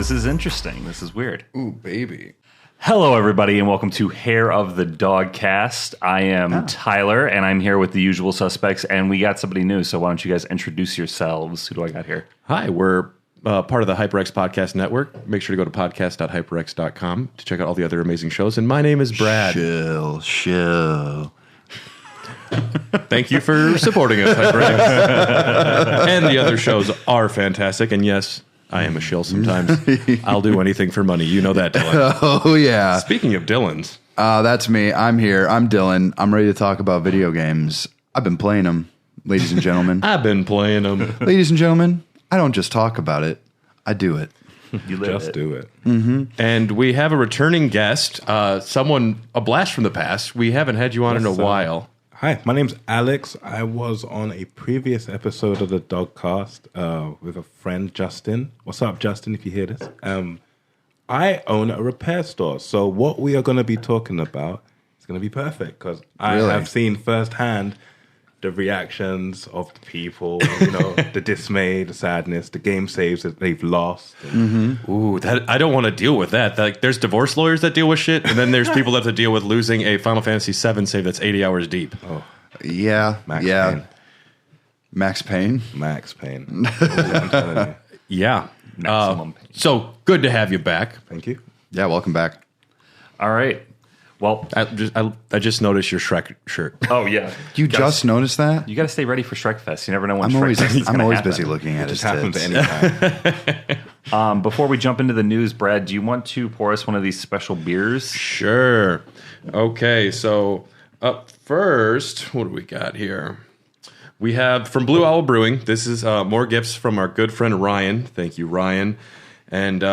This is interesting. This is weird. Ooh, baby. Hello, everybody, and welcome to Hair of the Dogcast. I am Tyler, and I'm here with the usual suspects, and we got somebody new, so why don't you guys introduce yourselves? Who do I got here? Hi, we're part of the HyperX Podcast Network. Make sure to go to podcast.hyperx.com to check out all the other amazing shows. And my name is Brad. Chill. Thank you for supporting us, HyperX. And the other shows are fantastic. And yes, I am a shill sometimes. I'll do anything for money. You know that, Dylan. Oh, yeah. Speaking of Dylan's. That's me. I'm here. I'm Dylan. I'm ready to talk about video games. I've been playing them, ladies and gentlemen. I've been playing them. Ladies and gentlemen, I don't just talk about it. I do it. You live Just it. do it. Mm-hmm. And we have a returning guest, a blast from the past. We haven't had you on in a while. Hi, my name's Alex. I was on a previous episode of the Dogcast with a friend, Justin. What's up, Justin, if you hear this? I own a repair store, so what we are going to be talking about is going to be perfect because I have seen firsthand the reactions of the people, you know, the dismay, the sadness, the game saves that they've lost. Ooh, I don't want to deal with that. Like, there's divorce lawyers that deal with shit, and then there's people that have to deal with losing a Final Fantasy VII save that's 80 hours deep. Oh, Yeah. Max yeah. Payne. Max Payne. Max Payne. I'm telling you. Yeah. Maximum pain. So good to have you back. Thank you. Yeah, welcome back. All right. Well, I just noticed your Shrek shirt. oh, yeah. You just noticed that? You got to stay ready for Shrek Fest. You never know when I'm Shrek always, Fest is I'm gonna always happen. busy looking at his It happens tits. anytime. Before we jump into the news, Brad, do you want to pour us one of these special beers? Sure. Okay, so up first, what do we got here? We have from Blue Owl Brewing. This is more gifts from our good friend Ryan. Thank you, Ryan. And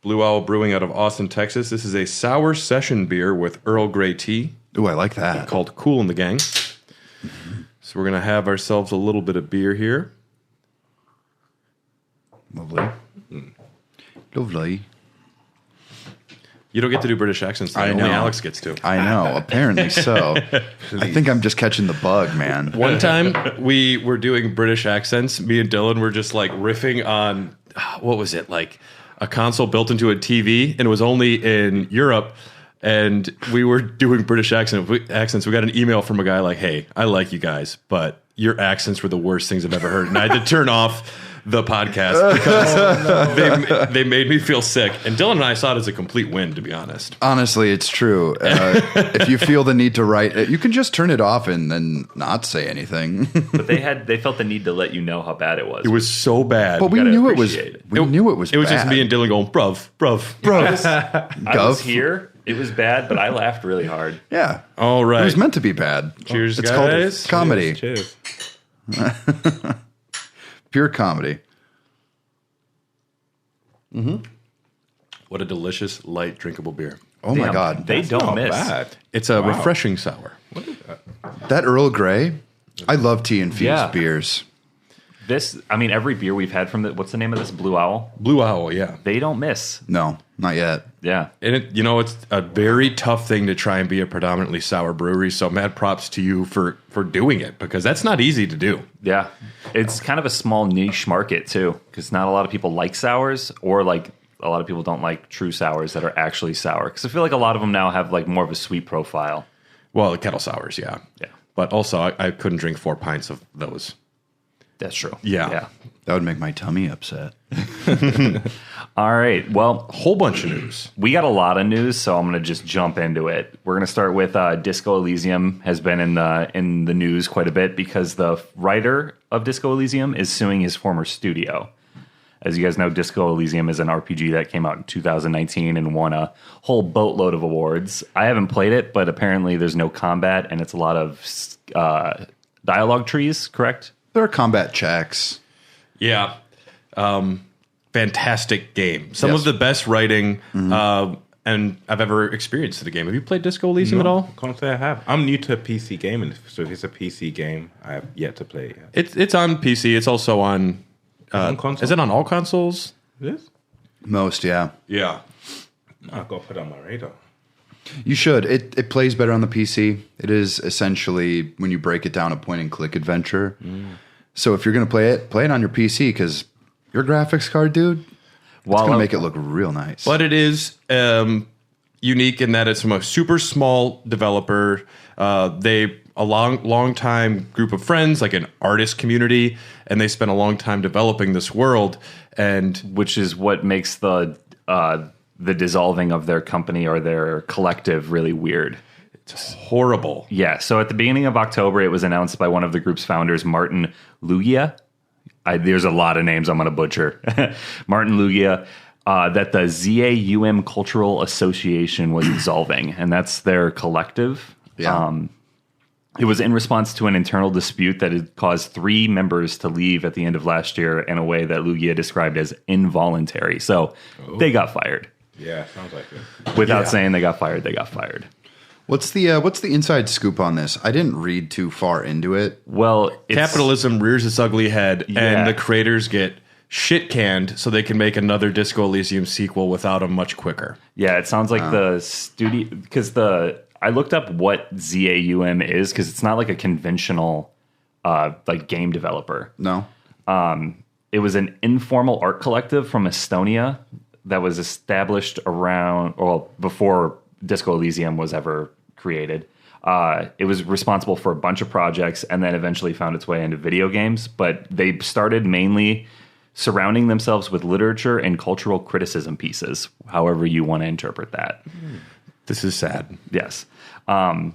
Blue Owl Brewing out of Austin, Texas. This is a sour session beer with Earl Grey tea Ooh, I like that. called Cool in the Gang. So we're going to have ourselves a little bit of beer here. Lovely. Lovely. You don't get to do British accents. I Only know. Alex gets to. I know. Apparently so. I think I'm just catching the bug, man. One time we were doing British accents. Me and Dylan were just like riffing on, what was it, like a console built into a TV, and it was only in Europe. And we were doing British accents. We got an email from a guy like, "Hey, I like you guys, but your accents were the worst things I've ever heard." And I had to turn off the podcast because they made me feel sick. And Dylan and I saw it as a complete win, to be honest. Honestly, it's true. If you feel the need to write it, you can just turn it off and then not say anything. But they felt the need to let you know how bad it was. It was so bad. But we gotta knew it was. appreciate it. We knew it was. It was bad. just me and Dylan going, bruv. bro. I was Gov. here. It was bad, but I laughed really hard. Yeah, All right. it was meant to be bad. Cheers, it's guys. called comedy, Cheers. pure comedy. What a delicious, light, drinkable beer. Oh my Damn, god, they don't Not miss. bad. It's a refreshing sour. that Earl Grey. I love tea infused Yeah. beers. Every beer we've had from what's the name of this? Blue Owl? Blue Owl, yeah. They don't miss. No, not yet. Yeah. And it's a very tough thing to try and be a predominantly sour brewery. So mad props to you for doing it, because that's not easy to do. Yeah. It's kind of a small niche market, too, because not a lot of people like sours, or like a lot of people don't like true sours that are actually sour. Because I feel like a lot of them now have like more of a sweet profile. Well, the kettle sours, yeah. Yeah. But also, I couldn't drink 4 pints of those. That's true. Yeah. That would make my tummy upset. All right. Well, A whole bunch of news. we got a lot of news, so I'm going to just jump into it. We're going to start with Disco Elysium has been in the news quite a bit because the writer of Disco Elysium is suing his former studio. As you guys know, Disco Elysium is an RPG that came out in 2019 and won a whole boatload of awards. I haven't played it, but apparently there's no combat, and it's a lot of dialogue trees, correct? There are combat checks. Yeah. Fantastic game. Some Yes. of the best writing and I've ever experienced in a game. Have you played Disco Elysium at all? Can't say I have. I'm new to PC gaming, so if it's a PC game, I have yet to play it yet. It's on PC. It's also on... On console? Is it on all consoles? It is? Most, yeah. Yeah. I've got to put it on my radar. You should. It plays better on the PC. It is essentially, when you break it down, a point-and-click adventure. So if you're going to play it on your PC, because your graphics card, dude, It's going to make it look real nice. But it is unique in that it's from a super small developer. A long time group of friends, like an artist community, and they spent a long time developing this world, and which is what makes the dissolving of their company or their collective really weird. it's horrible. Yeah. So at the beginning of October, it was announced by one of the group's founders, Martin Lugia. There's a lot of names I'm going to butcher. Martin Lugia. That the ZAUM Cultural Association was dissolving, and that's their collective. Yeah. It was in response to an internal dispute that had caused 3 members to leave at the end of last year in a way that Lugia described as involuntary. So they got fired. Yeah, sounds like it. Without saying they got fired, they got fired. What's the inside scoop on this? I didn't read too far into it. Well, Capitalism rears its ugly head, Yeah. and the creators get shit canned so they can make another Disco Elysium sequel without them much quicker. Yeah, it sounds like the studio, because I looked up what ZAUM is, because it's not like a conventional like game developer. No. It was an informal art collective from Estonia that was established before Disco Elysium was ever created. It was responsible for a bunch of projects and then eventually found its way into video games, but they started mainly surrounding themselves with literature and cultural criticism pieces, however you want to interpret that. This is sad. Yes. Some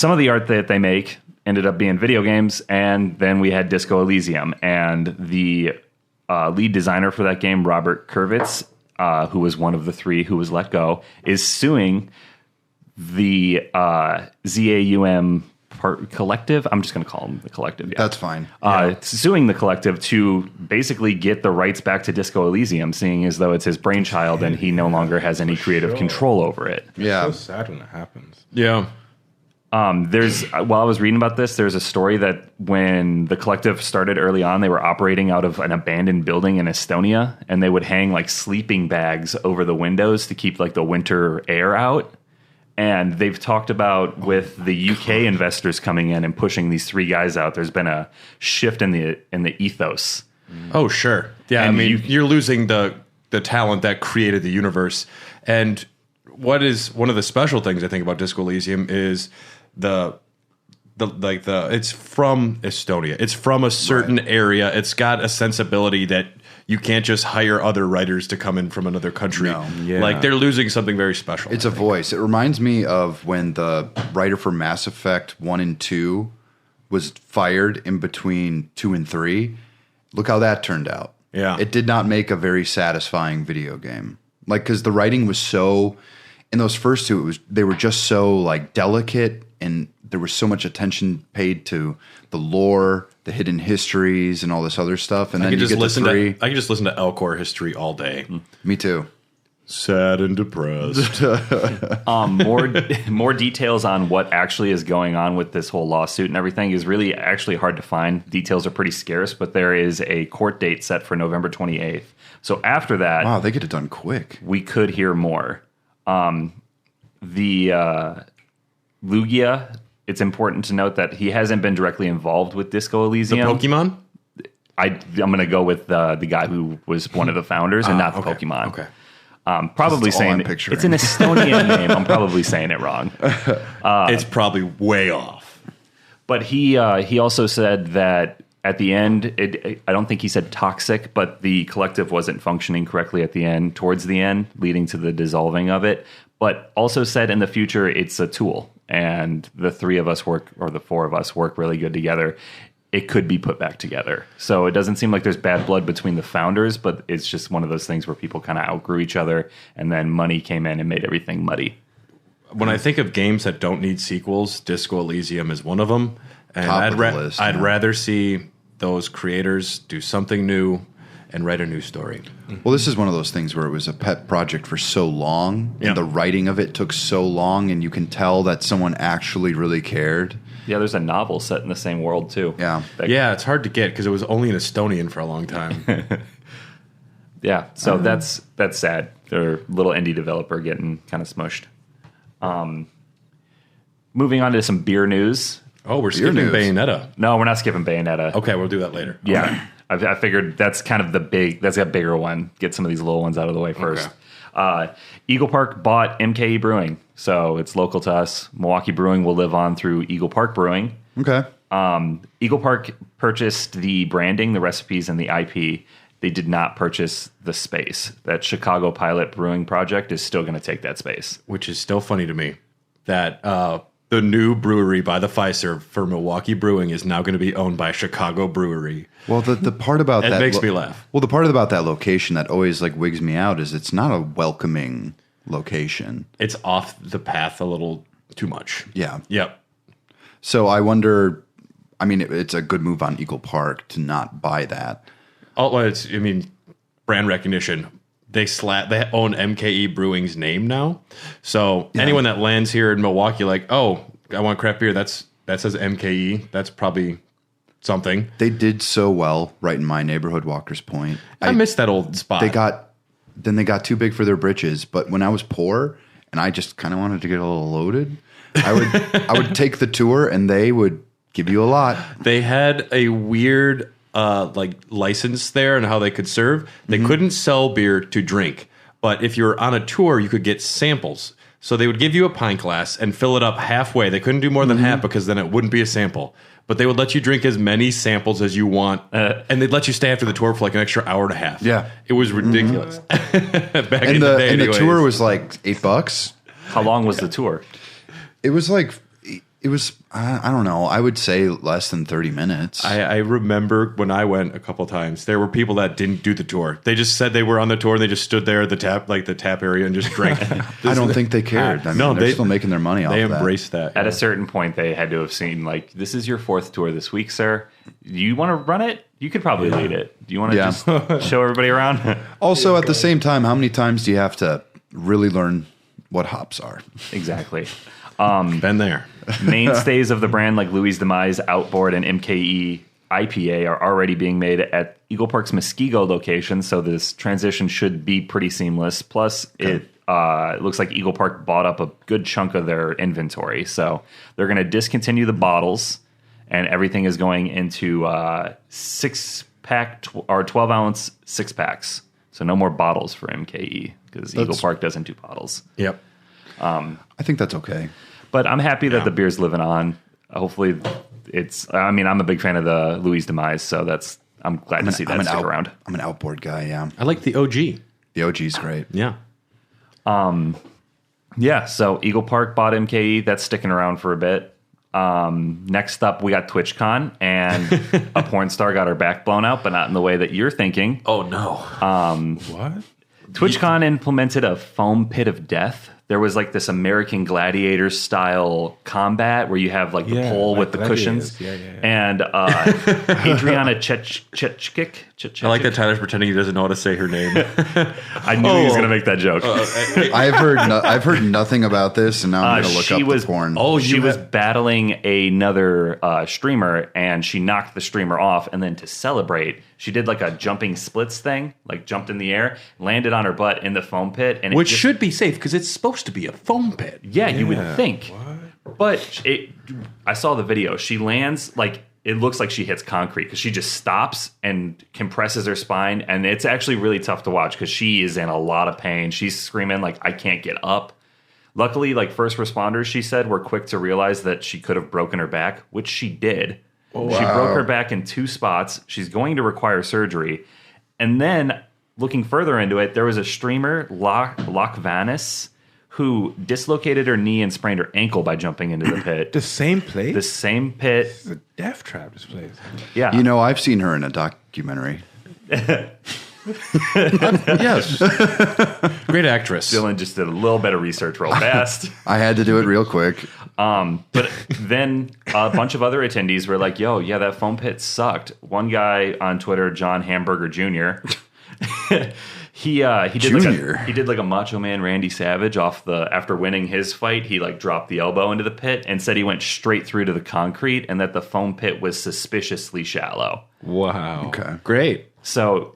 of the art that they make ended up being video games, and then we had Disco Elysium, and the lead designer for that game, Robert Kurvitz, who was one of the 3 who was let go, is suing the ZAUM collective. I'm just going to call them the collective. Yeah. That's fine. Suing the collective to basically get the rights back to Disco Elysium, seeing as though it's his brainchild and he no longer has any creative control over it. Yeah. It's so sad when it happens. Yeah. While I was reading about this, there's a story that when the collective started early on, they were operating out of an abandoned building in Estonia, and they would hang like sleeping bags over the windows to keep like the winter air out. And they've talked about with the UK investors coming in and pushing these 3 guys out, there's been a shift in the ethos. Oh, sure. Yeah, And I mean, you're losing the talent that created the universe. And what is one of the special things I think about Disco Elysium is it's from Estonia. It's from a certain area. It's got a sensibility that you can't just hire other writers to come in from another country. No. Yeah. Like they're losing something very special. It's a voice. It reminds me of when the writer for Mass Effect 1 and 2 was fired in between 2 and 3. Look how that turned out. Yeah. It did not make a very satisfying video game. Like, because the writing was so, in those first 2, they were just so like delicate, and there was so much attention paid to the lore, the hidden histories, and all this other stuff. And then you get to 3. I can just listen to Elcor history all day. Me too. Sad and depressed. More details on what actually is going on with this whole lawsuit and everything is really actually hard to find. Details are pretty scarce, but there is a court date set for November 28th. So after that, Wow, they get it done quick. we could hear more. Lugia, it's important to note that he hasn't been directly involved with Disco The Elysium. Pokemon? I'm going to go with the guy who was one of the founders and not the okay, Pokemon. okay. Probably That's all saying I'm picturing. it's an Estonian name. I'm probably saying it wrong. It's probably way off. But he also said that at the end, I don't think he said toxic, but the collective wasn't functioning correctly at the end, towards the end, leading to the dissolving of it. But also said in the future, it's a tool, and the 3 of us work, or the 4 of us work really good together. It could be put back together. So it doesn't seem like there's bad blood between the founders, but it's just one of those things where people kind of outgrew each other, and then money came in and made everything muddy. When I think of games that don't need sequels, Disco Elysium is one of them. And Top of the list, I'd yeah. rather see those creators do something new and write a new story. Well, this is one of those things where it was a pet project for so long, Yeah. and the writing of it took so long, and you can tell that someone actually really cared. Yeah, there's a novel set in the same world, too. Yeah. Yeah, it's hard to get because it was only in Estonian for a long time. Yeah, so that's sad. Their little indie developer getting kind of smushed. Moving on to some beer news. Oh, we're skipping news. Bayonetta. No, we're not skipping Bayonetta. Okay, we'll do that later. Yeah. I figured that's kind of that's a bigger one. Get some of these little ones out of the way first. Eagle Park bought MKE Brewing, so it's local to us. Milwaukee Brewing will live on through Eagle Park Brewing. Okay. Eagle Park purchased the branding, the recipes, and the IP. They did not purchase the space. That Chicago Pilot Brewing project is still going to take that space. Which is still funny to me that the new brewery by the Fiserv for Milwaukee Brewing is now going to be owned by Chicago Brewery. Well, the part about It that makes me laugh. Well, the part about that location that always like wigs me out is it's not a welcoming location. It's off the path a little too much. Yeah. Yep. So I wonder. I mean, it's a good move on Eagle Park to not buy that. Oh, well, brand recognition. They own MKE Brewing's name now. So anyone that lands here in Milwaukee, like, oh, I want craft beer. That says MKE. That's probably something. They did so well right in my neighborhood, Walker's Point. I miss that old spot. They got too big for their britches. But when I was poor and I just kind of wanted to get a little loaded, I would take the tour and they would give you a lot. They had a weird license there and how they could serve. They couldn't sell beer to drink, but if you were on a tour, you could get samples. So they would give you a pint glass and fill it up halfway. They couldn't do more than half because then it wouldn't be a sample. But they would let you drink as many samples as you want, and they'd let you stay after the tour for like an extra hour and a half. Yeah. It was ridiculous. Back in the day, and the anyways. tour was like $8. How long was the tour? It was I don't know. I would say less than 30 minutes. I remember when I went a couple times, there were people that didn't do the tour. They just said they were on the tour and they just stood there at the tap area and just drank. I don't think they cared. I mean, they're still making their money off They that. embraced that. At a certain point, they had to have seen, like, this is your 4th tour this week, sir. Do you want to run it? You could probably lead it. Do you want to just show everybody around? Also, at the same time, how many times do you have to really learn what hops are? Exactly. Been there. Mainstays of the brand like Louis Demise, Outboard, and MKE IPA are already being made at Eagle Park's Muskego location, so this transition should be pretty seamless. Plus, it looks like Eagle Park bought up a good chunk of their inventory, so they're going to discontinue the bottles, and everything is going into 6-pack or 12-ounce 6-packs. So no more bottles for MKE because Eagle Park doesn't do bottles. Yep. I think that's okay. But I'm happy that the beer's living on. Hopefully, I'm a big fan of the Louis Demise, so I'm glad to see that stick around. I'm an Outboard guy, yeah. I like the OG. The OG's great. Yeah. Yeah, so Eagle Park bought MKE. That's sticking around for a bit. Next up, we got TwitchCon, and a porn star got her back blown out, but not in the way that you're thinking. Oh, no. What? TwitchCon implemented a foam pit of death. There was like this American Gladiator style combat where you have like the pole like with the cushions. And Adriana Chechkik. I like that Tyler's pretending he doesn't know how to say her name. I knew he was going to make that joke. I've heard nothing about this, and now I'm going to look up the porn. She was battling another streamer, and she knocked the streamer off. And then to celebrate, she did like a jumping splits thing, like jumped in the air, landed on her butt in the foam pit, and which should be safe because it's supposed to be a foam pit. Yeah, you would think. What? But I saw the video. She lands like. It looks like she hits concrete because she just stops and compresses her spine. And it's actually really tough to watch because she is in a lot of pain. She's screaming like, I can't get up. Luckily, like first responders, she said, were quick to realize that she could have broken her back, which she did. Oh, wow. She broke her back in 2 spots. She's going to require surgery. And then looking further into it, there was a streamer, Loch Vanis, who dislocated her knee and sprained her ankle by jumping into the pit. The same place? The same pit. It's a death trap, this place. Yeah. You know, I've seen her in a documentary. Yes. Great actress. Dylan just did a little bit of research real fast. I had to do it real quick. But then a bunch of other attendees were like, yo, yeah, that foam pit sucked. One guy on Twitter, John Hamburger Jr., He did like a Macho Man Randy Savage after winning his fight. He like dropped the elbow into the pit and said he went straight through to the concrete and that the foam pit was suspiciously shallow. Wow. Okay. Great. So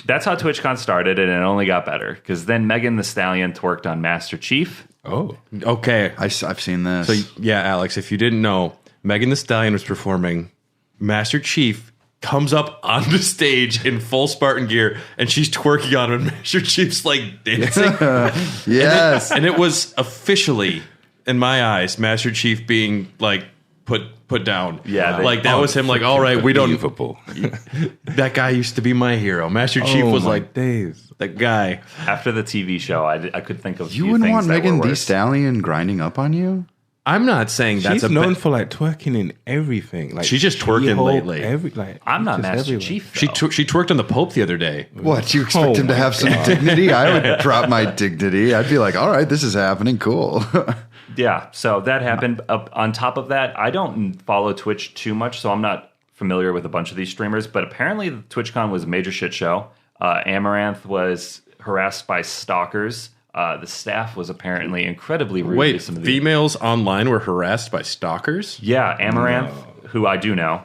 that's how TwitchCon started, and it only got better because then Megan Thee Stallion twerked on Master Chief. Oh. Okay. I've seen this. So yeah, Alex, if you didn't know, Megan Thee Stallion was performing. Master Chief comes up onto stage in full Spartan gear, and she's twerking on him, and Master Chief's like dancing. Yes. And it was officially, in my eyes, Master Chief being like put down. Yeah, like that was him. Like, all right, we don't. Unbelievable. That guy used to be my hero. Master Chief was like days. that guy. After the TV show, I could think of You few wouldn't things want that Megan were Thee worse. Stallion grinding up on you? I'm not saying that's She's known for like twerking in everything. Like She's just twerking She-Hulk, lately. I'm not just Master everywhere. Chief. She Though. she twerked on the Pope the other day. What, you expect Oh him to my have some dignity? I would drop my dignity. I'd be like, all right, this is happening. Cool. Yeah, so that happened. On top of that, I don't follow Twitch too much, so I'm not familiar with a bunch of these streamers. But apparently, TwitchCon was a major shit show. Amaranth was harassed by stalkers. The staff was apparently incredibly rude. Wait, to some of the females online were harassed by stalkers? Yeah, Amaranth, who I do know,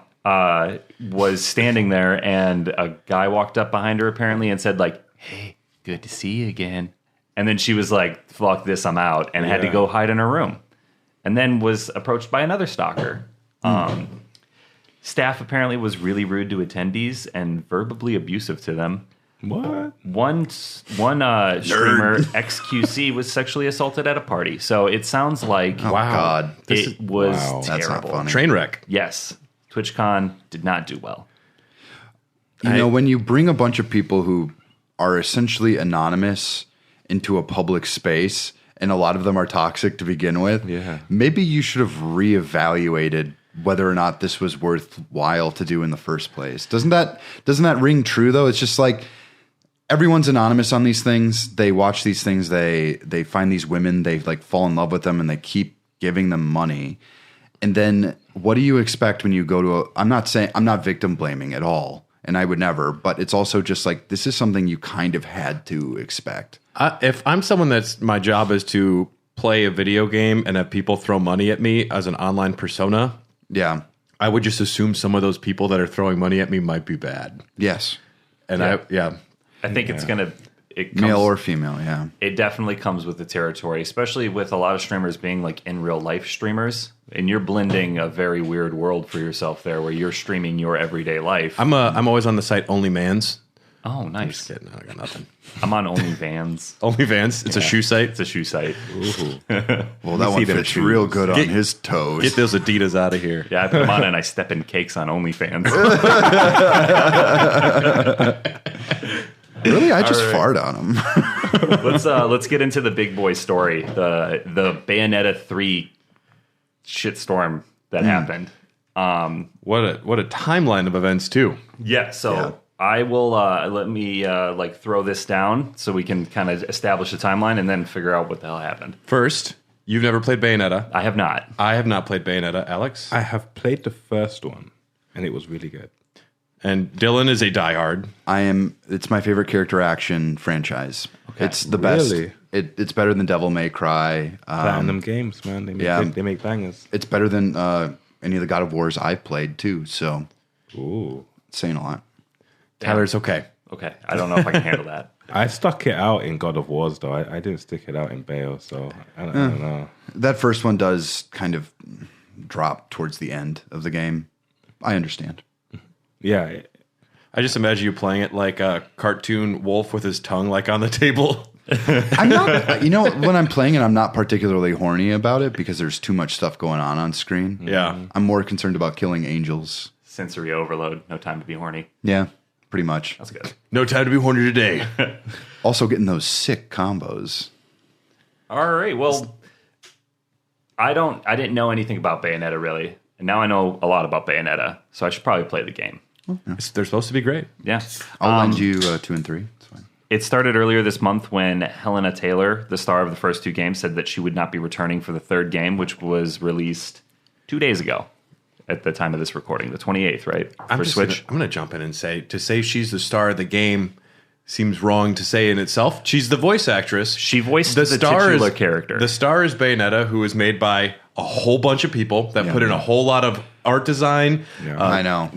was standing there, and a guy walked up behind her apparently and said, like, "Hey, good to see you again." And then she was like, "Fuck this, I'm out," and had to go hide in her room. And then was approached by another stalker. Staff apparently was really rude to attendees and verbally abusive to them. What? One streamer, XQC, was sexually assaulted at a party. So it sounds like Oh, God. it was wow. terrible. That's not funny. Train wreck. Yes, TwitchCon did not do well. You know, when you bring a bunch of people who are essentially anonymous into a public space, and a lot of them are toxic to begin with, maybe you should have reevaluated whether or not this was worthwhile to do in the first place. Doesn't that ring true though? It's just like everyone's anonymous on these things. They watch these things. They find these women. They like fall in love with them, and they keep giving them money. And then what do you expect when you go to I'm not victim blaming at all, and I would never. But it's also just like this is something you kind of had to expect. If I'm someone that's my job is to play a video game and have people throw money at me as an online persona, Yeah. I would just assume some of those people that are throwing money at me might be bad. Yes. And I think it's gonna Male or female. Yeah. it definitely comes with the territory, especially with a lot of streamers being like in real life streamers, and you're blending a very weird world for yourself there, where you're streaming your everyday life. I'm always on the site OnlyMans. Oh, nice. Just kidding. I got nothing. I'm on OnlyVans. OnlyFans. It's a shoe site. It's a shoe site. Well, that one them fits shoes. real good on Get- his toes. Get those Adidas out of here. Yeah, I put them on and I step in cakes on OnlyFans. Really? I just All right. fart on him. Let's get into the big boy story. The Bayonetta 3 shitstorm that happened. What a timeline of events too. Yeah, so Yeah. I will let me throw this down so we can kind of establish a timeline and then figure out what the hell happened. First, you've never played Bayonetta. I have not. I have not played Bayonetta, Alex. I have played the first one, and it was really good. And Dylan is a diehard. It's my favorite character action franchise. It's the best. Really? It's better than Devil May Cry. Platinum games, man. They make, yeah. they make bangers. It's better than any of the God of Wars I've played too. So Ooh. it's saying a lot. Tyler's okay. Okay, I don't know if I can handle that. I stuck it out in God of Wars, though. I didn't stick it out in Bale, so I don't know. That first one does kind of drop towards the end of the game. I understand. Yeah, I just imagine you playing it like a cartoon wolf with his tongue like on the table. I'm not, when I'm playing it, I'm not particularly horny about it because there's too much stuff going on screen. Yeah. I'm more concerned about killing angels. Sensory overload. No time to be horny. Yeah, pretty much. That's good. No time to be horny today. Also getting those sick combos. All right. Well, I didn't know anything about Bayonetta really, and now I know a lot about Bayonetta, so I should probably play the game. They're supposed to be great. Yeah. I'll lend you 2 and 3. It's fine. It started earlier this month when Helena Taylor, the star of the first two games, said that she would not be returning for the third game, which was released 2 days ago at the time of this recording, the 28th, right? For Switch. I'm going to jump in and say she's the star of the game seems wrong to say in itself. She's the voice actress. She voiced the titular character. The star is Bayonetta, who is made by a whole bunch of people that put in a whole lot of art design. Yeah. I know.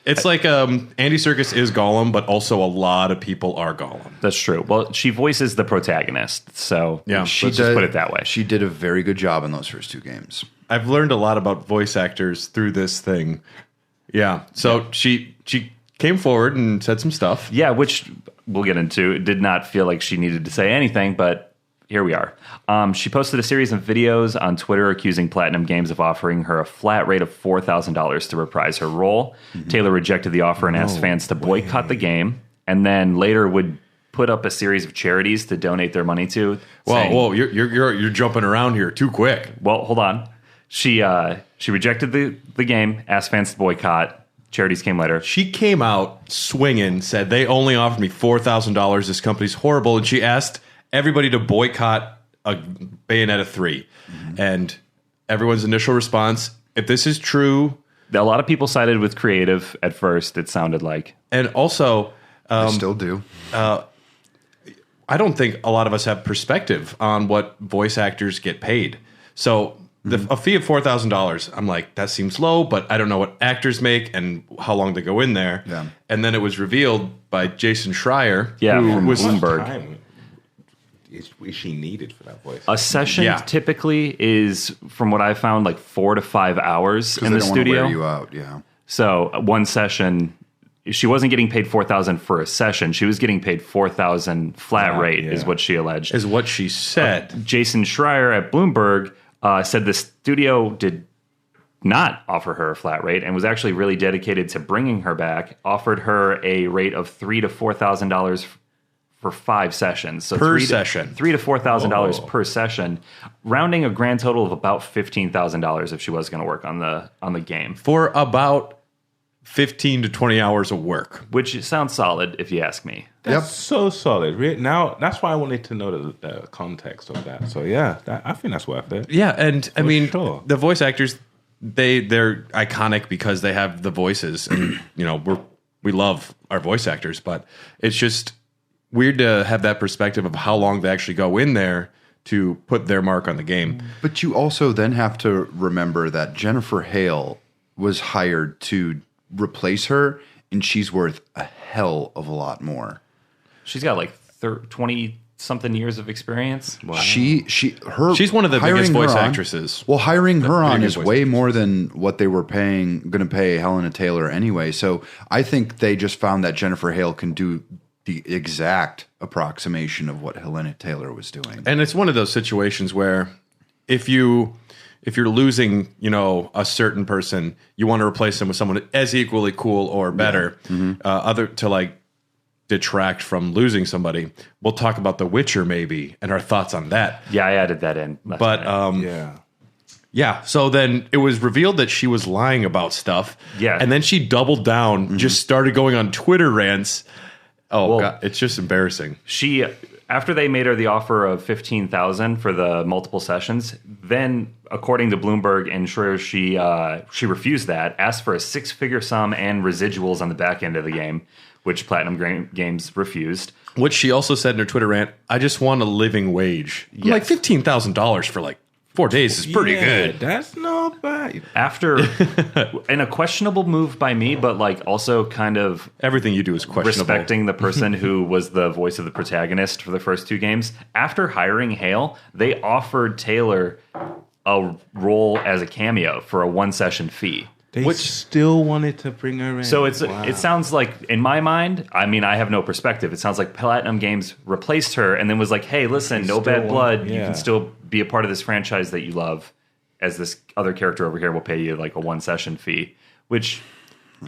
It's like Andy Serkis is Gollum, but also a lot of people are Gollum. That's true. Well, she voices the protagonist, so Yeah. let's just put it that way. She did a very good job in those first 2 games. I've learned a lot about voice actors through this thing. Yeah. So she came forward and said some stuff. Yeah, which we'll get into. It did not feel like she needed to say anything, but here we are. She posted a series of videos on Twitter accusing Platinum Games of offering her a flat rate of $4,000 to reprise her role. Taylor rejected the offer and asked fans to boycott the game, and then later would put up a series of charities to donate their money to. Whoa, you're jumping around here too quick. Well, hold on. She rejected the game, asked fans to boycott. Charities came later. She came out swinging, said they only offered me $4,000. This company's horrible, and she asked everybody to boycott a Bayonetta 3. And everyone's initial response, if this is true... A lot of people sided with creative at first, it sounded like. And also... I still do. I don't think a lot of us have perspective on what voice actors get paid. So a fee of $4,000, I'm like, that seems low, but I don't know what actors make and how long they go in there. Yeah. And then it was revealed by Jason Schreier, from was Bloomberg. Time is she needed for that voice? A session typically is, from what I found, like 4 to 5 hours in they the don't wanna studio. wear you out, yeah. So one session, she wasn't getting paid $4,000 for a session. She was getting paid $4,000 flat rate, is what she alleged. is what she said. Jason Schreier at Bloomberg said the studio did not offer her a flat rate and was actually really dedicated to bringing her back. Offered her a rate of $3,000 to $4,000 for 5 sessions. So Per session. $3,000 to $4,000 per session, rounding a grand total of about $15,000 if she was going to work on the game. For about 15 to 20 hours of work. Which sounds solid if you ask me. That's so solid. Now, that's why I wanted to know the context of that. So, yeah, I think that's worth it. Yeah, and I mean, sure. the voice actors, they're iconic because they have the voices, and we love our voice actors, but it's just weird to have that perspective of how long they actually go in there to put their mark on the game. But you also then have to remember that Jennifer Hale was hired to replace her, and she's worth a hell of a lot more. She's got like 20-something years of experience. Wow. She's one of the biggest voice actresses. Well, hiring her on is voice way more than what they were going to pay Helena Taylor anyway. So I think they just found that Jennifer Hale can do the exact approximation of what Helena Taylor was doing. And it's one of those situations where if you're losing, a certain person, you want to replace them with someone as equally cool or better, to like detract from losing somebody. We'll talk about The Witcher maybe and our thoughts on that. Yeah, I added that in. Yeah. So then it was revealed that she was lying about stuff. Yeah. And then she doubled down, just started going on Twitter rants. Oh, God, it's just embarrassing. She, after they made her the offer of $15,000 for the multiple sessions, then, according to Bloomberg and Schreier, she refused that, asked for a 6-figure sum and residuals on the back end of the game, which Platinum Games refused. Which she also said in her Twitter rant, I just want a living wage. Yes. Like $15,000 for like 4 days is pretty good. That's not bad. After, in a questionable move by me, but like also kind of Everything you do is questionable. respecting the person who was the voice of the protagonist for the first 2 games. After hiring Hale, they offered Taylor a role as a cameo for a 1-session fee. They still wanted to bring her in. So it sounds like, in my mind, I mean, I have no perspective. It sounds like Platinum Games replaced her and then was like, hey, listen, no bad blood. You can still be a part of this franchise that you love, as this other character over here will pay you like a 1-session fee, which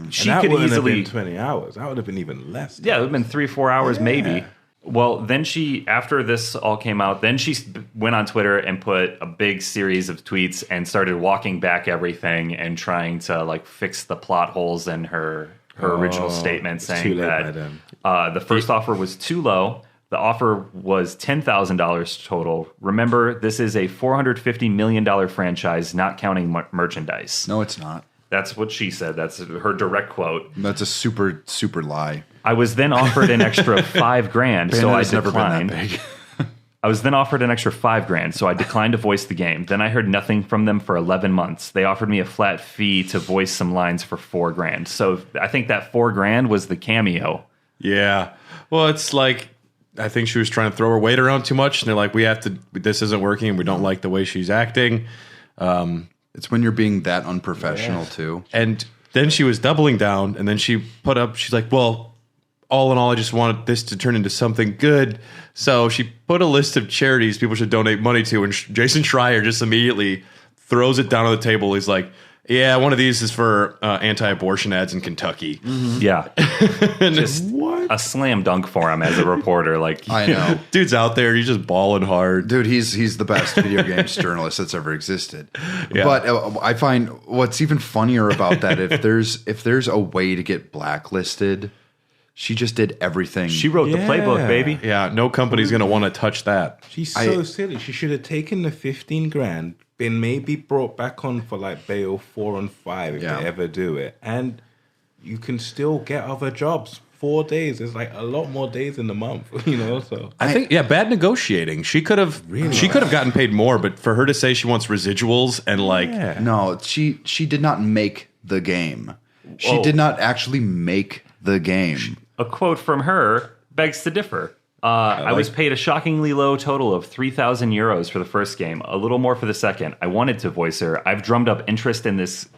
she that could wouldn't easily... have been 20 hours. That would have been even less. Yeah, it would have been 3-4 hours maybe. Well, then after this all came out, then she went on Twitter and put a big series of tweets and started walking back everything and trying to like fix the plot holes in her original statement, saying that the first offer was too low. The offer was $10,000 total. Remember, this is a $450 million franchise, not counting merchandise. No, it's not. That's what she said. That's her direct quote. That's a super, super lie. I was then offered an extra $5,000, so I Bayonetta's never declined. been that big. I was then offered an extra $5,000, so I declined to voice the game. Then I heard nothing from them for 11 months. They offered me a flat fee to voice some lines for $4,000. So I think that $4,000 was the cameo. Yeah. Well, it's like, I think she was trying to throw her weight around too much, and they're like, this isn't working, and we don't like the way she's acting. It's when you're being that unprofessional too. And Then she was doubling down, and then she's like, well, all in all, I just wanted this to turn into something good. So she put a list of charities people should donate money to, and Jason Schreier just immediately throws it down on the table. He's like, yeah, one of these is for anti-abortion ads in Kentucky. Yeah. Just a slam dunk for him as a reporter. Like, I know. Dude's out there. He's just balling hard. Dude, he's the best video games journalist that's ever existed. Yeah. But I find what's even funnier about that, if there's a way to get blacklisted, she just did everything. she wrote the playbook, baby. Yeah, no company's going to want to touch that. She's so silly. She should have taken the 15 grand, been maybe brought back on for like bail 4 and 5 if they ever do it. And you can still get other jobs. 4 days is like a lot more days in the month, so. I think, bad negotiating. She could have gotten paid more, but for her to say she wants residuals and No, she did not make the game. She did not actually make the game. A quote from her begs to differ. I was paid a shockingly low total of 3,000 euros for the first game, a little more for the second. I wanted to voice her. I've drummed up interest in this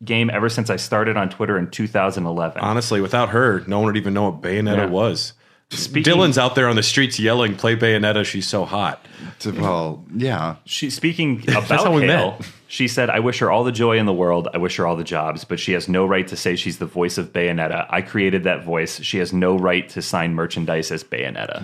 game ever since I started on Twitter in 2011. honestly, without her, no one would even know what Bayonetta was. Dylan's out there on the streets yelling, play Bayonetta, she's so hot. Well, yeah. Speaking about how we Hale, met. she said, I wish her all the joy in the world. I wish her all the jobs, but she has no right to say she's the voice of Bayonetta. I created that voice. She has no right to sign merchandise as Bayonetta.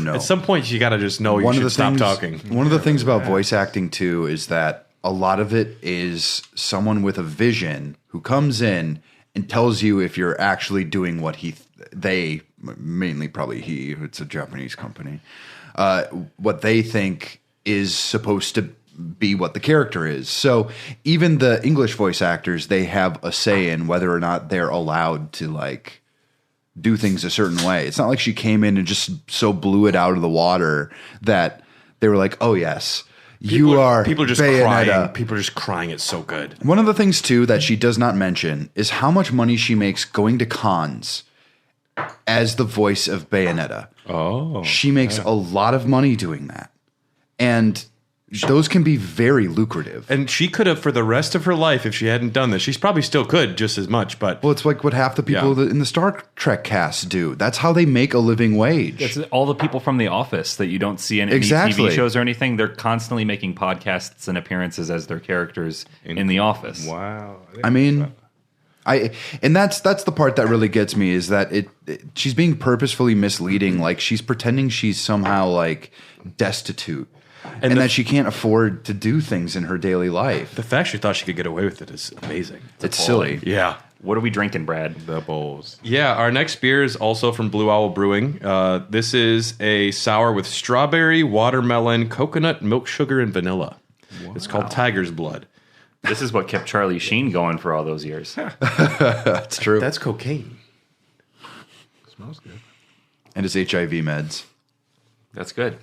No. At some point, you got to just know you should stop talking. One of the things about voice acting, too, is that a lot of it is someone with a vision who comes in and tells you if you're actually doing what they, mainly probably he, it's a Japanese company, what they think is supposed to be what the character is. So even the English voice actors, they have a say in whether or not they're allowed to like do things a certain way. It's not like she came in and just so blew it out of the water that they were like, oh yes, people are just Bayonetta. crying. People are just crying. It's so good. One of the things, too, that she does not mention is how much money she makes going to cons as the voice of Bayonetta. Oh. She makes a lot of money doing that. And those can be very lucrative. And she could have, for the rest of her life, if she hadn't done this, she's probably still could just as much. But Well, it's like what half the people in the Star Trek cast do. That's how they make a living wage. It's all the people from The Office that you don't see in any Exactly. TV shows or anything. They're constantly making podcasts and appearances as their characters in The Office. Wow. I mean, and that's the part that really gets me is that she's being purposefully misleading. Like she's pretending she's somehow like destitute. And that she can't afford to do things in her daily life. the fact she thought she could get away with it is amazing. It's silly. Yeah. What are we drinking, Brad? The bowls. Yeah, our next beer is also from Blue Owl Brewing. This is a sour with strawberry, watermelon, coconut, milk sugar, and vanilla. Wow. It's called Tiger's Blood. This is what kept Charlie Sheen going for all those years. That's true. That's cocaine. Smells good. And his HIV meds. That's good.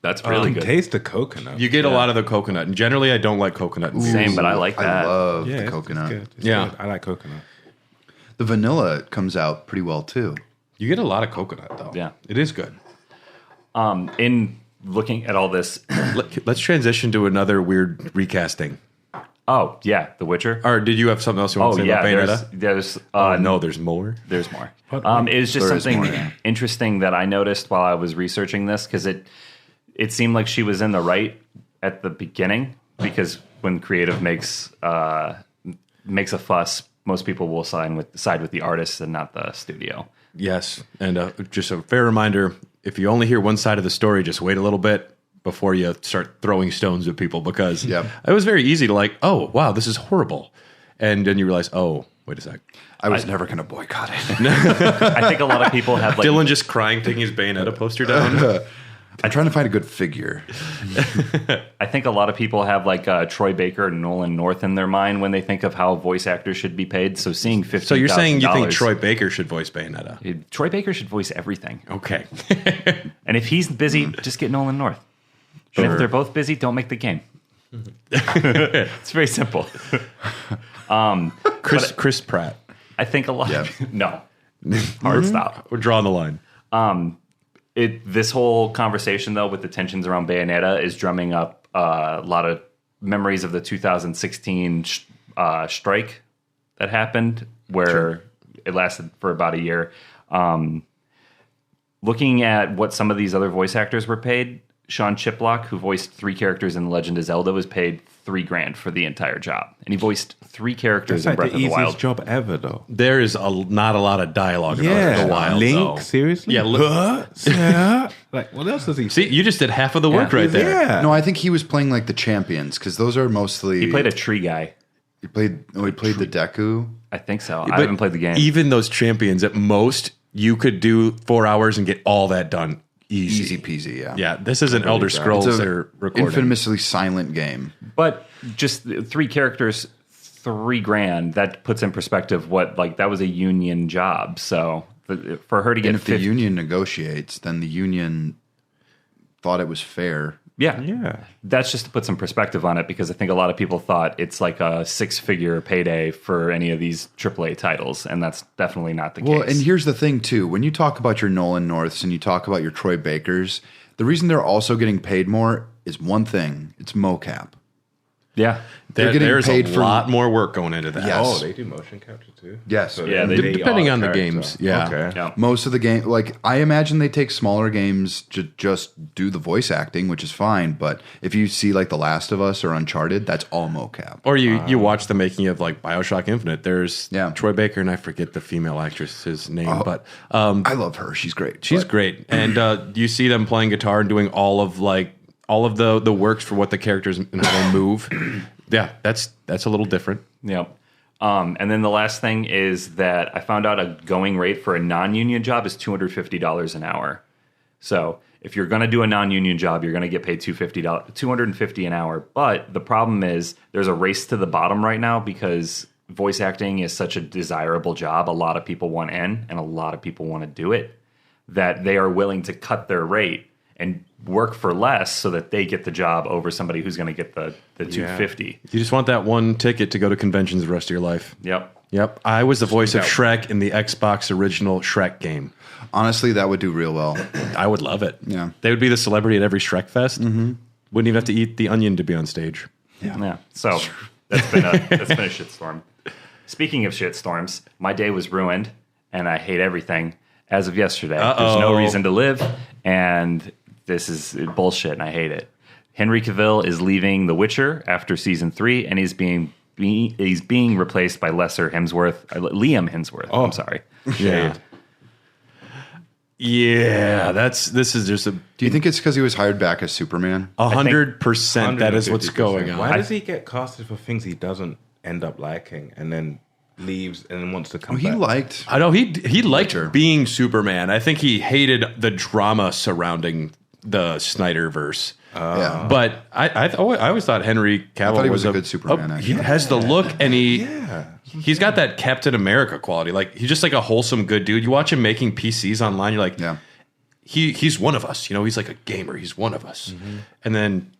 That's really good. Taste the coconut. You get a lot of the coconut, and generally I don't like coconut in beers. Same, but I like that. I love the it's coconut. good. It's Yeah. good. I like coconut. The vanilla comes out pretty well too. You get a lot of coconut, though. Yeah. It is good. In looking at all this, Let's transition to another weird recasting. oh yeah, The Witcher. Or did you have something else you want Oh to say yeah, about Bayonetta? there's No, there's more. There's more. What? It was just There is something more, yeah. interesting that I noticed while I was researching this because it seemed like she was in the right at the beginning because when creative makes a fuss, most people will side with the artist and not the studio. Yes, and just a fair reminder, if you only hear one side of the story, just wait a little bit before you start throwing stones at people because Yep. it was very easy to like, oh, wow, this is horrible. And then you realize, oh, wait a sec. I was never going to boycott it. I think a lot of people have like Dylan just crying, taking his Bayonetta poster down. I'm trying to find a good figure. I think a lot of people have like Troy Baker and Nolan North in their mind when they think of how voice actors should be paid. So seeing $15,000. So you're saying you think Troy Baker should voice Bayonetta? Troy Baker should voice everything. Okay. And if he's busy, just get Nolan North. And if they're both busy, don't make the game. It's very simple. Chris Pratt. I think a lot. Yeah. No, hard stop. We're drawing the line. This whole conversation though, with the tensions around Bayonetta, is drumming up a lot of memories of the 2016 strike that happened, where it lasted for about a year. Looking at what some of these other voice actors were paid, Sean Chiplock, who voiced 3 characters in The Legend of Zelda, was paid $3,000 for the entire job, and he voiced 3 characters That's in Breath the of the easiest Wild. job ever, though. There is not a lot of dialogue in Breath of the Wild. Link, though. seriously? Yeah, Like, what else does he See, you just did half of the work right there. Yeah. No, I think he was playing like the champions because those are mostly. He played a tree guy. He played the Deku. I think so. But I haven't played the game. Even those champions, at most, you could do 4 hours and get all that done easy. Easy peasy, yeah. Yeah, this is an Elder Scrolls It's they're a recording. infamously silent game. But just 3 characters, $3,000. That puts in perspective what that was a union job. So for her to get And if the union negotiates, then the union thought it was fair. Yeah. That's just to put some perspective on it, because I think a lot of people thought it's like a 6-figure payday for any of these AAA titles, and that's definitely not the Well, case. and here's the thing too: when you talk about your Nolan Norths and you talk about your Troy Bakers, the reason they're also getting paid more is one thing: it's mocap. yeah, They're getting There's paid a for- lot more work going into that. Yes. Oh, they do motion capture too? Yes. Yeah, they do. Depending are on the character. games, yeah. Okay. yeah. Most of the game, like I imagine they take smaller games to just do the voice acting, which is fine. But if you see like The Last of Us or Uncharted, that's all mocap. Or you watch the making of like BioShock Infinite. There's Yeah. Troy Baker, and I forget the female actress's name, but I love her; she's great. she's But great. And you see them playing guitar and doing all of the works for what the characters and how they move. Yeah, that's a little different. Yeah. And then the last thing is that I found out a going rate for a non-union job is $250 an hour. So if you're going to do a non-union job, you're going to get paid $250 an hour. But the problem is there's a race to the bottom right now because voice acting is such a desirable job. A lot of people want in, and a lot of people want to do it, that they are willing to cut their rate and work for less so that they get the job over somebody who's going to get the $250. You just want that one ticket to go to conventions the rest of your life. Yep. Yep. I was the voice of Shrek in the Xbox original Shrek game. honestly, that would do real well. I would love it. Yeah. They would be the celebrity at every Shrek Fest. Mm-hmm. Wouldn't even have to eat the onion to be on stage. Yeah. So that's been a shitstorm. Speaking of shitstorms, my day was ruined, and I hate everything as of yesterday. There's no reason to live, and this is bullshit, and I hate it. Henry Cavill is leaving The Witcher after season 3, and he's being replaced by Liam Hemsworth. Oh. I'm sorry. Yeah. Yeah, this is just Do you think it's because he was hired back as Superman? 100%. That is what's 150%. going on. Why does he get casted for things he doesn't end up liking and then leaves and then wants to come He back? liked. I know he liked Witcher. being Superman. I think he hated the drama surrounding the Snyderverse. Yeah. But I always thought Henry Cavill thought he was a good Superman, He actually. has the look, and he's got that Captain America quality. Like he's just like a wholesome, good dude. You watch him making PCs online, you're like, Yeah. he's one of us. You know, he's like a gamer. He's one of us. Mm-hmm. And then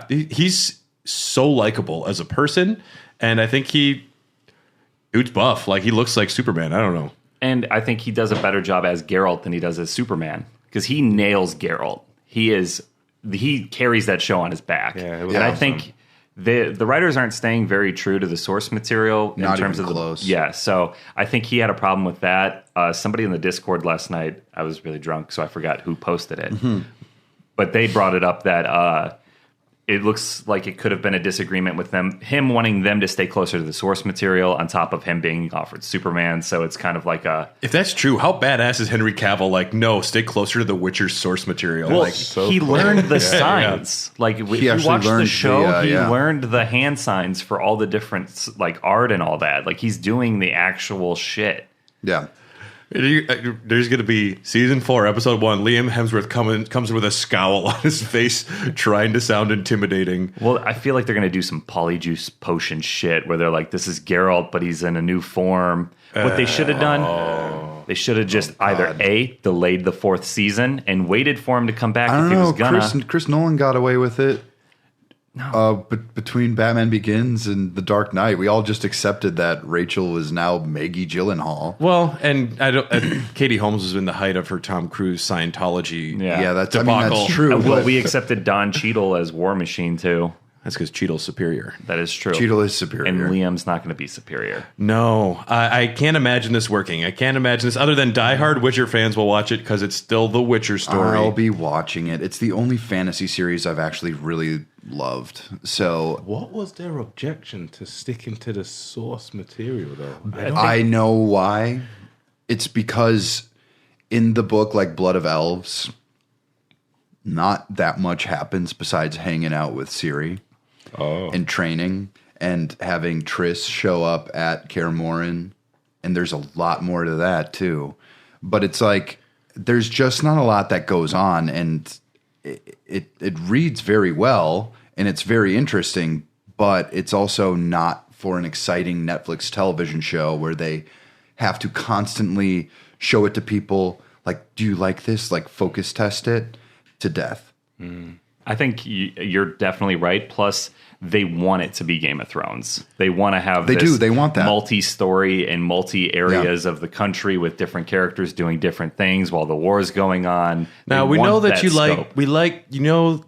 he's so likable as a person, and I think dude's buff. Like he looks like Superman. I don't know. And I think he does a better job as Geralt than he does as Superman, because he nails Geralt. He carries that show on his back. Yeah, it was and I awesome. think the writers aren't staying very true to the source material in Not terms even of close. Yeah, so I think he had a problem with that. Somebody in the Discord last night, I was really drunk, so I forgot who posted it. Mm-hmm. But they brought it up that it looks like it could have been a disagreement with him wanting them to stay closer to the source material on top of him being offered Superman. So it's kind of like If that's true, how badass is Henry Cavill? Like, no, stay closer to the Witcher's source material. Well, like, he learned the signs. Like if you actually watch the learned show, he yeah. learned the hand signs for all the different like art and all that. Like he's doing the actual shit. Yeah. there's going to be season 4, episode 1. Liam Hemsworth comes with a scowl on his face, trying to sound intimidating. Well, I feel like they're going to do some polyjuice potion shit where they're like, this is Geralt, but he's in a new form. What they should have done, they should have just either delayed the 4th season and waited for him to come back I if don't he was know. gonna. Chris Nolan got away with it. No. But between Batman Begins and The Dark Knight, we all just accepted that Rachel is now Maggie Gyllenhaal. Well, and Katie Holmes was in the height of her Tom Cruise Scientology. Yeah. Yeah, that's Debacle. true. Well, but we accepted Don Cheadle as War Machine too. That's because Cheadle's superior. That is true. Cheadle is superior. And Liam's not going to be superior. No, I can't imagine this working. I can't imagine this. Other than diehard Witcher fans will watch it because it's still the Witcher story. I'll be watching it. It's the only fantasy series I've actually really loved. So What was their objection to sticking to the source material, though? I know why. It's because in the book, like Blood of Elves, not that much happens besides hanging out with Ciri and training and having Triss show up at Kaer Morhen. And there's a lot more to that, too. But it's like there's just not a lot that goes on. And it reads very well and it's very interesting, but it's also not for an exciting Netflix television show where they have to constantly show it to people. Like, do you like this? Like, focus test it to death. I think you're definitely right. Plus, they want it to be Game of Thrones. They want to have They want that. multi-story and multi-areas of the country with different characters doing different things while the war is going on. Now, They we know want that you scope.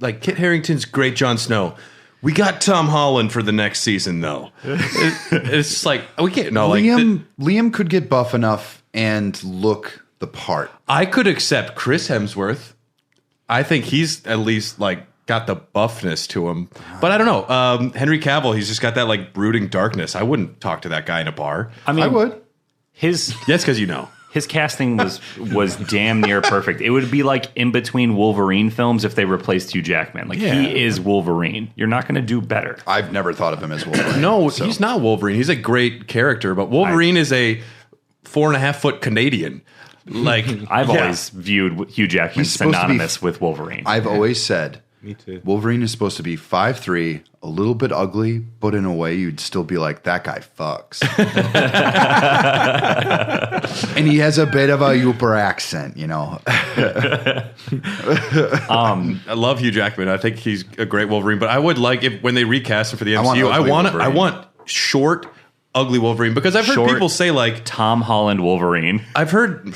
like Kit Harington's great Jon Snow. We got Tom Holland for the next season, though. It's just like, we can't, no, like, Liam could get buff enough and look the part. I could accept Chris Hemsworth. I think he's at least like got the buffness to him, but I don't know. Henry Cavill, he's just got that like brooding darkness. I wouldn't talk to that guy in a bar. I mean, I would. His That's because you know. his casting was damn near perfect. It would be like in between Wolverine films if they replaced Hugh Jackman. Like he is Wolverine. You're not going to do better. I've never thought of him as Wolverine. No, he's not Wolverine. He's a great character, but Wolverine is a 4.5-foot Canadian. Like I've always viewed Hugh Jackman He's supposed to be- synonymous with Wolverine. I've always said Me too. Wolverine is supposed to be 5'3", a little bit ugly, but in a way you'd still be like, that guy fucks. And he has a bit of a Yooper accent, you know. I love Hugh Jackman. I think he's a great Wolverine, but I would like if when they recast him for the want MCU, ugly I Wolverine. want short, ugly Wolverine because I've heard Short. people say like Tom Holland Wolverine. I've heard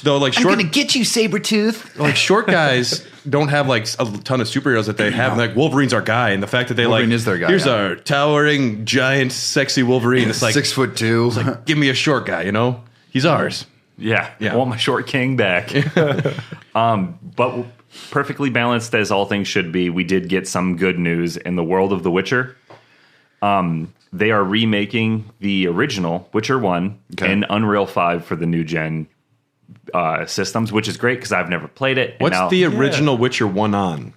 though like short get you, Sabretooth. like short guys don't have like a ton of superheroes that they have. Like Wolverine's our guy, and the fact that they Wolverine like is their guy, here's yeah. our towering, giant, sexy Wolverine. It's like 6'2". like, give me a short guy. You know, he's ours. Yeah, Yeah. I want my short king back. But perfectly balanced as all things should be, we did get some good news in the world of The Witcher. They are remaking the original Witcher 1 in Unreal 5 for the new gen systems, which is great because I've never played it. What's the original Witcher 1 on?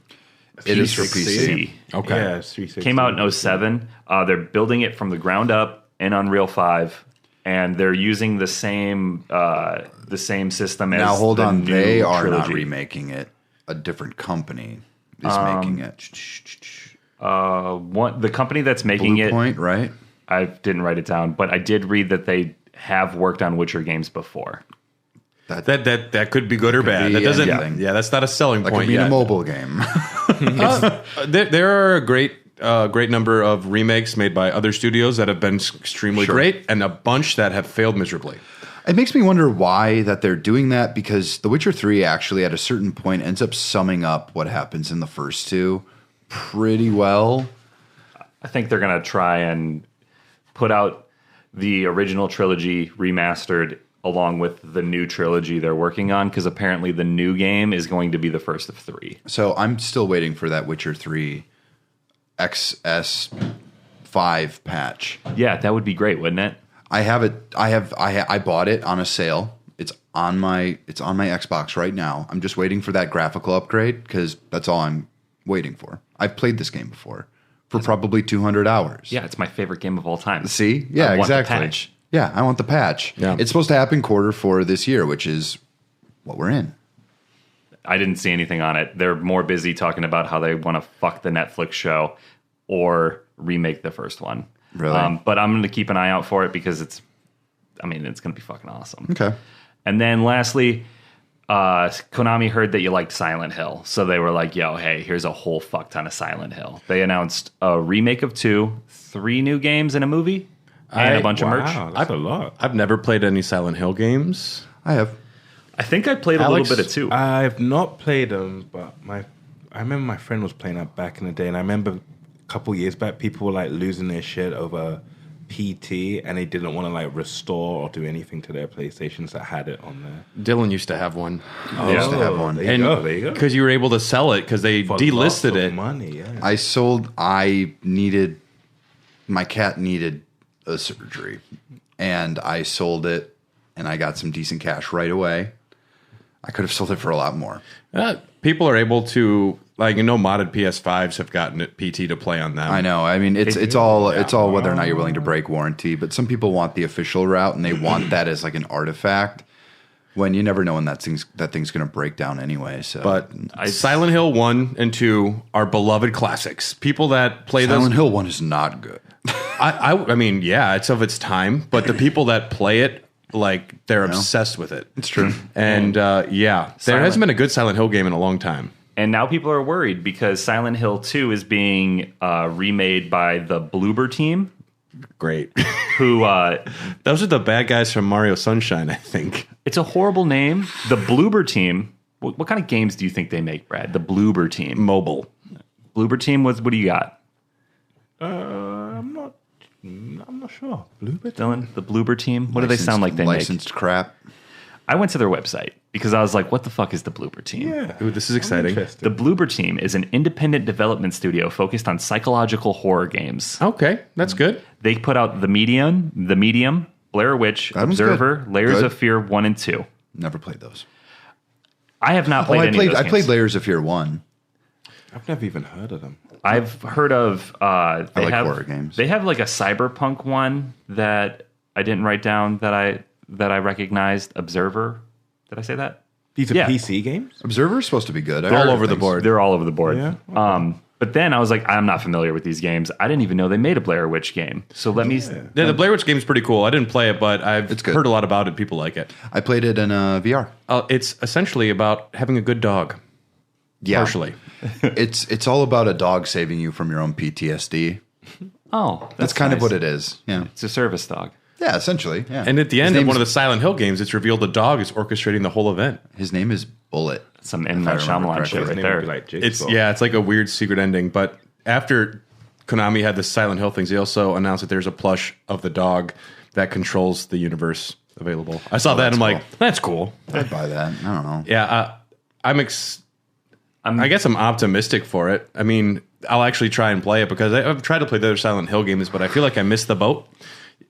It is for PC. PC. Okay. Yeah, it's 360. Came out in 07. They're building it from the ground up in Unreal 5, and they're using the same system as Now hold the on, new they are not trilogy. remaking it. A different company is making it. The company that's making Blue it, Point, right? I didn't write it down, but I did read that they have worked on Witcher games before. That could be good or bad. be That doesn't. anything. Yeah, that's not a selling That point could be in yet. a mobile game. There are a great number of remakes made by other studios that have been extremely Sure. great, and a bunch that have failed miserably. It makes me wonder why that they're doing that, because The Witcher 3 actually at a certain point ends up summing up what happens in the first two pretty well. I think they're going to try and put out the original trilogy remastered along with the new trilogy they're working on, because apparently the new game is going to be the first of 3. So I'm still waiting for that Witcher 3 XS5 patch. Yeah, that would be great, wouldn't it? I have it. I bought it on a sale. It's on my Xbox right now. I'm just waiting for that graphical upgrade because that's all I'm waiting for. I've played this game before for probably 200 hours. Yeah, it's my favorite game of all time. See? Yeah, I want the exactly. patch. Yeah, I want the patch. Yeah. It's supposed to happen Q4 this year, which is what we're in. I didn't see anything on it. They're more busy talking about how they want to fuck the Netflix show or remake the first one. Really? But I'm going to keep an eye out for it because it's going to be fucking awesome. Okay. And then lastly, Konami heard that you liked Silent Hill. So they were like, yo, hey, here's a whole fuck ton of Silent Hill. They announced a remake of 2, 3 new games and a movie, and a bunch of merch. Wow, that's a lot. I've never played any Silent Hill games. I have. I think I played Alex? a little bit of 2. I've not played them, but I remember my friend was playing that back in the day, and I remember a couple years back, people were like losing their shit over PT, and they didn't want to like restore or do anything to their PlayStations that had it on there. Dylan used to have one. I used to have one. There you go. Because you were able to sell it because they For delisted lots of it. money, yeah. My cat needed a surgery, and I sold it, and I got some decent cash right away. I could have sold it for a lot more. People are able to, like, modded PS5s have gotten PT to play on them. I know. I mean, it's all whether or not you're willing to break warranty. But some people want the official route, and they want that as like an artifact. When you never know when that thing's going to break down anyway. So, But Silent Hill 1 and 2 are beloved classics. People that play Silent Hill 1 is not good. I mean, yeah, it's of its time, but the people that play it, like, they're obsessed with it. It's true. And there hasn't been a good Silent Hill game in a long time. And now people are worried because Silent Hill 2 is being remade by the Bloober team. Great. Who Those are the bad guys from Mario Sunshine, I think. it's a horrible name. The Bloober team. What kind of games do you think they make, Brad? The Bloober team. Mobile. Bloober team, what do you got? I'm not sure. Bluebird? Dylan, the Bloober team? What do they sound like they make? Licensed crap. I went to their website because I was like, what the fuck is the Bloober team? Yeah. Ooh, this is exciting. The Bloober team is an independent development studio focused on psychological horror games. Okay, that's good. They put out The Medium, Blair Witch, That one's Observer, good. Layers Good. of Fear 1 and 2. Never played those. I have not played any of those I games. played Layers of Fear 1. I've never even heard of them. I've heard of. I like horror games. They have like a cyberpunk one that I didn't write down that I recognized. Observer. Did I say that? These are Yeah. PC games? Observer's supposed to be good. They're all over the board. They're all over the board. Yeah? But then I was like, I'm not familiar with these games. I didn't even know they made a Blair Witch game. So let me. Yeah, the Blair Witch game's pretty cool. I didn't play it, but I've It's good. heard a lot about it. People like it. I played it in VR. It's essentially about having a good dog. Yeah. Partially. It's all about a dog saving you from your own PTSD. Oh, That's kind of nice. what it is. Yeah. It's a service dog. Yeah, essentially. Yeah. And at the end of one of the Silent Hill games, it's revealed the dog is orchestrating the whole event. His name is Bullet. Some M. If I Night remember Shyamalan correctly. shit His right Name would there. be like It's Jigsaw. it's like a weird secret ending. But after Konami had the Silent Hill things, they also announced that there's a plush of the dog that controls the universe available. I saw that and I'm that's like, that's cool. I'd buy that. I don't know. Yeah, I guess I'm optimistic for it. I mean, I'll actually try and play it because I've tried to play the other Silent Hill games, but I feel like I missed the boat.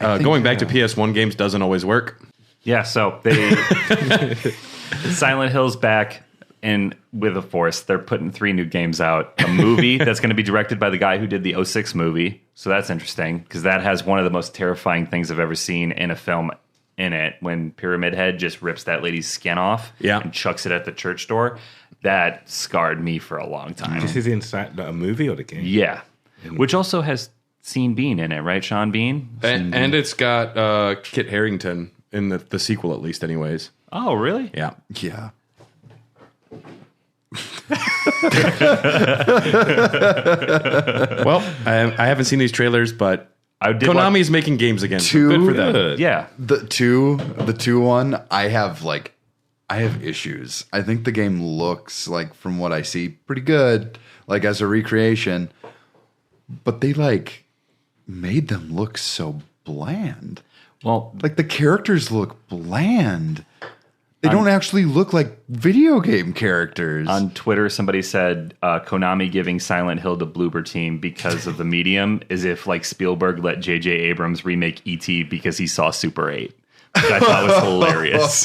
Going back to PS1 games doesn't always work. Yeah, so they Silent Hill's back in with a force. They're putting 3 new games out. A movie that's going to be directed by the guy who did the '06 movie. So that's interesting because that has one of the most terrifying things I've ever seen in a film in it when Pyramid Head just rips that lady's skin off and chucks it at the church door. That scarred me for a long time. This is inside a movie or the game? Yeah. Which also has Sean Bean in it, right? Sean Bean? And it's got Kit Harington in the sequel, at least, anyways. Oh, really? Yeah. Yeah. Well, I haven't seen these trailers, but I did Konami's making games again. So Two- good for them. Good. Yeah. The two one, I have issues. I think the game looks like, from what I see, pretty good, like as a recreation. But they made them look so bland. Well, Like the characters look bland. They don't actually look like video game characters. on Twitter, somebody said Konami giving Silent Hill to Bloober Team because of the medium is if like Spielberg let J.J. Abrams remake E.T. because he saw Super 8, which I thought was hilarious.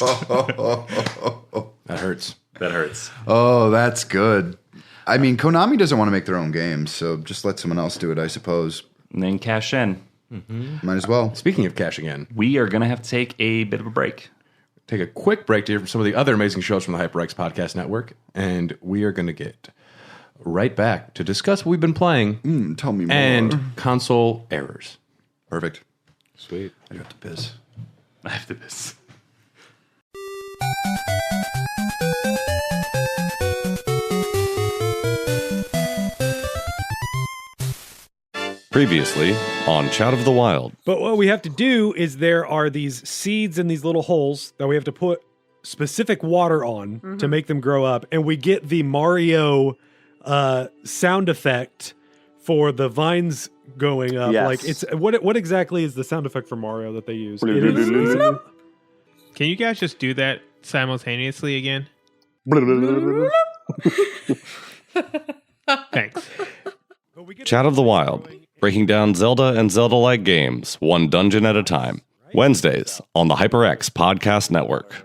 That hurts. That hurts. Oh, that's good. I mean, Konami doesn't want to make their own games, so just let someone else do it, I suppose. And then cash in. Might as well. Speaking of cashing in, We are going to have to take a bit of a break. take a quick break to hear from some of the other amazing shows from the HyperX Podcast Network, and we are going to get right back to discuss what we've been playing Tell me more. and console errors. Perfect. Sweet. I do have to piss. After this. Previously on Chat of the Wild. But what we have to do is there are these seeds in these little holes that we have to put specific water on to make them grow up. And we get the Mario sound effect for the vines going up. Yes. Like it's what exactly is the sound effect for Mario that they use? It is- Can you guys just do that simultaneously again? Thanks. Chat of the Wild, breaking down Zelda and Zelda-like games, one dungeon at a time. Wednesdays on the HyperX Podcast Network.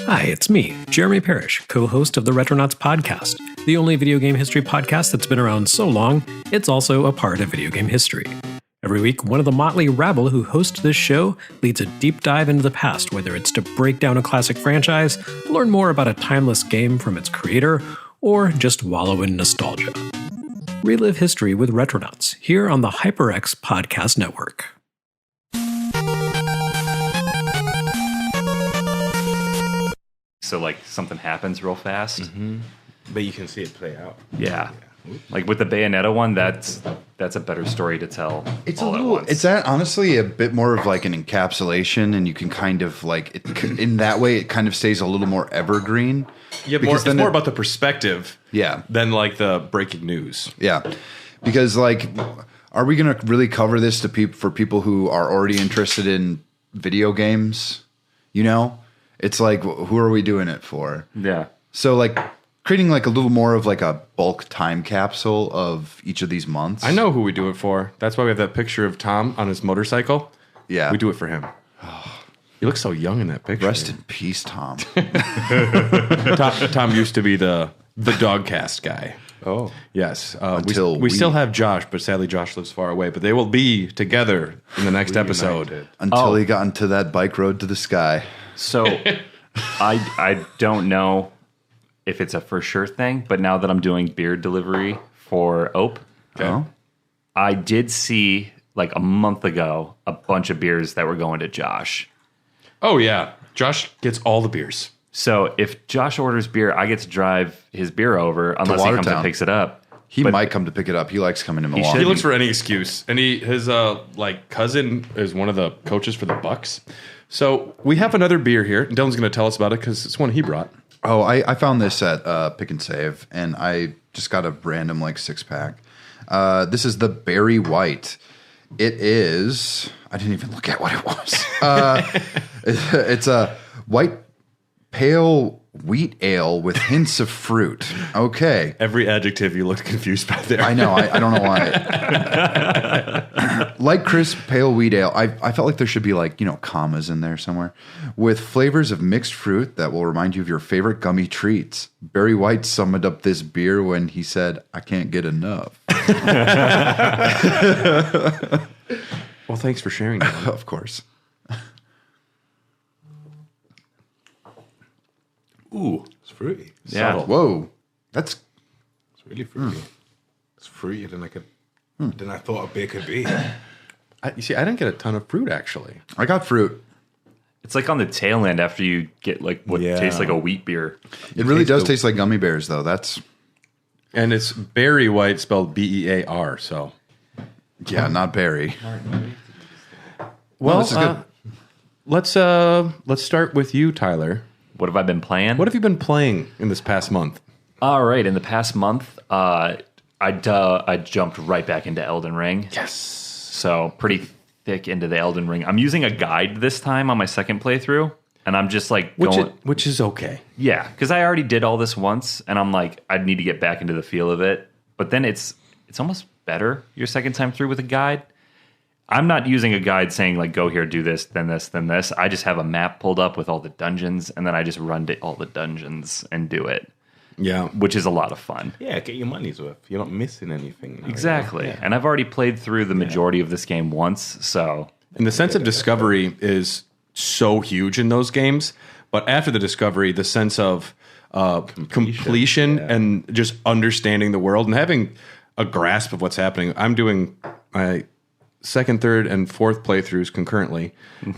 Hi, it's me, Jeremy Parrish, co-host of the Retronauts podcast, the only video game history podcast that's been around so long, it's also a part of video game history. Every week, one of the motley rabble who host this show leads a deep dive into the past, whether it's to break down a classic franchise, learn more about a timeless game from its creator, or just wallow in nostalgia. Relive history with Retronauts, here on the HyperX Podcast Network. So like something happens real fast. But you can see it play out. Yeah. Like with the Bayonetta one, that's a better story to tell. It's all a at little. once. It's honestly a bit more of like an encapsulation, and you can kind of like it. In that way, it kind of stays a little more evergreen. Yeah, Because it's then more it- about the perspective Yeah, than like the breaking news. yeah. Because like, are we going to really cover this to for people who are already interested in video games? You know, it's like, who are we doing it for? Yeah. So like, creating like a little more of like a bulk time capsule of each of these months. I know who we do it for. That's why we have that picture of Tom on his motorcycle. Yeah, We do it for him. He looks so young in that picture. Rest in peace, Tom. Tom used to be the Dogcast guy. Oh. Yes. Until we still have Josh, but sadly Josh lives far away. But they will be together in the next episode. Reunited. Until he got into that bike road to the sky. So I don't know if it's a for sure thing, but now that I'm doing beer delivery for Ope, Oh. I did see like a month ago a bunch of beers that were going to Josh. Oh yeah, Josh gets all the beers. So if Josh orders beer, I get to drive his beer over unless he comes Watertown. and picks it up. He But- might come to pick it up. He likes coming to Milwaukee. He looks for any excuse, and his like cousin is one of the coaches for the Bucks. So we have another beer here. Dylan's going to tell us about it because it's one he brought. Oh, I found this at Pick and Save, and I just got a random like 6-pack. This is the Berry White. It is. I didn't even look at what it was. It's a white pale wheat ale with hints of fruit. Okay. Every adjective you looked confused by there. I know. I don't know why. Like crisp pale wheat ale, I felt like there should be like, commas in there somewhere. With flavors of mixed fruit that will remind you of your favorite gummy treats. Barry White summed up this beer when he said, "I can't get enough." Well, thanks for sharing that. Of course. Ooh, It's fruity. Yeah. subtle. Whoa. That's It's really fruity. It's fruitier than I thought a beer could be. You see, I didn't get a ton of fruit actually. I got fruit. It's like on the tail end after you get like what Yeah. tastes like a wheat beer. It really does the- taste like gummy bears though. That's And it's Berry White spelled BEAR. So, not berry. well, this is good. let's start with you, Tyler. What have I been playing? What have you been playing in this past month? All right, in the past month, I jumped right back into Elden Ring. Yes. So pretty thick into the Elden Ring. I'm using a guide this time on my second playthrough, and I'm just like going, Which is okay. yeah, because I already did all this once, and I'm like, I need to get back into the feel of it. But then it's almost better your second time through with a guide. I'm not using a guide saying like go here, do this, then this, then this. I just have a map pulled up with all the dungeons, and then I just run to all the dungeons and do it, Yeah. which is a lot of fun. Yeah, get your money's worth. You're not missing anything. now, Exactly. Yeah. And I've already played through the majority of this game once, so And the sense of discovery is so huge in those games. But after the discovery, the sense of completion and just understanding the world and having a grasp of what's happening. I'm doing my second, third, and fourth playthroughs concurrently,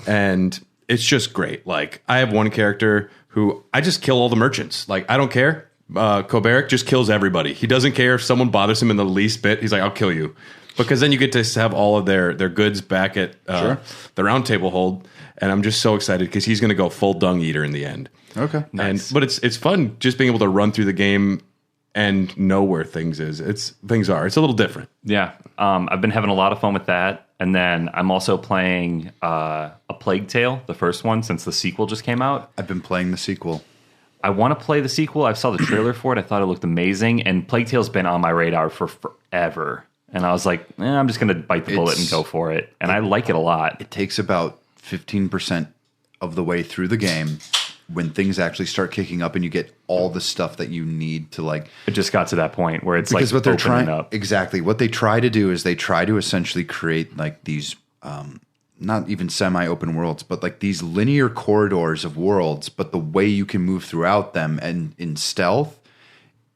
and it's just great. Like, I have one character who I just kill all the merchants. Like, I don't care. Koberic just kills everybody. He doesn't care if someone bothers him in the least bit. He's like, I'll kill you. Because then you get to have all of their goods back at the round table hold. And I'm just so excited because he's going to go full dung eater in the end. Okay. But it's fun just being able to run through the game and know where things are. It's a little different. Yeah. I've been having a lot of fun with that. And then I'm also playing A Plague Tale, the first one, since the sequel just came out. I've been playing the sequel. I want to play the sequel. I saw the trailer for it. I thought it looked amazing. And Plague Tale's been on my radar for forever. And I was like, I'm just going to bite the bullet and go for it. And I like it a lot. It takes about 15% of the way through the game when things actually start kicking up and you get all the stuff that you need to like. It just got to that point where it's because like what they're opening trying up. Exactly what they try to do is they try to essentially create like these not even semi-open worlds, but like these linear corridors of worlds. But the way you can move throughout them and in stealth.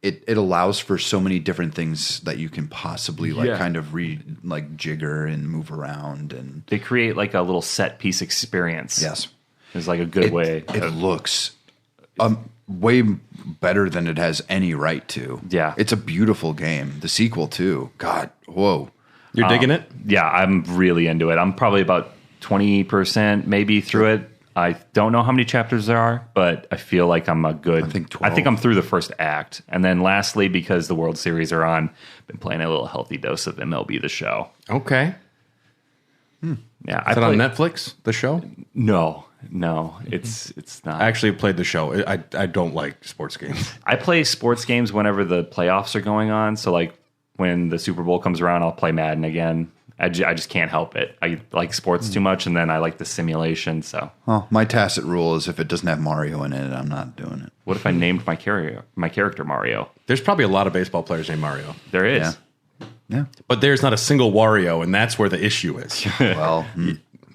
It allows for so many different things that you can possibly kind of jigger and move around, and they create like a little set piece experience. Yes, it's like a good way. It looks way better than it has any right to. Yeah, it's a beautiful game. The sequel too. God, whoa, you're digging it? Yeah, I'm really into it. I'm probably about 20% maybe through it. I don't know how many chapters there are, but I feel like I'm a good. I think 12. I think I'm through the first act, and then lastly, because the World Series are on, been playing a little healthy dose of MLB The Show. Okay. Yeah, Is it on Netflix? The show? No, it's not. I actually played the show. I don't like sports games. I play sports games whenever the playoffs are going on. So like when the Super Bowl comes around, I'll play Madden again. I just can't help it. I like sports too much, and then I like the simulation. So, well, my tacit rule is if it doesn't have Mario in it, I'm not doing it. What if I named my character Mario? There's probably a lot of baseball players named Mario. There is. Yeah. But there's not a single Wario, and that's where the issue is. Well,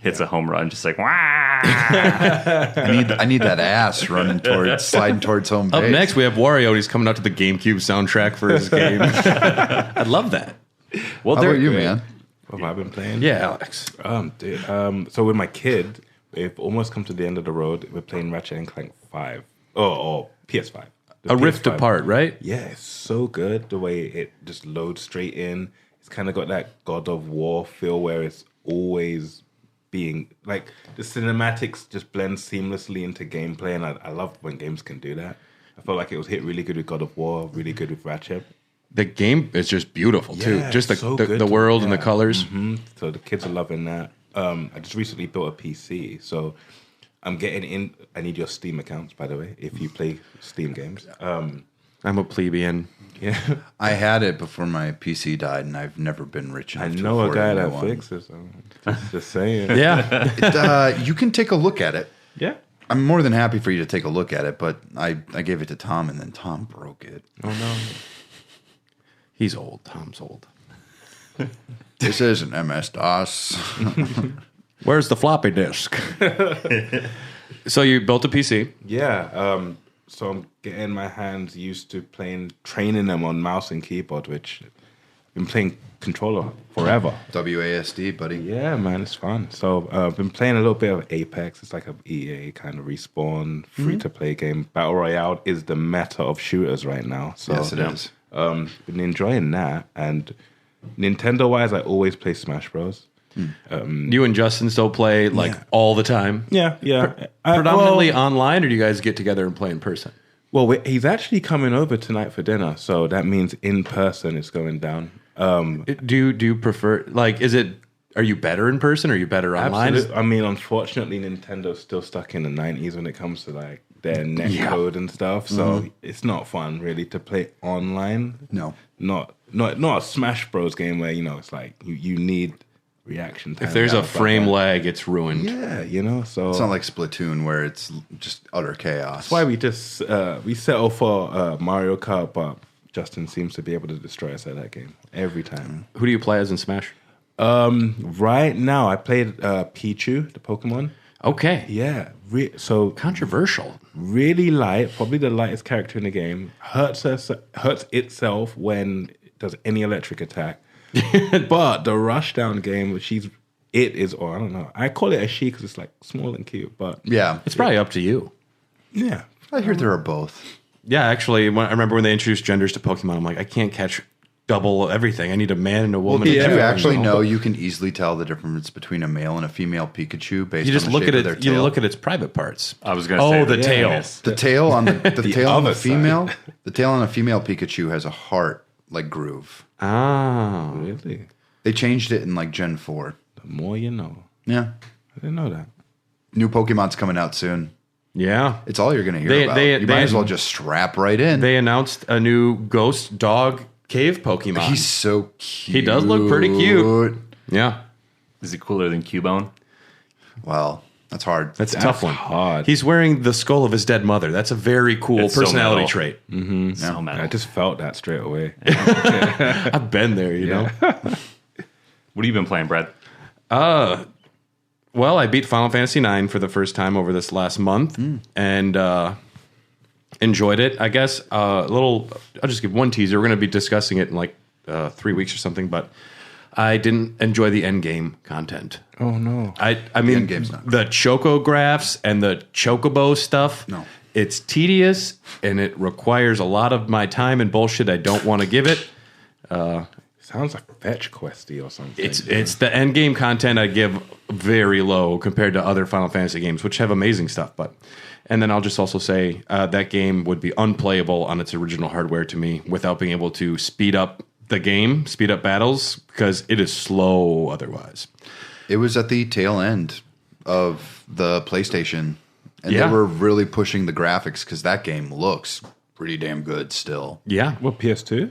hits a home run, just like, wah! I need that ass sliding towards home base. Up next, we have Wario, and he's coming out to the GameCube soundtrack for his game. I love that. Well, how about you, man? What have I been playing? Yeah, Alex. So with my kid, we've almost come to the end of the road. We're playing Ratchet and Clank 5. Oh, PS5. A Rift Apart, right? Yeah, it's so good. The way it just loads straight in. It's kind of got that God of War feel where it's always being like the cinematics just blend seamlessly into gameplay, and I love when games can do that. I felt like it was hit really good with God of War, really good with Ratchet. The game is just beautiful too. Yeah, Just so the world and the colors. Mm-hmm. So the kids are loving that. I just recently built a PC, so I'm getting in. I need your Steam accounts, by the way, if you play Steam games. I'm a plebeian. Yeah, I had it before my PC died, and I've never been rich enough. I to know a afford guy new that one. fixes them. Just saying. Yeah. You can take a look at it. Yeah. I'm more than happy for you to take a look at it, but I gave it to Tom, and then Tom broke it. Oh no. He's old. Tom's old. This isn't MS-DOS. Where's the floppy disk? So you built a PC. Yeah. So I'm getting my hands used to training them on mouse and keyboard, which I've been playing controller forever. WASD, buddy. Yeah, man, it's fun. So I've been playing a little bit of Apex. It's like a EA kind of respawn, free-to-play game. Battle Royale is the meta of shooters right now. So, Yes, it is. Been enjoying that. And Nintendo-wise, I always play Smash Bros. You and Justin still play all the time? Yeah. Predominantly online, or do you guys get together and play in person? Well, he's actually coming over tonight for dinner, so that means in person it's going down. Do you prefer, are you better in person or are you better online? Absolutely. I mean, unfortunately, Nintendo's still stuck in the 90s when it comes to like their netcode and stuff, so it's not fun really to play online. No. Not a Smash Bros game where, it's like you need reaction time. If there's a frame lag, it's ruined. Yeah, so It's not like Splatoon where it's just utter chaos. that's why we just we settle for Mario Kart, but Justin seems to be able to destroy us at that game every time. Who do you play as in Smash? Right now, I played Pichu, the Pokemon. Okay. Yeah, so Controversial. really light, probably the lightest character in the game. Hurts itself when it does any electric attack. But the Rushdown game, or I don't know. I call it a she because it's like small and cute. But Yeah. It's probably up to you. yeah, I hear there are both. Yeah, actually, I remember when they introduced genders to Pokemon, I'm like, I can't catch double everything. I need a man and a woman. Did and you a actually female. know you can easily tell the difference between a male and a female Pikachu based You just on the look shape at of their it. You tail? look at its private parts. I was going to say the tail. penis. The tail on the tail on the other side. female. The tail on a female Pikachu has a heart like groove. Ah, Really? They changed it in like Gen 4. The more you know. Yeah. I didn't know that. New Pokemon's coming out soon. yeah. It's all you're going to hear They- about. they- You they- might as well just strap right in. They announced a new ghost dog cave Pokemon. He's so cute. He does look pretty cute. Yeah, Is it cooler than Cubone? Well, that's hard. that's a tough one. hard. He's wearing the skull of his dead mother. That's a very cool It's so personality metal. trait. So metal. I just felt that straight away. I've been there, you know. What have you been playing, Brad? Well, I beat Final Fantasy IX for the first time over this last month, and enjoyed it. I guess I'll just give one teaser. We're going to be discussing it in like 3 weeks or something, but I didn't enjoy the end game content. Oh no. I mean, end game's not the chocographs and the chocobo stuff. No. It's tedious and it requires a lot of my time and bullshit I don't want to give it. Sounds like fetch questy or something. It's the end game content I give very low compared to other Final Fantasy games, which have amazing stuff. And then I'll just also say that game would be unplayable on its original hardware to me without being able to speed up the game, speed up battles, because it is slow otherwise. It was at the tail end of the PlayStation, and Yeah. they were really pushing the graphics because that game looks pretty damn good still. Yeah. What, PS2?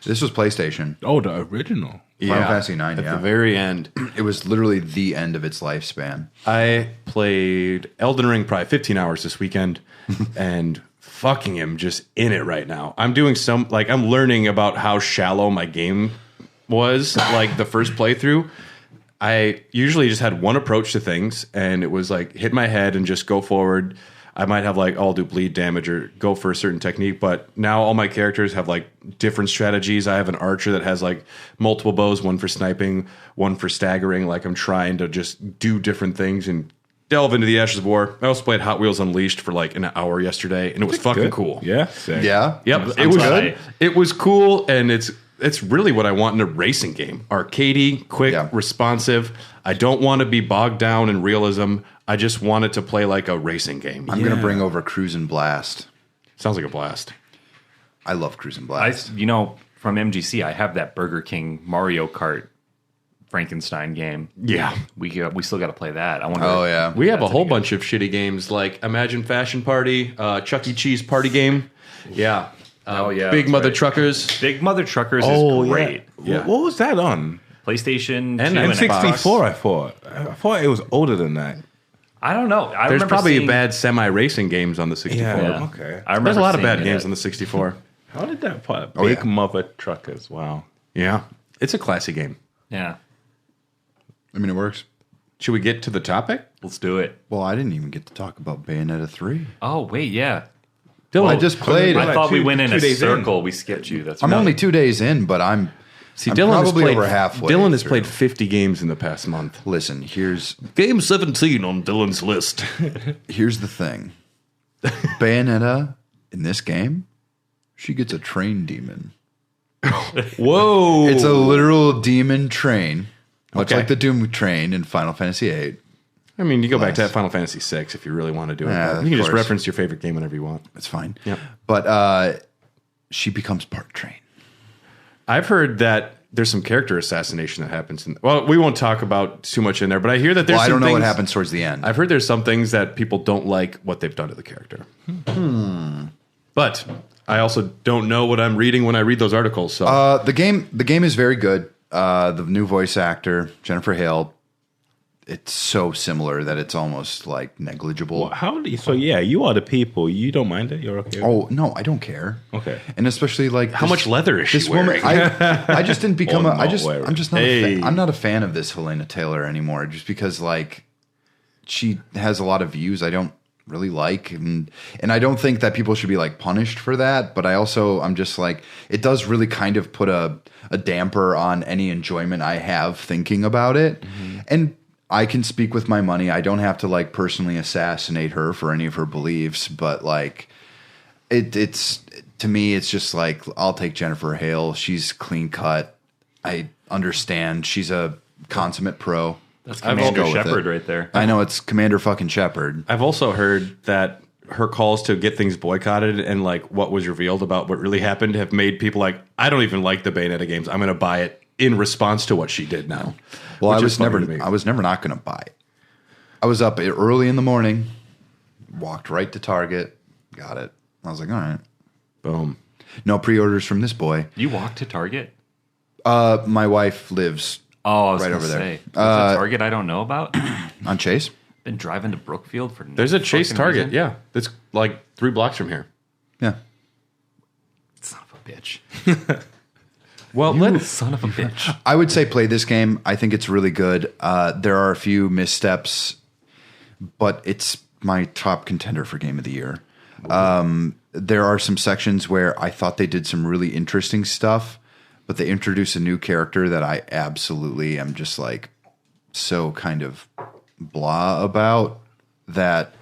This was PlayStation. Oh, the original. Final Fantasy IX, At yeah. the very end. It was literally the end of its lifespan. I played Elden Ring probably 15 hours this weekend and fucking am just in it right now. I'm doing I'm learning about how shallow my game was, like the first playthrough. I usually just had one approach to things, and it was like hit my head and just go forward. I might have like, I'll do bleed damage or go for a certain technique, but now all my characters have like different strategies. I have an archer that has like multiple bows, one for sniping, one for staggering. Like I'm trying to just do different things and delve into the Ashes of War. I also played Hot Wheels Unleashed for like an hour yesterday, and it was fucking Good. cool. Yeah. Sick. Yeah? Yep, I'm it was sorry. good. It was cool, and it's really what I want in a racing game. Arcadey, quick, Yeah. responsive. I don't want to be bogged down in realism. I just want it to play like a racing game. I'm going to bring over Cruise and Blast. Sounds like a blast. I love Cruise and Blast. From MGC, I have that Burger King Mario Kart Frankenstein game. Yeah. We still got to play that. I wonder. Oh, yeah. We have a That's whole any good. bunch of shitty games like Imagine Fashion Party, Chuck E. Cheese Party Game. Yeah. Oh, yeah, Big that's Mother right. Truckers. Big Mother Truckers Oh, is great. Yeah. What was that on? PlayStation 2 And and Xbox. Xbox. N64, I thought it was older than that. I don't know. I There's remember probably seeing, bad semi-racing games on the 64. Yeah. Okay. I remember There's a lot of seeing bad it games at- on the 64. How did that part? Oh, Big yeah. Mother Truckers. Wow. Yeah. It's a classy game. Yeah, I mean, it works. Should we get to the topic? let's do it. Well, I didn't even get to talk about Bayonetta 3. Oh wait, yeah. Well, I just played I it. thought we two- went in 2 a days in. circle. We skipped you. That's I'm right. only 2 days in, but I'm Dylan has probably played, over halfway. Dylan has through. played 50 games in the past month. Listen, here's Game 17 on Dylan's list. here's the thing. Bayonetta in this game, she gets a train demon. Whoa. It's a literal demon train, much Okay. like the Doom train in Final Fantasy VIII. I mean, you go back to Nice. that Final Fantasy VI if you really want to do it. Yeah, you can of just course. reference your favorite game whenever you want. It's fine. Yep. But she becomes part train. I've heard that there's some character assassination that happens. Well, we won't talk about too much in there, but I hear that there's Well, I some don't know what things- happens towards the end. I've heard there's some things that people don't like what they've done to the character. But I also don't know what I'm reading when I read those articles. So The game is very good. The new voice actor, Jennifer Hale, it's so similar that it's almost like negligible. How do you? So yeah, you are the people. You don't mind it. You're okay. with Oh no, I don't care. Okay. And especially like how much leather is she this wearing? woman, I just didn't become Or a. I not just wearing. I'm just not. Hey. I'm not a fan of this Helena Taylor anymore. Just because like she has a lot of views I don't really like, and I don't think that people should be like punished for that. But I'm just like it does really kind of put a damper on any enjoyment I have thinking about it, and. I can speak with my money. I don't have to like personally assassinate her for any of her beliefs, but like it's to me, it's just like, I'll take Jennifer Hale. She's clean cut. I understand. She's a consummate pro. That's Commander Shepard right there. I know, it's Commander fucking Shepard. I've also heard that her calls to get things boycotted and like what was revealed about what really happened have made people like, I don't even like the Bayonetta games. I'm going to buy it in response to what she did now. Well, I was never not going to buy it. I was up early in the morning, walked right to Target, got it. I was like, all right. Boom. No pre-orders from this boy. You walked to Target? My wife lives I was right gonna over say, there. Is a Target I don't know about? On Chase. Been driving to Brookfield for There's a Chase fucking Target. reason? Yeah. That's like 3 blocks from here. Yeah. Son of a bitch. Well, Son of a bitch. I would say play this game. I think it's really good. There are a few missteps, but it's my top contender for Game of the Year. There are some sections where I thought they did some really interesting stuff, but they introduce a new character that I absolutely am just like so kind of blah about that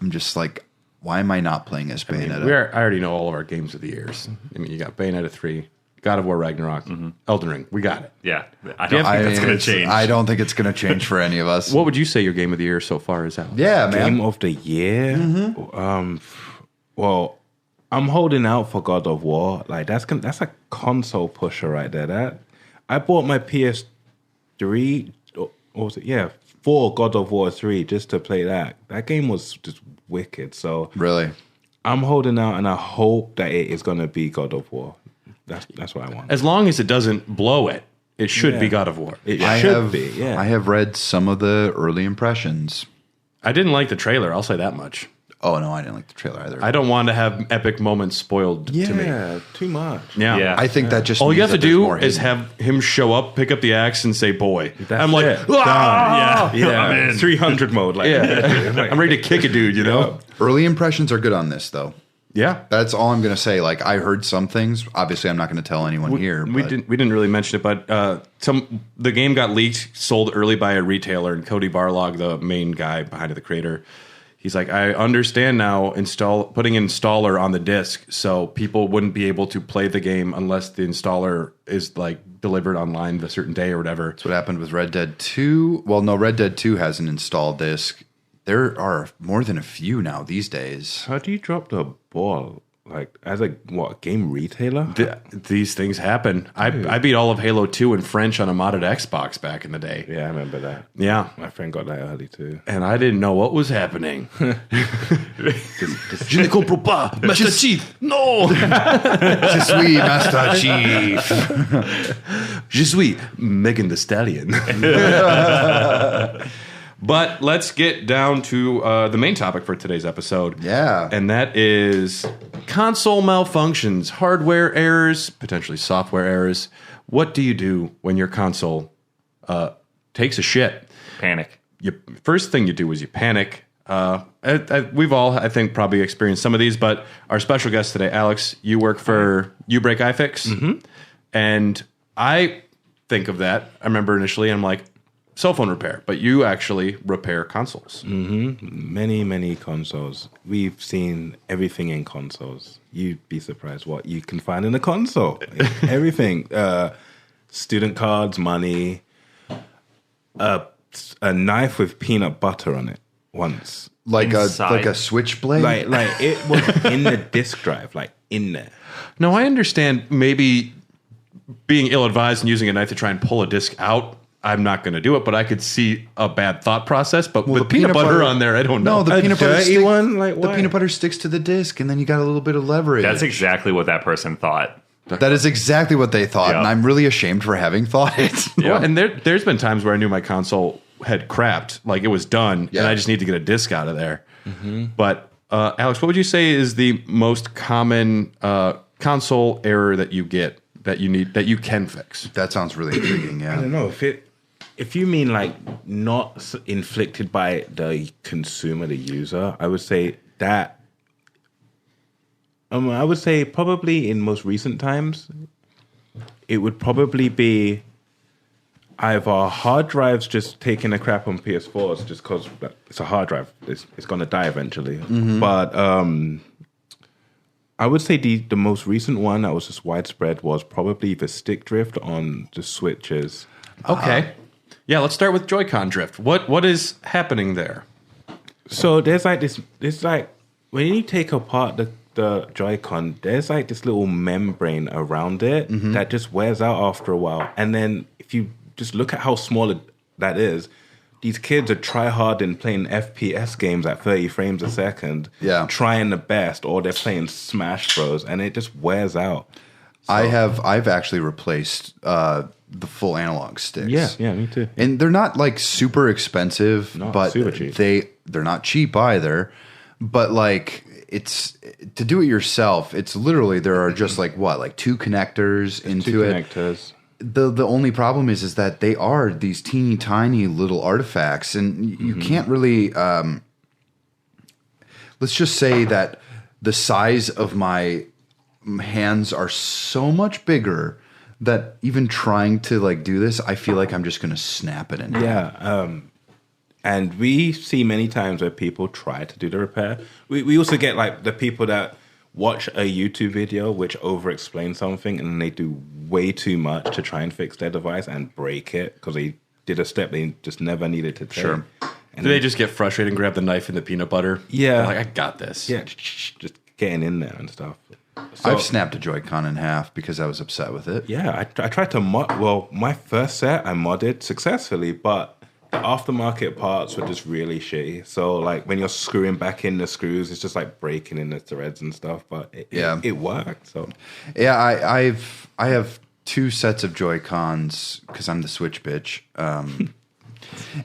I'm just like, why am I not playing as Bayonetta? I already know all of our games of the years. I mean, you got Bayonetta 3, God of War Ragnarok, Elden Ring. We got it. Yeah. I don't think that's going to change. I don't think it's going to change for any of us. What would you say your game of the year so far is, Alex? Yeah, man. Game of the year. Well, I'm holding out for God of War. Like that's a console pusher right there. That I bought my PS3. What was it? Yeah, for God of War 3 just to play that. That game was just wicked. So Really? I'm holding out, and I hope that it is going to be God of War. That's what I want. As long as it doesn't blow it, it should be God of War. It I should have, be. Yeah. I have read some of the early impressions. I didn't like the trailer. I'll say that much. Oh, no, I didn't like the trailer either. I don't want to have epic moments spoiled to me. Yeah, too much. Yeah. Yeah. I think that just All you have means to that there's do more is hidden. have him show up, pick up the axe, and say, boy. I'm like, it. "Ah!" Yeah, 300 mode. Like, Yeah. I'm ready to kick a dude, you know? Early impressions are good on this, though. Yeah. That's all I'm going to say. Like, I heard some things. Obviously, I'm not going to tell anyone here. We but didn't really mention it, but the game got leaked, sold early by a retailer, and Cody Barlog, the main guy behind it, the creator, he's like, I understand now putting an installer on the disc so people wouldn't be able to play the game unless the installer is like delivered online a certain day or whatever. That's what happened with Red Dead 2. Well, no, Red Dead 2 has an install disc. There are more than a few now these days. How do you drop the ball? Like, as a game retailer? These things happen. I beat all of Halo 2 in French on a modded Xbox back in the day. Yeah, I remember that. Yeah. My friend got that early too. And I didn't know what was happening. Je ne comprends pas, Master Chief. No. Je suis Master Chief. Je suis Megan the Stallion. But let's get down to the main topic for today's episode. Yeah. And that is console malfunctions, hardware errors, potentially software errors. What do you do when your console takes a shit? Panic. First thing you do is you panic. We've all, I think, probably experienced some of these, but our special guest today, Alex, you work for Ubreak iFix. Mm-hmm. And I think of that. I remember initially, I'm like, cell phone repair, but you actually repair consoles. Mm-hmm. Many consoles. We've seen everything in consoles. You'd be surprised what you can find in a console. Everything. Student cards, money, a knife with peanut butter on it once. Like Inside. a switchblade? Like it was in the disk drive, like in there. No, I understand maybe being ill-advised and using a knife to try and pull a disc out. I'm not going to do it, but I could see a bad thought process. But with the peanut butter on there, I don't know. No, the peanut butter dirty one? Like, the why? peanut butter sticks to the disc, and then you got a little bit of leverage. That's exactly what that person thought. That is exactly what they thought, Yeah. and I'm really ashamed for having thought it. Well, and there's been times where I knew my console had crapped, like it was done, Yeah. and I just need to get a disc out of there. Mm-hmm. But Alex, what would you say is the most common console error that you get that you can fix? That sounds really intriguing. I don't Yeah, know if you mean like not inflicted by the consumer, the user. I would say that. I would say probably in most recent times, it would probably be either hard drives just taking a crap on PS4s just because it's a hard drive. It's going to die eventually. But I would say the most recent one that was just widespread was probably the stick drift on the Switches. Okay. Yeah, let's start with Joy-Con drift. What is happening there? So there's like this like when you take apart the Joy-Con, there's like this little membrane around it that just wears out after a while. And then if you just look at how small that is, these kids are tryharding playing FPS games at 30 frames a second, trying the best, or they're playing Smash Bros, and it just wears out. So, I've actually replaced the full analog sticks. Yeah, me too. And they're not like super expensive, but super cheap. They're not cheap either. But like it's to do it yourself, it's literally there are just like two connectors into it. Connectors. The only problem is that they are these teeny tiny little artifacts, and you can't really. Let's just say that the size of my hands are so much bigger that even trying to like do this, I feel like I'm just going to snap it in half. Yeah, and we see many times where people try to do the repair. We also get like the people that watch a YouTube video which over-explains something and they do way too much to try and fix their device and break it because they did a step they just never needed to take. Sure. And do they just get frustrated and grab the knife and the peanut butter? Yeah. They're like, I got this. Yeah, just getting in there and stuff. So, I've snapped a Joy-Con in half because I was upset with it. yeah, I tried to mod. Well, my first set I modded successfully, but the aftermarket parts were just really shitty. So like when you're screwing back in the screws, it's just like breaking in the threads and stuff. But it worked. So Yeah, I have two sets of Joy-Cons because I'm the Switch bitch,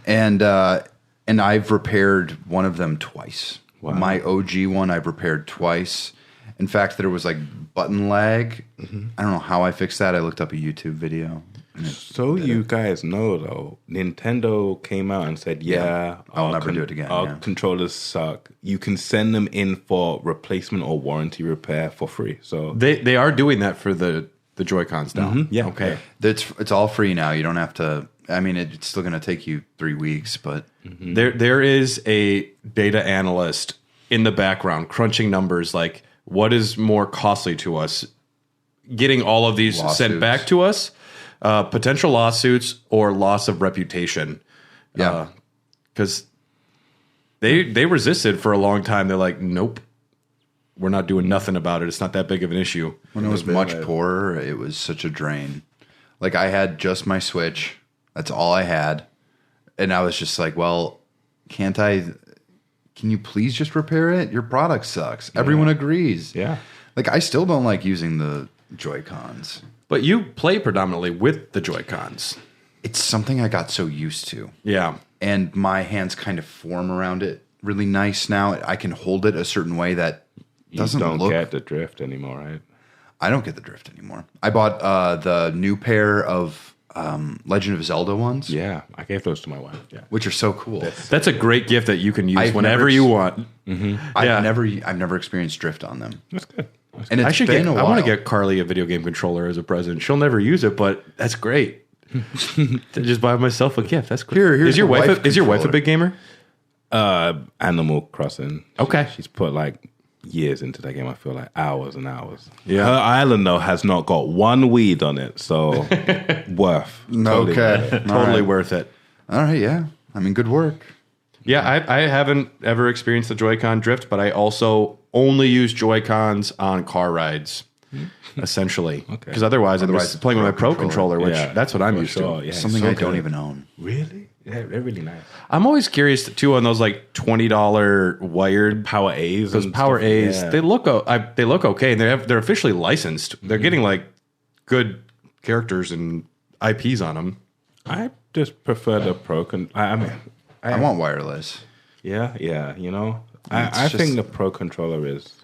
and I've repaired one of them twice. Wow. My OG one I've repaired twice. In fact, there was like button lag. I don't know how I fixed that. I looked up a YouTube video. So you guys know though, Nintendo came out and said, I'll never do it again. Our controllers suck. You can send them in for replacement or warranty repair for free. So They are doing that for the Joy-Cons now. Yeah. Okay. It's all free now. You don't have to. I mean, it's still going to take you 3 weeks, but There is a data analyst in the background crunching numbers like what is more costly to us, getting all of these sent back to us, potential lawsuits or loss of reputation. Yeah. Because they resisted for a long time. They're like, nope, we're not doing nothing about it. It's not that big of an issue. when it was much poorer, it was such a drain. Like I had just my Switch. That's all I had. And I was just like, well, can you please just repair it? Your product sucks. Everyone agrees. yeah. Like I still don't like using the Joy-Cons. But you play predominantly with the Joy-Cons. It's something I got so used to. Yeah. And my hands kind of form around it really nice now. I can hold it a certain way that doesn't you don't look. get the drift anymore, right? I don't get the drift anymore. I bought the new pair of Legend of Zelda ones. Yeah, I gave those to my wife. Yeah. Which are so cool. That's a great gift that you can use I've whenever never you s- want. I've never experienced drift on them. That's good. And it's been a while. I want to get Carly a video game controller as a present. She'll never use it, but that's great. To just buy myself a gift. That's great. Here's is your the wife wife is your wife a controller. big gamer? Animal Crossing. Okay. She's put like years into that game. I feel like hours and hours. Yeah. Her island though has not got one weed on it, so worth. Totally worth it. Totally worth it. All right, yeah. I mean, good work. Yeah, I haven't ever experienced the Joy-Con drift, but I also only use Joy-Cons on car rides, essentially. Because otherwise I'm Otherwise, just playing with my Pro Pro controller, which Yeah, that's what I'm for used sure, to. yeah. Something so I don't good. even own. Really? Yeah, they're really nice. I'm always curious too on those like $20 wired Power A's. those and Power stuff. A's. Yeah. They look okay, and they're officially licensed. They're getting like good characters and IPs on them. I just prefer the Pro. I mean, I want wireless. yeah. You know, It's I just- think the Pro controller is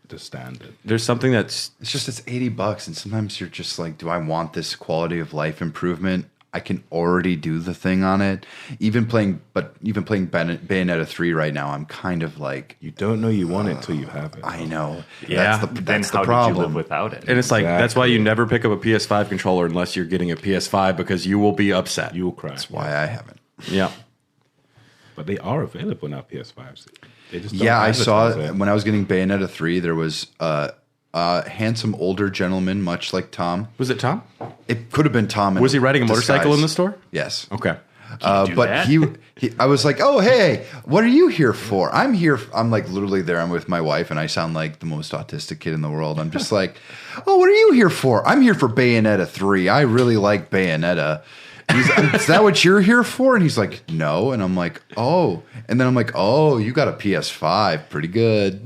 the standard. There's something that's It's just it's $80, and sometimes you're just like, do I want this quality of life improvement? I can already do the thing on it. Even playing Bayonetta 3 right now, I'm kind of like, You don't know you want it till you have it. I know. Yeah. Then That's how the did problem. you live without it? and it's like that's why Exactly. you never pick up a PS5 controller unless you're getting a PS5 because you will be upset. You will cry. That's why I haven't. Yeah. But they are available now, PS5s. They just don't Yeah, I saw advertise it. when I was getting Bayonetta 3, there was handsome older gentleman, much like Tom. Was it Tom? It could have been Tom. Was he riding a motorcycle in the store? Yes. Okay. do But that? he, I was like, oh, hey, what are you here for? I'm here. I'm like literally there. I'm with my wife, and I sound like the most autistic kid in the world. I'm just like, oh, what are you here for? I'm here for Bayonetta 3. I really like Bayonetta. Is that what you're here for? And he's like, no. And I'm like, oh. And then I'm like, oh, you got a PS5. Pretty good.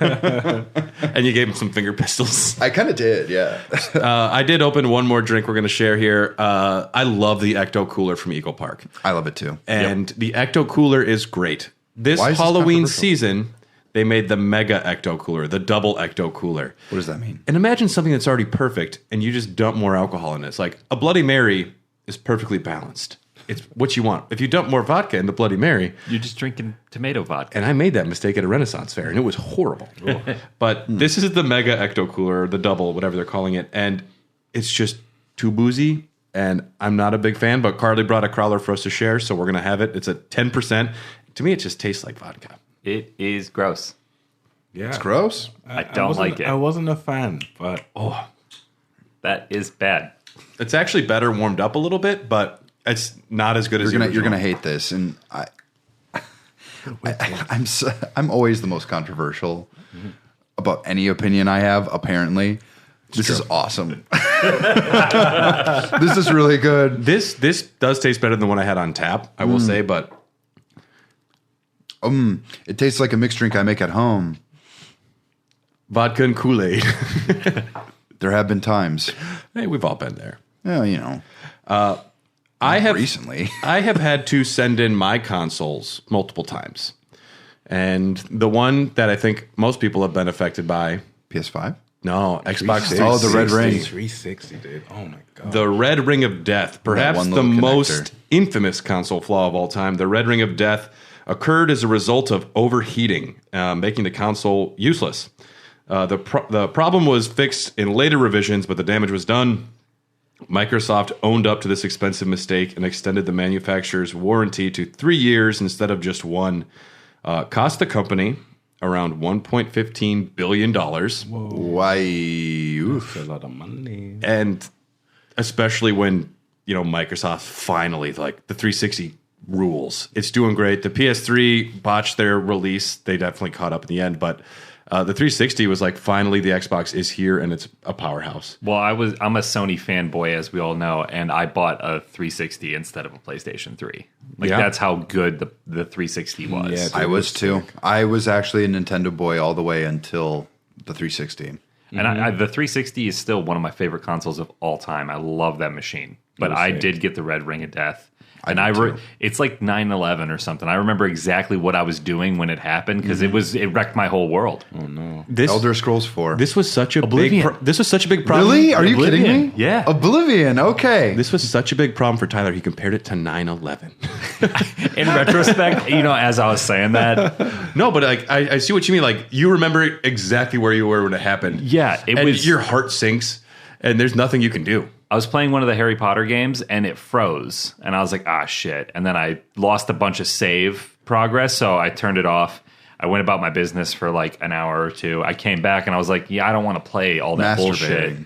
And you gave him some finger pistols. I kind of did, yeah. I did open one more drink we're going to share here. I love the Ecto Cooler from Eagle Park. I love it too. And the Ecto Cooler is great. This Why is this Halloween controversial? season, they made the Mega Ecto Cooler, the double Ecto Cooler. What does that mean? And imagine something that's already perfect and you just dump more alcohol in it. It's like a Bloody Mary is perfectly balanced. It's what you want. If you dump more vodka in the Bloody Mary, You're just drinking tomato vodka. and I made that mistake at a Renaissance fair, and it was horrible. But this is the Mega Ecto Cooler, the double, whatever they're calling it, and it's just too boozy, and I'm not a big fan, but Carly brought a crowler for us to share, so we're going to have it. It's at 10%. To me, it just tastes like vodka. It is gross. Yeah, It's gross. I don't wasn't- like it. I wasn't a fan, but That is bad. It's actually better warmed up a little bit, but it's not as good as the You're original. gonna hate this, and I'm always the most controversial about any opinion I have. Apparently, this is awesome. This is really good. This does taste better than the one I had on tap, I will say, but It tastes like a mixed drink I make at home. vodka and Kool-Aid. There have been times, Hey, we've all been there. I have recently. I have had to send in my consoles multiple times. And the one that I think most people have been affected by, PS5. no, Xbox 360. Oh, the red ring. 360, dude. Oh my god. The Red Ring of Death, perhaps one the little most connector. infamous console flaw of all time. The Red Ring of Death occurred as a result of overheating, making the console useless. The problem was fixed in later revisions, but the damage was done. Microsoft owned up to this expensive mistake and extended the manufacturer's warranty to 3 years instead of just one. Cost the company around $1.15 billion. Why? Oof. a lot of money. And especially when, Microsoft finally, like, the 360 rules. It's doing great. The PS3 botched their release. They definitely caught up in the end, but the 360 was like, finally the Xbox is here and it's a powerhouse. Well, I'm a Sony fanboy, as we all know, and I bought a 360 instead of a PlayStation 3. Like, Yeah. that's how good the 360 was. Yeah, I was too. I was actually a Nintendo boy all the way until the 360. And the 360 is still one of my favorite consoles of all time. I love that machine. But I did get the Red Ring of Death. And it's like 9/11 or something. I remember exactly what I was doing when it happened because it wrecked my whole world. This Elder Scrolls 4. this was such a Oblivion. this was such a big problem. Really? Are you kidding me? Yeah. Oblivion. Okay. This was such a big problem for Tyler. He compared it to 9/11. In retrospect, as I was saying that, No, but like I see what you mean. Like you remember exactly where you were when it happened. yeah, it and was. your heart sinks, and there's nothing you can do. I was playing one of the Harry Potter games and it froze, and I was like, ah, shit. And then I lost a bunch of save progress, so I turned it off. I went about my business for like an hour or two. I came back and I was like, yeah, I don't want to play all that bullshit. Masturbating.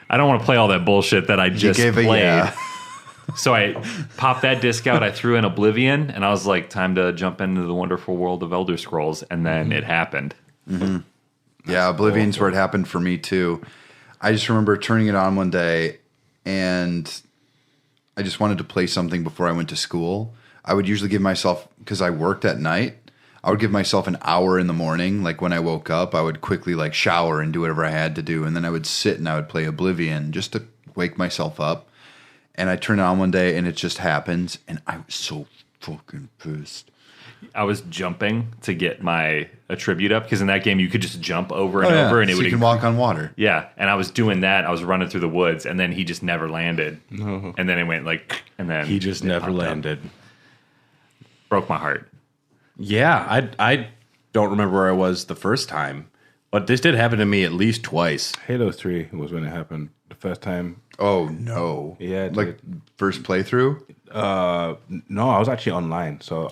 I don't want to play all that bullshit that I just gave a played. yeah. So I popped that disc out. I threw in Oblivion, and I was like, time to jump into the wonderful world of Elder Scrolls. And then it happened. Yeah, Oblivion's where it happened for me too. I just remember turning it on one day and I just wanted to play something before I went to school. I would usually give myself, because I worked at night, I would give myself an hour in the morning. Like when I woke up, I would quickly like shower and do whatever I had to do. And then I would sit and I would play Oblivion just to wake myself up. And I turned it on one day and it just happened. And I was so fucking pissed. I was jumping to get my attribute up because in that game you could just jump over and over, and it so would you can walk on water. Yeah, and I was doing that. I was running through the woods, and then he just never landed. And then it went like, and then He just it never popped up. landed. Broke my heart. Yeah, I don't remember where I was the first time, but this did happen to me at least twice. Halo 3 was when it happened. The first time. Oh no! Yeah, like first playthrough. No, I was actually online. So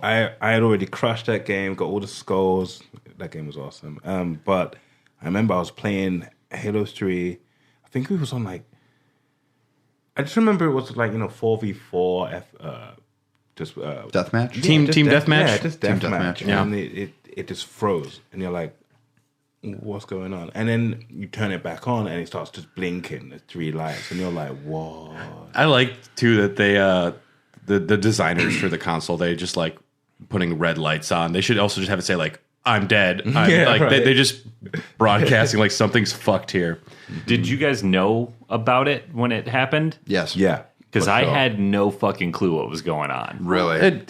I had already crushed that game, got all the skulls. That game was awesome. But I remember I was playing Halo 3. I think it was on I just remember it was 4v4 just Deathmatch? Team deathmatch? Yeah, just Team deathmatch. deathmatch, And it just froze. And you're like, what's going on? And then you turn it back on and it starts just blinking. There's 3 lights. And you're like, whoa. I like too that they the designers for the console, they just like putting red lights on. They should also just have it say like, I'm dead. They just broadcasting like something's fucked here. Did you guys know about it when it happened? Yes. Yeah. Because for I sure. had no fucking clue what was going on. Really?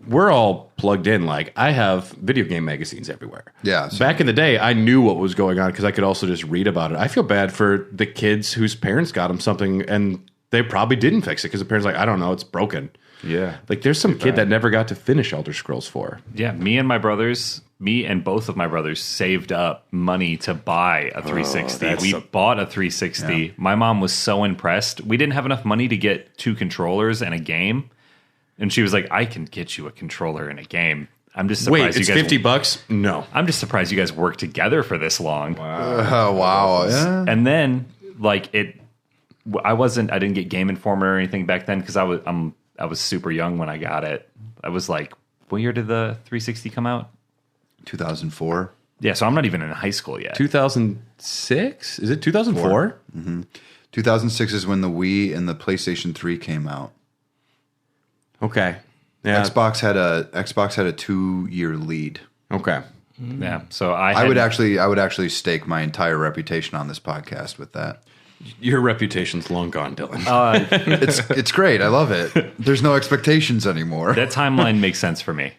We're all plugged in. Like, I have video game magazines everywhere. Yeah, same. Back in the day, I knew what was going on because I could also just read about it. I feel bad for the kids whose parents got them something and they probably didn't fix it because the parents like, I don't know, it's broken. Yeah. Like, there's some kid that never got to finish Elder Scrolls 4. Yeah, me and both of my brothers saved up money to buy a 360. We bought a 360. Yeah. My mom was so impressed. We didn't have enough money to get 2 controllers and a game. And she was like, I can get you a controller and a game. I'm just surprised Wait, it's you guys $50? No. I'm just surprised you guys worked together for this long. Wow. Yeah. And then like I didn't get Game Informer or anything back then because I was super young when I got it. I was like, what year did the 360 come out? 2004. Yeah, so I'm not even in high school yet. 2006? Is it 2004? 2006 is when the Wii and the PlayStation 3 came out. Okay. Yeah. Xbox had a 2-year lead. Okay. Yeah, so I would actually stake my entire reputation on this podcast with that. Your reputation's long gone, Dylan. It's great. I love it. There's no expectations anymore. that timeline makes sense for me.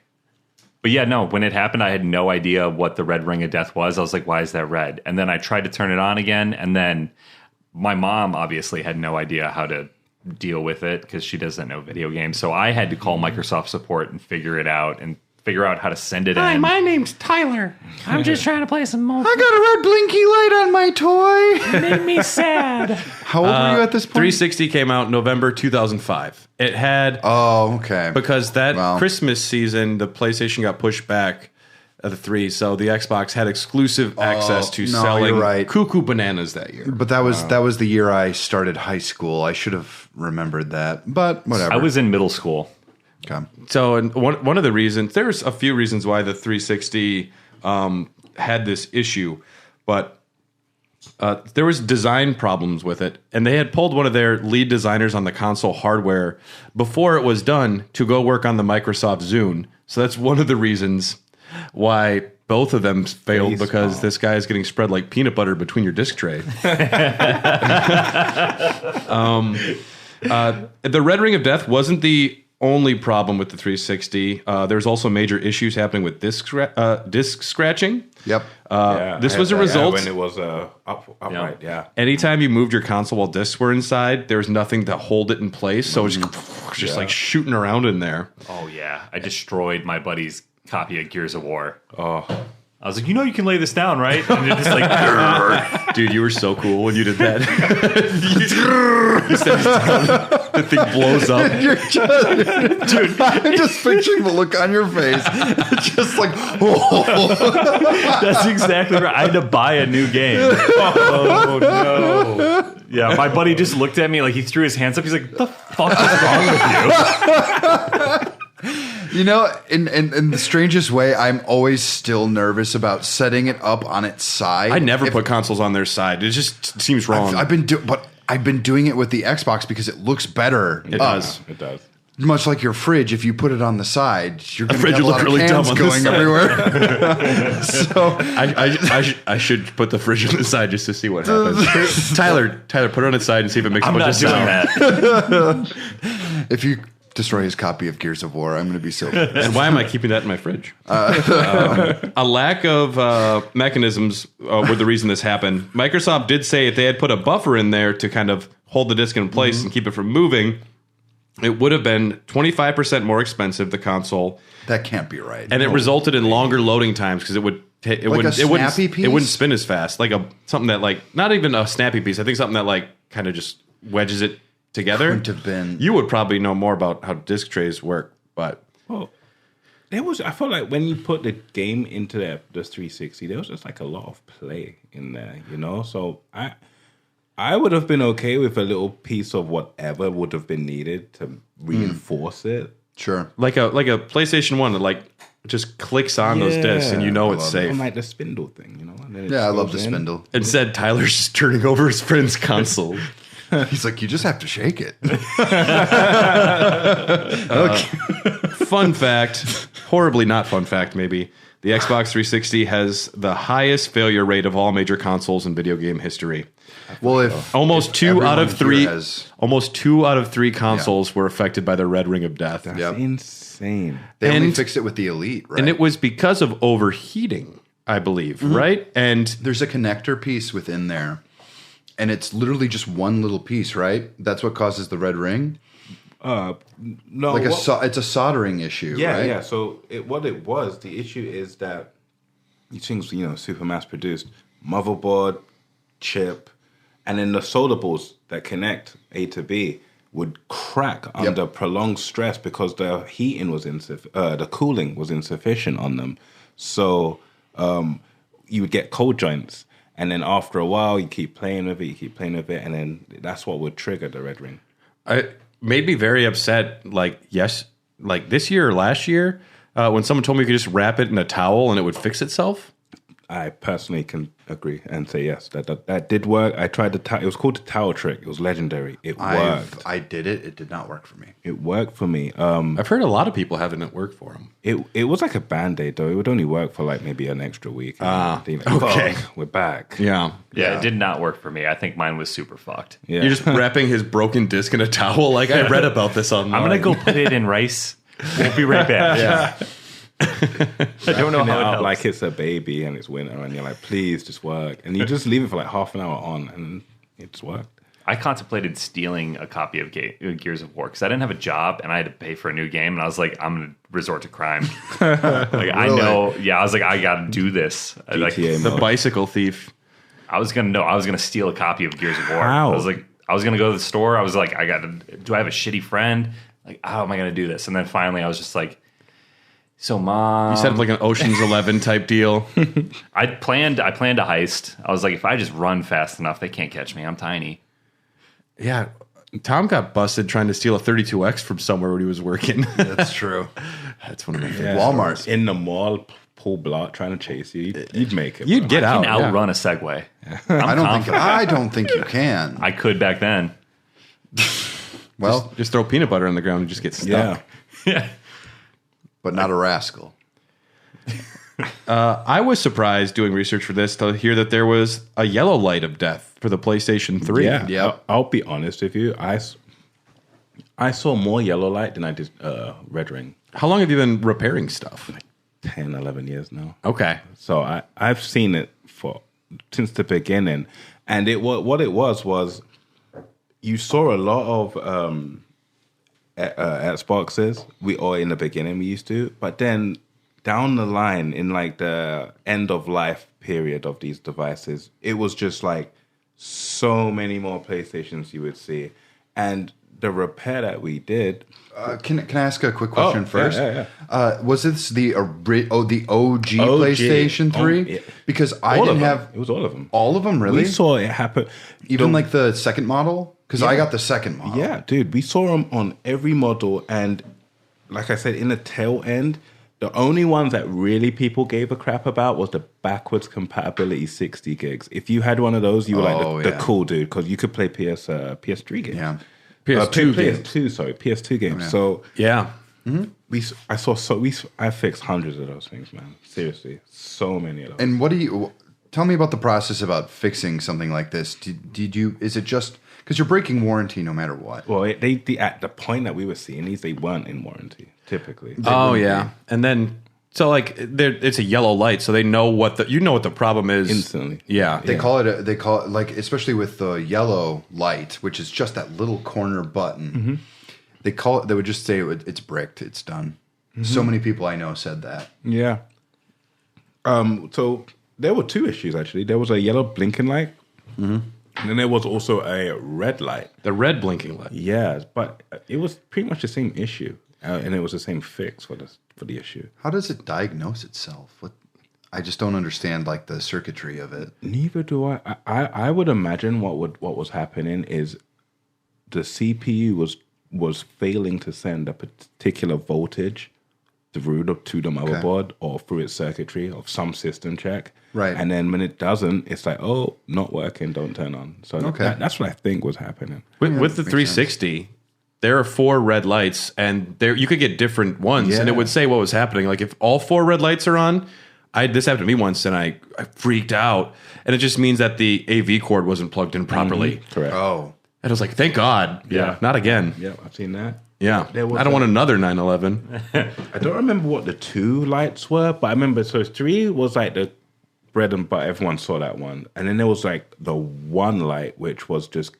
But yeah, no, when it happened, I had no idea what the red ring of death was. I was like, why is that red? And then I tried to turn it on again, and then my mom obviously had no idea how to deal with it because she doesn't know video games. So I had to call Microsoft support and figure it out and figure out how to send it in. my name's Tyler. I'm just trying to play some more. I got a red blinky light on my toy. It made me sad. How old were you at this point? 360 came out November 2005. It had Oh, okay. because that Wow. Christmas season, the PlayStation got pushed back at the 3, so the Xbox had exclusive access to no, selling you're right. cuckoo bananas that year. But that was the year I started high school. I should have remembered that. But whatever. I was in middle school. Okay. So, and one of the reasons, there's a few reasons why the 360 had this issue, but there was design problems with it, and they had pulled one of their lead designers on the console hardware before it was done to go work on the Microsoft Zune. So that's one of the reasons why both of them failed, because this guy is getting spread like peanut butter between your disc tray. The Red Ring of Death wasn't the only problem with the 360. There's also major issues happening with disc scratching. Yep. This was a result. when it was upright. Yeah. Anytime you moved your console while discs were inside, there was nothing to hold it in place, so it was just like shooting around in there. Oh yeah, I destroyed my buddy's copy of Gears of War. Oh, I was like, you can lay this down, right? And it just like, Dude, you were so cool when you did that. The thing blows up. Dude, I'm just picturing the look on your face. Just like, oh. that's exactly right. I had to buy a new game. Oh no. Yeah, my buddy just looked at me like he threw his hands up. He's like, "The fuck is wrong with you?" In the strangest way, I'm always still nervous about setting it up on its side. I never put consoles on their side. It just seems wrong. I've been doing it with the Xbox because it looks better. It does. It does. Much like your fridge, if you put it on the side, you're going to fridge get a will lot look of really cans dumb on this going side. everywhere. So I should put the fridge on the side just to see what happens. Tyler, put it on its side and see if it makes a I'm bunch not of doing sound. that. if you destroy his copy of Gears of War, I'm going to be so pissed. And why am I keeping that in my fridge? A lack of mechanisms were the reason this happened. Microsoft did say if they had put a buffer in there to kind of hold the disc in place and keep it from moving, it would have been 25% more expensive, the console. That can't be right. And it resulted in longer loading times because it wouldn't snappy piece? It wouldn't spin as fast. Like something that like not even a snappy piece. I think something that like kind of just wedges it together. Couldn't have been. You would probably know more about how disc trays work, but I felt like when you put the game into the 360, there was just like a lot of play in there, you know. So I would have been okay with a little piece of whatever would have been needed to reinforce it. Sure. Like a PlayStation 1 that like just clicks on those discs and you know it's safe. And like the spindle thing, you know. And then it Yeah, I love the goes in. spindle. Instead, Tyler's just turning over his friend's console. He's like, you just have to shake it. Fun fact, horribly not fun fact maybe, the Xbox 360 has the highest failure rate of all major consoles in video game history. Well, if Almost two everyone out of three here has- consoles were affected by the red ring of death. That's Yep. insane. they only and- fixed it with the Elite, right? And it was because of overheating, I believe, right? And There's a connector piece within there, and it's literally just one little piece, right? That's what causes the red ring. No, Like what- it's a soldering issue, Yeah, right? yeah. So the issue is that these things, you know, super mass produced, motherboard, chip, and then the solder balls that connect A to B would crack under prolonged stress because the heating was the cooling was insufficient on them. So you would get cold joints, and then after a while, you keep playing with it, and then that's what would trigger the red ring. it made me very upset. Like this year or last year, when someone told me you could just wrap it in a towel and it would fix itself. I personally can agree and say yes, that did work. I tried it was called the towel trick. It was legendary. It worked. I did it. It did not work for me. It worked for me. I've heard a lot of people having it work for them. It was like a Band-Aid though. It would only work for like maybe an extra week. okay. We're back. Yeah. Yeah, it did not work for me. I think mine was super fucked. Yeah. You're just wrapping his broken disc in a towel. Like I read about this online. I'm gonna go put it in rice. We'll be right back. Yeah. I don't know how it helps. like it's a baby and it's winter and you're like, please just work. And you just leave it for like half an hour on and it just worked. I contemplated stealing a copy of Gears of War because I didn't have a job and I had to pay for a new game. And I was like, I'm going to resort to crime. I know. Yeah, I was like, I got to do this. GTA the mode. bicycle thief. I was going to steal a copy of Gears of War. How? I was going to go to the store. I was like, do I have a shitty friend? Like, how am I going to do this? And then finally I was just like, so mom. You set up like an Ocean's 11 type deal. I planned a heist. I was like, if I just run fast enough, they can't catch me. I'm tiny. Yeah. Tom got busted trying to steal a 32X from somewhere where he was working. That's true. That's one of my favorite. Walmart. In the mall, pull block trying to chase you. You'd make it. You'd bro. get I out. can outrun a Segway. I don't think you can. I could back then. Well, Just throw peanut butter on the ground and just get stuck. Yeah. Yeah. but not a rascal. I was surprised doing research for this to hear that there was a yellow light of death for the PlayStation 3. Yeah. Yep. I'll be honest with you. I saw more yellow light than I did red ring. How long have you been repairing stuff? 10, 11 years now. Okay. So I've seen it since the beginning. And what it was you saw a lot of Xboxes. Or in the beginning we used to, but then down the line in like the end of life period of these devices, it was just like so many more PlayStations you would see, and the repair that we did. Can I ask a quick question yeah, first? yeah. Was this the OG PlayStation 3? Yeah. Because I All didn't of them. have It was all of them. all of them. Really? We saw it happen. Even like the second model? Because I got the second model. Yeah, dude, we saw them on every model, and like I said, in the tail end, the only ones that really people gave a crap about was the backwards compatibility 60 gigs. If you had one of those, you were the cool dude because you could play PS3 games. Yeah. PS2 games. PS2 games. So Yeah. Mm-hmm. I fixed hundreds of those things, man. Seriously, so many of those. And what do you tell me about the process about fixing something like this? Did you? Is it just because you're breaking warranty no matter what? Well, at the point that we were seeing these, they weren't in warranty typically. Oh, yeah. And then, so like, it's a yellow light, so they know what the problem is. Instantly. Yeah. They call it like, especially with the yellow light, which is just that little corner button. Mm-hmm. They would just say it's bricked, it's done. Mm-hmm. So many people I know said that. Yeah. So there were two issues actually. There was a yellow blinking light, and then there was also a red light. The red blinking light. Yeah, but it was pretty much the same issue, and it was the same fix for for the issue. How does it diagnose itself? I just don't understand like the circuitry of it. Neither do I. I would imagine what was happening is the CPU was failing to send a particular voltage through to the motherboard or through its circuitry of some system check. Right. And then when it doesn't, it's like, oh, not working, don't turn on. So that's what I think was happening. With the 360, there are 4 red lights, and there you could get different ones, and it would say what was happening. Like if all 4 red lights are on, this happened to me once, and I freaked out, and it just means that the AV cord wasn't plugged in properly. Correct. Oh. And I was like, thank God. Yeah. Not again. Yeah, I've seen that. Yeah. I don't want another 911. I don't remember what the 2 lights were, but I remember, so 3 was like the bread and butter. Everyone saw that one. And then there was like the 1 light, which was just,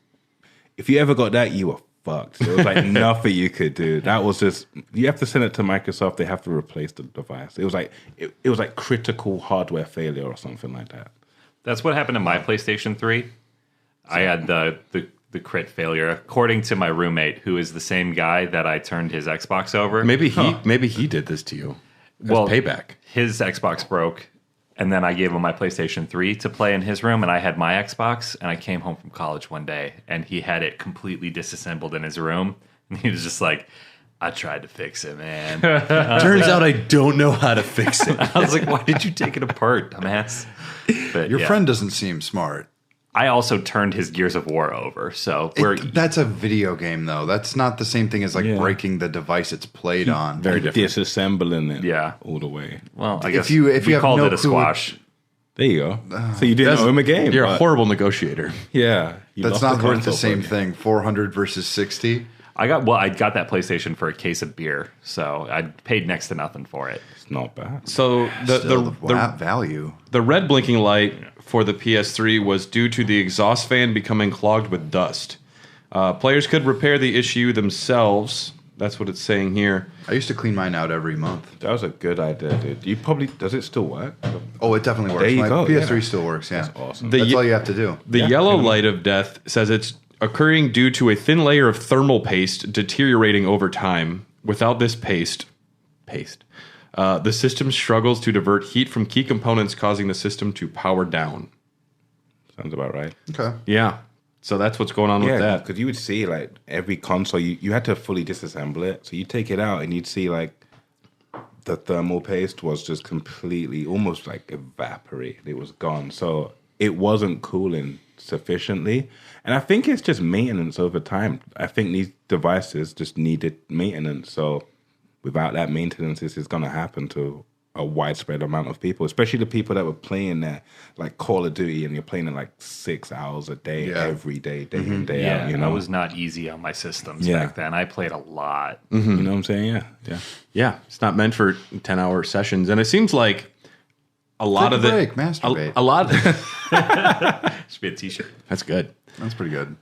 if you ever got that, you were fucked. There was like nothing you could do. That was just, you have to send it to Microsoft. They have to replace the device. It was like, it was like critical hardware failure or something like that. That's what happened to my PlayStation 3. I had the crit failure, according to my roommate, who is the same guy that I turned his Xbox over. Maybe he did this to you. Well, payback. His Xbox broke, and then I gave him my PlayStation 3 to play in his room, and I had my Xbox, and I came home from college one day, and he had it completely disassembled in his room, and he was just like, I tried to fix it, man. Turns out I don't know how to fix it. I was like, why did you take it apart, dumbass? But Your friend doesn't seem smart. I also turned his Gears of War over, so That's a video game, though. That's not the same thing as like breaking the device it's played on. Very different. Disassembling it, Yeah. all the way. well, I guess If you we have called no it a clue- squash. There you go. So you didn't owe him a game. You're a but- horrible negotiator. Yeah. you That's lost not worth the console same for thing. 400 versus 60. I got that PlayStation for a case of beer, so I paid next to nothing for it. It's not bad. So Still, the the value. the red blinking light for the PS3 was due to the exhaust fan becoming clogged with dust. Players could repair the issue themselves. That's what it's saying here. I used to clean mine out every month. That was a good idea, dude. Does it still work? Oh, it definitely works. There you My go, PS3 yeah. still works, yeah. That's awesome. That's all you have to do. The yellow light of death says it's occurring due to a thin layer of thermal paste deteriorating over time. Without this paste, the system struggles to divert heat from key components, causing the system to power down. Sounds about right. Okay. Yeah. So that's what's going on with that. because you would see like every console, you had to fully disassemble it. So you take it out and you'd see like the thermal paste was just completely, almost like evaporated. It was gone. So it wasn't cooling sufficiently. And I think it's just maintenance over time. I think these devices just needed maintenance. So without that maintenance, this is going to happen to a widespread amount of people, especially the people that were playing that, like Call of Duty, and you're playing it like 6 hours a day, every day, day in, day out. You know, that was not easy on my systems Yeah. back then. I played a lot. you know what I'm saying? Yeah. Yeah. It's not meant for 10-hour sessions. And it seems like a lot Take of a the break, masturbate. a lot Should be a T-shirt. That's good. That's pretty good.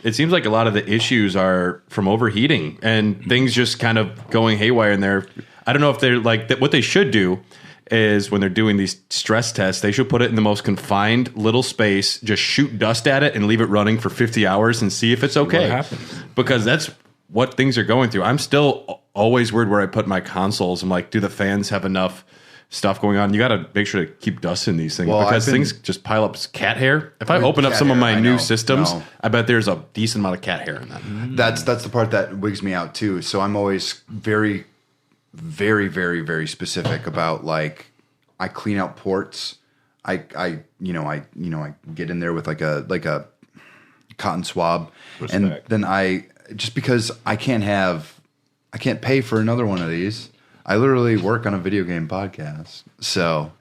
It seems like a lot of the issues are from overheating and things just kind of going haywire in there. I don't know if they're like what they should do is when they're doing these stress tests, they should put it in the most confined little space, just shoot dust at it and leave it running for 50 hours and see if it's okay. happens. Because that's what things are going through. I'm still always worried where I put my consoles. I'm like, do the fans have enough stuff going on? You got to make sure to keep dust in these things because things just pile up as cat hair. If I open up cat some of hair, my I new know. systems, No. I bet there's a decent amount of cat hair in that. That's the part that wigs me out too. So I'm always very, very, very, very specific about like I clean out ports. I get in there with like a cotton swab, and Respect. then I just because I can't pay for another one of these. I literally work on a video game podcast, so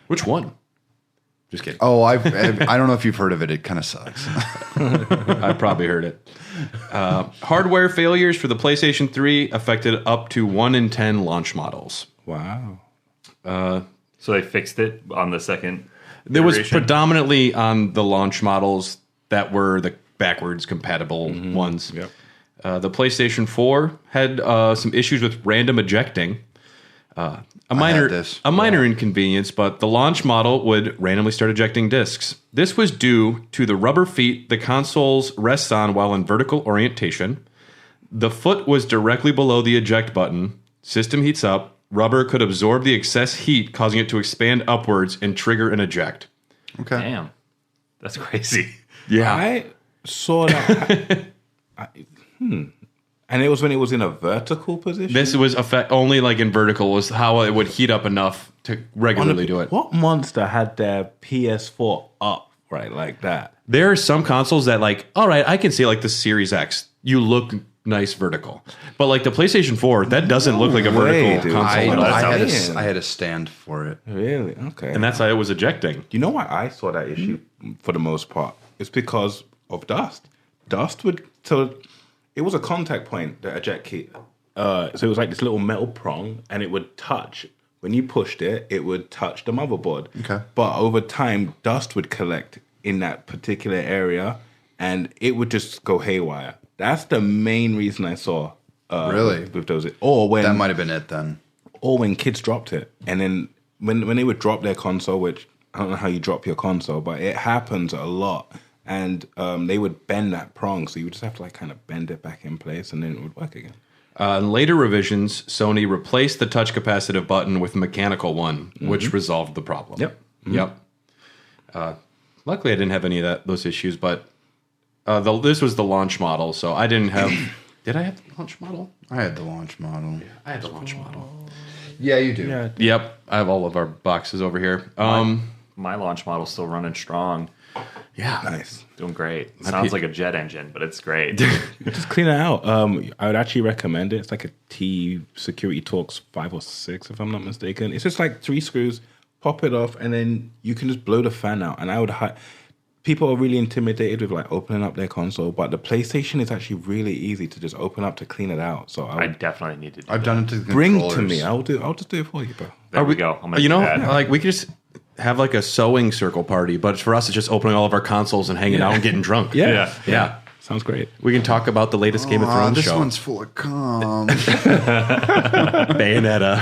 Which one? Just kidding. Oh, I don't know if you've heard of it. It kind of sucks. I probably heard it. Hardware failures for the PlayStation 3 affected up to 1 in 10 launch models. Wow. So they fixed it on the second. There was iteration? predominantly on the launch models that were the backwards compatible ones. Yep. The PlayStation 4 had some issues with random ejecting. A minor inconvenience, but the launch model would randomly start ejecting discs. This was due to the rubber feet the consoles rests on while in vertical orientation. The foot was directly below the eject button, System heats up. Rubber could absorb the excess heat, causing it to expand upwards and trigger an eject. Okay. Damn. That's crazy. Yeah. I saw that. And it was when it was in a vertical position. This was only like in vertical was how it would heat up enough to regularly do it. What monster had their PS4 up right like that? There are some consoles that like, all right, I can see like the Series X. You look nice vertical. But like the PlayStation 4, that doesn't look like a vertical dude. console at all. I had a stand for it. Really? Okay. And that's how it was ejecting. You know why I saw that issue for the most part? It's because of dust. Dust would it was a contact point, the eject key. So it was like this little metal prong, and it would touch. When you pushed it, it would touch the motherboard. Okay. But over time, dust would collect in that particular area, and it would just go haywire. That's the main reason I saw. Really? With those, or when That might have been it then. or when kids dropped it, and then when they would drop their console, which I don't know how you drop your console, but it happens a lot. And they would bend that prong, so you would just have to like kind of bend it back in place, and then it would work again. In later revisions, Sony replaced the touch capacitive button with a mechanical one, which resolved the problem. Yep. Yep. Luckily, I didn't have any of those issues, but this was the launch model, so I didn't have... Did I have the launch model? I had the launch model. I had the launch model. Yeah, you do. Yeah. Yep. I have all of our boxes over here. My launch model's still running strong. Yeah. Nice. Doing great. Sounds like a jet engine, but it's great. Just clean it out. I would actually recommend it. It's like a T Security Talks 5 or 6, if I'm not mistaken. It's just like 3 screws, pop it off, and then you can just blow the fan out. And I would people are really intimidated with like opening up their console, but the PlayStation is actually really easy to just open up to clean it out. So I definitely need to do I've done it to the bring controllers. to me. I'll just do it for you, bro. There we go. I'm gonna You do know, that. like we could just have like a sewing circle party, but for us, it's just opening all of our consoles and hanging out and getting drunk. Yeah. Sounds great. We can talk about the latest Game of Thrones This show. one's full of cum. Bayonetta.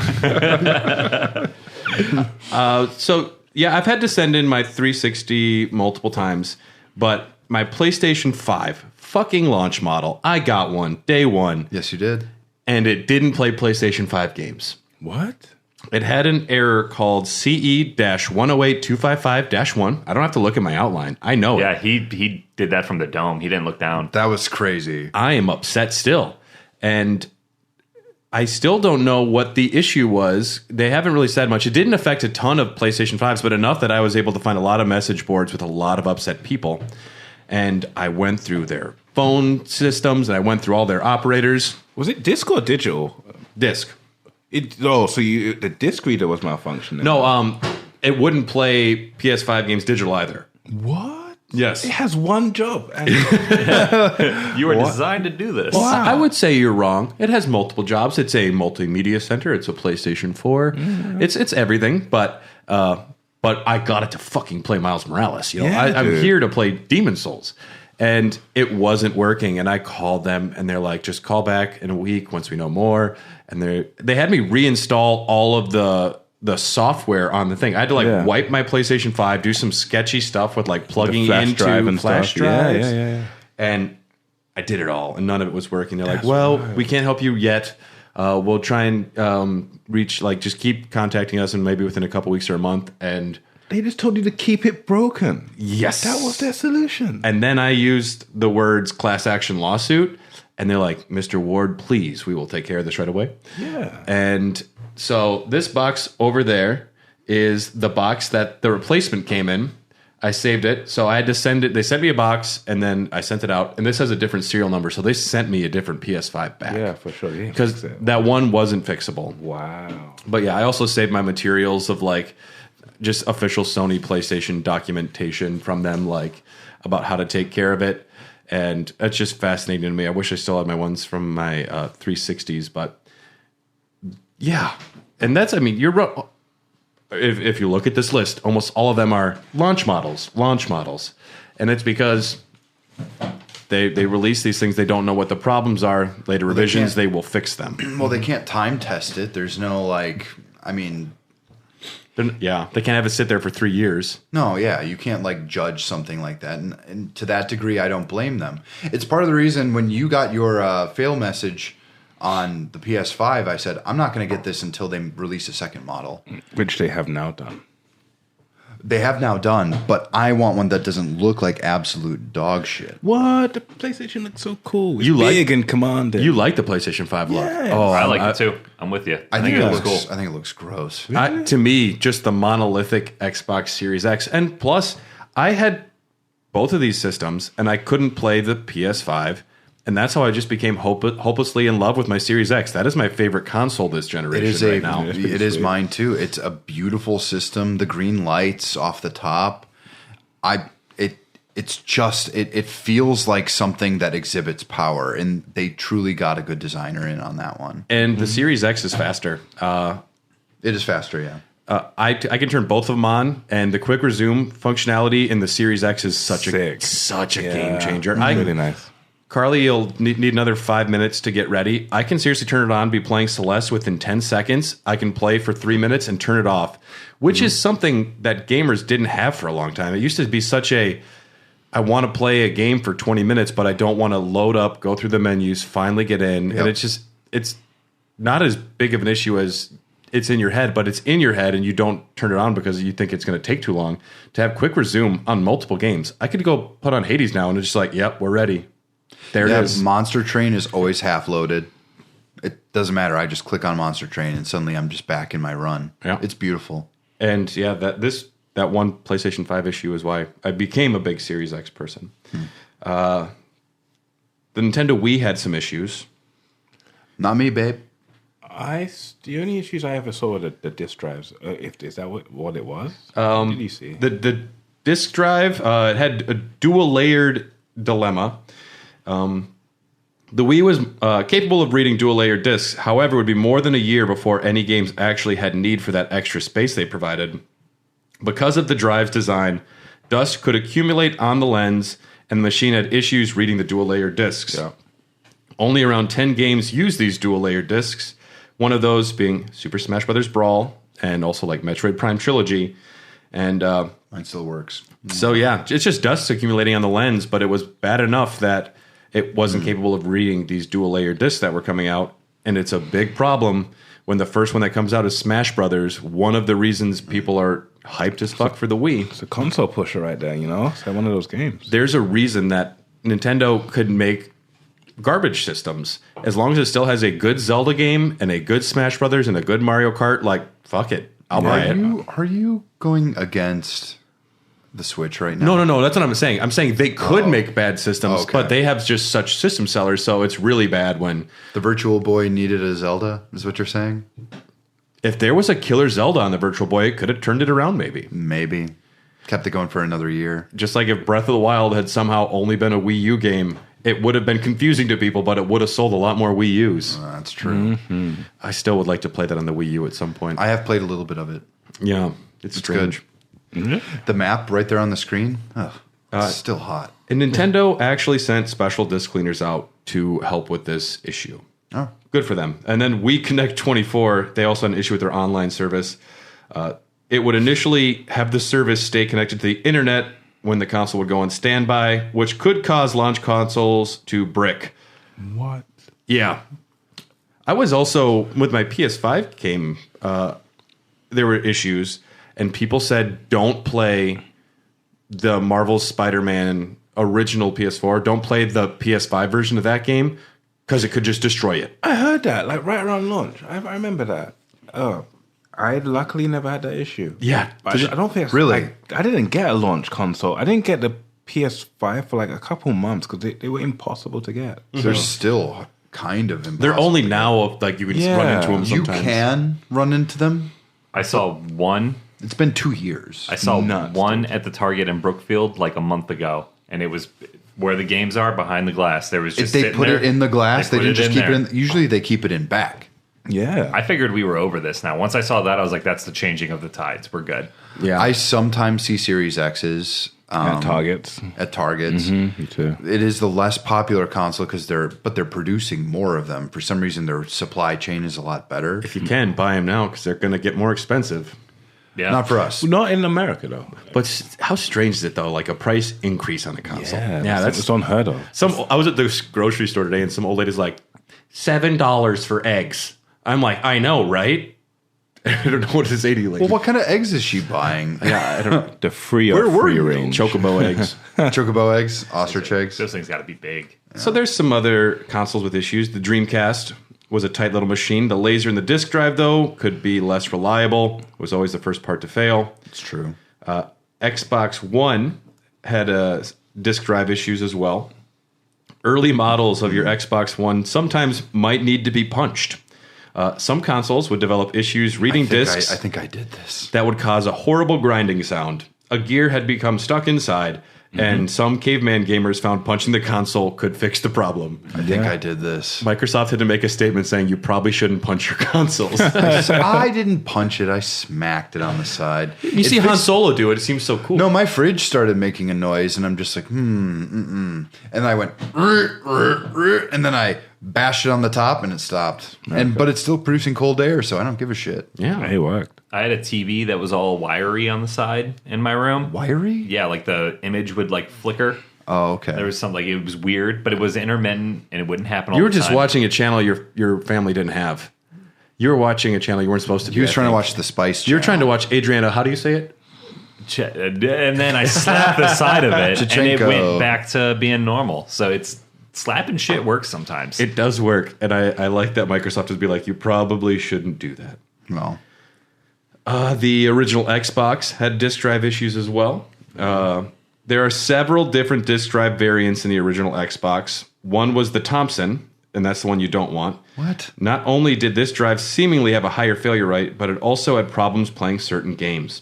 So, yeah, I've had to send in my 360 multiple times, but my PlayStation 5 fucking launch model, I got one day one, Yes, you did. and it didn't play PlayStation 5 games. What? It had an error called CE-108255-1. I don't have to look at my outline. I know Yeah, it. he did that from the dome. He didn't look down. That was crazy. I am upset still. And I still don't know what the issue was. They haven't really said much. It didn't affect a ton of PlayStation 5s, but enough that I was able to find a lot of message boards with a lot of upset people. And I went through their phone systems, and I went through all their operators. Was it disc or digital? Disc. So the disc reader was malfunctioning. No, it wouldn't play PS5 games digital either. What? Yes. It has one job. And You were designed to do this. I would say you're wrong. It has multiple jobs. It's a multimedia center. It's a PlayStation 4. It's everything. But I got it to fucking play Miles Morales. You know, Yeah, I'm dude. here to play Demon Souls, and it wasn't working. And I called them, and they're like, "Just call back in a week once we know more." And they had me reinstall all of the software on the thing. I had to like wipe my PlayStation 5, do some sketchy stuff with like plugging flash into drive and flash stuff. Yeah, drives. yeah. And I did it all, and none of it was working. They're like, "Well, we can't help you yet. We'll try and reach, like, just keep contacting us, and maybe within a couple weeks or a month." And They just told you to keep it broken. yes, That was their solution. And then I used the words "class action lawsuit," and they're like, "Mr. Ward, please, we will take care of this right away." Yeah. And so this box over there is the box that the replacement came in. I saved it, so I had to send it. They sent me a box, and then I sent it out. And this has a different serial number, so they sent me a different PS5 back. Yeah, for sure. Yeah, Because that one wasn't fixable. wow. But yeah, I also saved my materials of like just official Sony PlayStation documentation from them, like about how to take care of it. And it's just fascinating to me. I wish I still had my ones from my 360s, but yeah. And that's, I mean, you're if you look at this list, almost all of them are launch models. And it's because they release these things, they don't know what the problems are. Later revisions, they will fix them. Well, they can't time test it. There's no like. I mean, Yeah, they can't have it sit there for 3 years. no, yeah, you can't like judge something like that. And to that degree, I don't blame them. It's part of the reason when you got your fail message on the PS5, I said, I'm not going to get this until they release a second model. Which they have now done. They have now done, but I want one that doesn't look like absolute dog shit. What? The PlayStation looks so cool. It's You like- big and commanding. You like the PlayStation 5 look. Yes. Oh, I like it too. I'm with you. I think it looks cool. I think it looks gross. To me, just the monolithic Xbox Series X. And plus, I had both of these systems, and I couldn't play the PS5. And that's how I just became hopelessly in love with my Series X. That is my favorite console this generation right now. It is mine too. It's a beautiful system. The green lights off the top. It feels like something that exhibits power, and they truly got a good designer in on that one. And the Series X is faster. It is faster, yeah. I can turn both of them on, and the quick resume functionality in the Series X is such a game changer. Really nice. Carly, you'll need another 5 minutes to get ready. I can seriously turn it on, be playing Celeste within 10 seconds. I can play for 3 minutes and turn it off, which is something that gamers didn't have for a long time. It used to be such a, I want to play a game for 20 minutes, but I don't want to load up, go through the menus, finally get in. Yep. And it's not as big of an issue as it's in your head, but it's in your head and you don't turn it on because you think it's going to take too long. To have quick resume on multiple games, I could go put on Hades now and it's just like, yep, we're ready. There it is. Monster Train is always half loaded. It doesn't matter. I just click on Monster Train and suddenly I'm just back in my run. Yeah. It's beautiful. And yeah, that one PlayStation 5 issue is why I became a big Series X person. The Nintendo Wii had some issues. Not me, babe. The only issues I ever saw were the disc drives. Is that what it was? What did you see? The disc drive it had a dual layered dilemma. The Wii was capable of reading dual layered discs. However, it would be more than a year before any games actually had need for that extra space they provided. Because of the drive's design, dust could accumulate on the lens, and the machine had issues reading the dual layered discs. Yeah. Only around 10 games use these dual layered discs. One of those being Super Smash Bros. Brawl, and also like Metroid Prime Trilogy. And Mine still works. so yeah, it's just dust accumulating on the lens, but it was bad enough that it wasn't capable of reading these dual layer discs that were coming out. And it's a big problem when the first one that comes out is Smash Brothers. One of the reasons people are hyped as fuck for the Wii. It's a console pusher right there, you know? It's like one of those games. There's a reason that Nintendo could make garbage systems. As long as it still has a good Zelda game and a good Smash Brothers and a good Mario Kart, like, fuck it. I'll buy it. Are you going against the Switch right now? No. That's what I'm saying. I'm saying they could make bad systems, Okay. but they have just such system sellers, so it's really bad when The Virtual Boy needed a Zelda, is what you're saying? if there was a killer Zelda on the Virtual Boy, it could have turned it around maybe. Maybe. Kept it going for another year. Just like if Breath of the Wild had somehow only been a Wii U game, it would have been confusing to people, but it would have sold a lot more Wii U's. That's true. I still would like to play that on the Wii U at some point. I have played a little bit of it. Yeah, it's strange. Good. The map right there on the screen, it's still hot. And Nintendo actually sent special disc cleaners out to help with this issue. Oh. Good for them. And then Wii Connect 24, they also had an issue with their online service. It would initially have the service stay connected to the internet when the console would go on standby, which could cause launch consoles to brick. What? Yeah. I was also, with my PS5 came, there were issues, and people said, don't play the Marvel Spider-Man original PS4. Don't play the PS5 version of that game, because it could just destroy it. I heard that, like right around launch. I remember that. Oh, I luckily never had that issue. Yeah. I don't think Really? I didn't get a launch console. I didn't get the PS5 for like a couple months because they were impossible to get. They're still kind of impossible. They're only now, like, you can just run into them You sometimes. can run into them. I saw one. It's been 2 years. I saw Nuts, one at the Target in Brookfield like a month ago, and it was where the games are behind the glass. There was If just they sitting put there. it in the glass, they put didn't it just in keep there. it in. Usually they keep it in back. Yeah. I figured we were over this now. Once I saw that, I was like, "That's the changing of the tides. We're good." Yeah. I sometimes see Series X's At Targets. at Targets. Me too. It is the less popular console because they're producing more of them. For some reason, their supply chain is a lot better. if you can, buy them now, because they're going to get more expensive. Yeah, Not for us. Not in America though. But how strange is it, though? Like a price increase on a console. That's that's unheard of. I was at the grocery store today, and some old lady's like, $7 for eggs. I'm like, I know, right? I don't know what this 80 lady. Well, what kind of eggs is she buying? Yeah, I don't. The free range. Chocobo eggs. Chocobo eggs, ostrich eggs. Those things got to be big. So there's some other consoles with issues. The Dreamcast was a tight little machine. The laser in the disk drive, though, could be less reliable. It was always the first part to fail. It's true. Xbox One had disk drive issues as well. Early models of your Xbox One sometimes might need to be punched. Some consoles would develop issues reading discs. I think I did this. That would cause a horrible grinding sound. A gear had become stuck inside, and some caveman gamers found punching the console could fix the problem. I think I did this. Microsoft had to make a statement saying you probably shouldn't punch your consoles. I didn't punch it. I smacked it on the side. You see Han Solo do it. It seems so cool. No, my fridge started making a noise, and I'm just like, and I went, and then I bashed it on the top, and it stopped. But it's still producing cold air, so I don't give a shit. Yeah. It worked. I had a TV that was all wiry on the side in my room. Wiry? Yeah, like the image would like flicker. Oh, okay. There was something like it was weird, but it was intermittent and it wouldn't happen all You were the just time. watching a channel your family didn't have. You were watching a channel you weren't supposed to be. He was trying to watch the Spice You were Channel. trying to watch Adriana. How do you say it? And then I slapped the side of it and it Chachenko. went back to being normal. So it's slapping shit works sometimes. It does work, and I like that Microsoft would be like, you probably shouldn't do that. Well, The original Xbox had disk drive issues as well. There are several different disk drive variants in the original Xbox. One was the Thompson, and that's the one you don't want. what? Not only did this drive seemingly have a higher failure rate, but it also had problems playing certain games.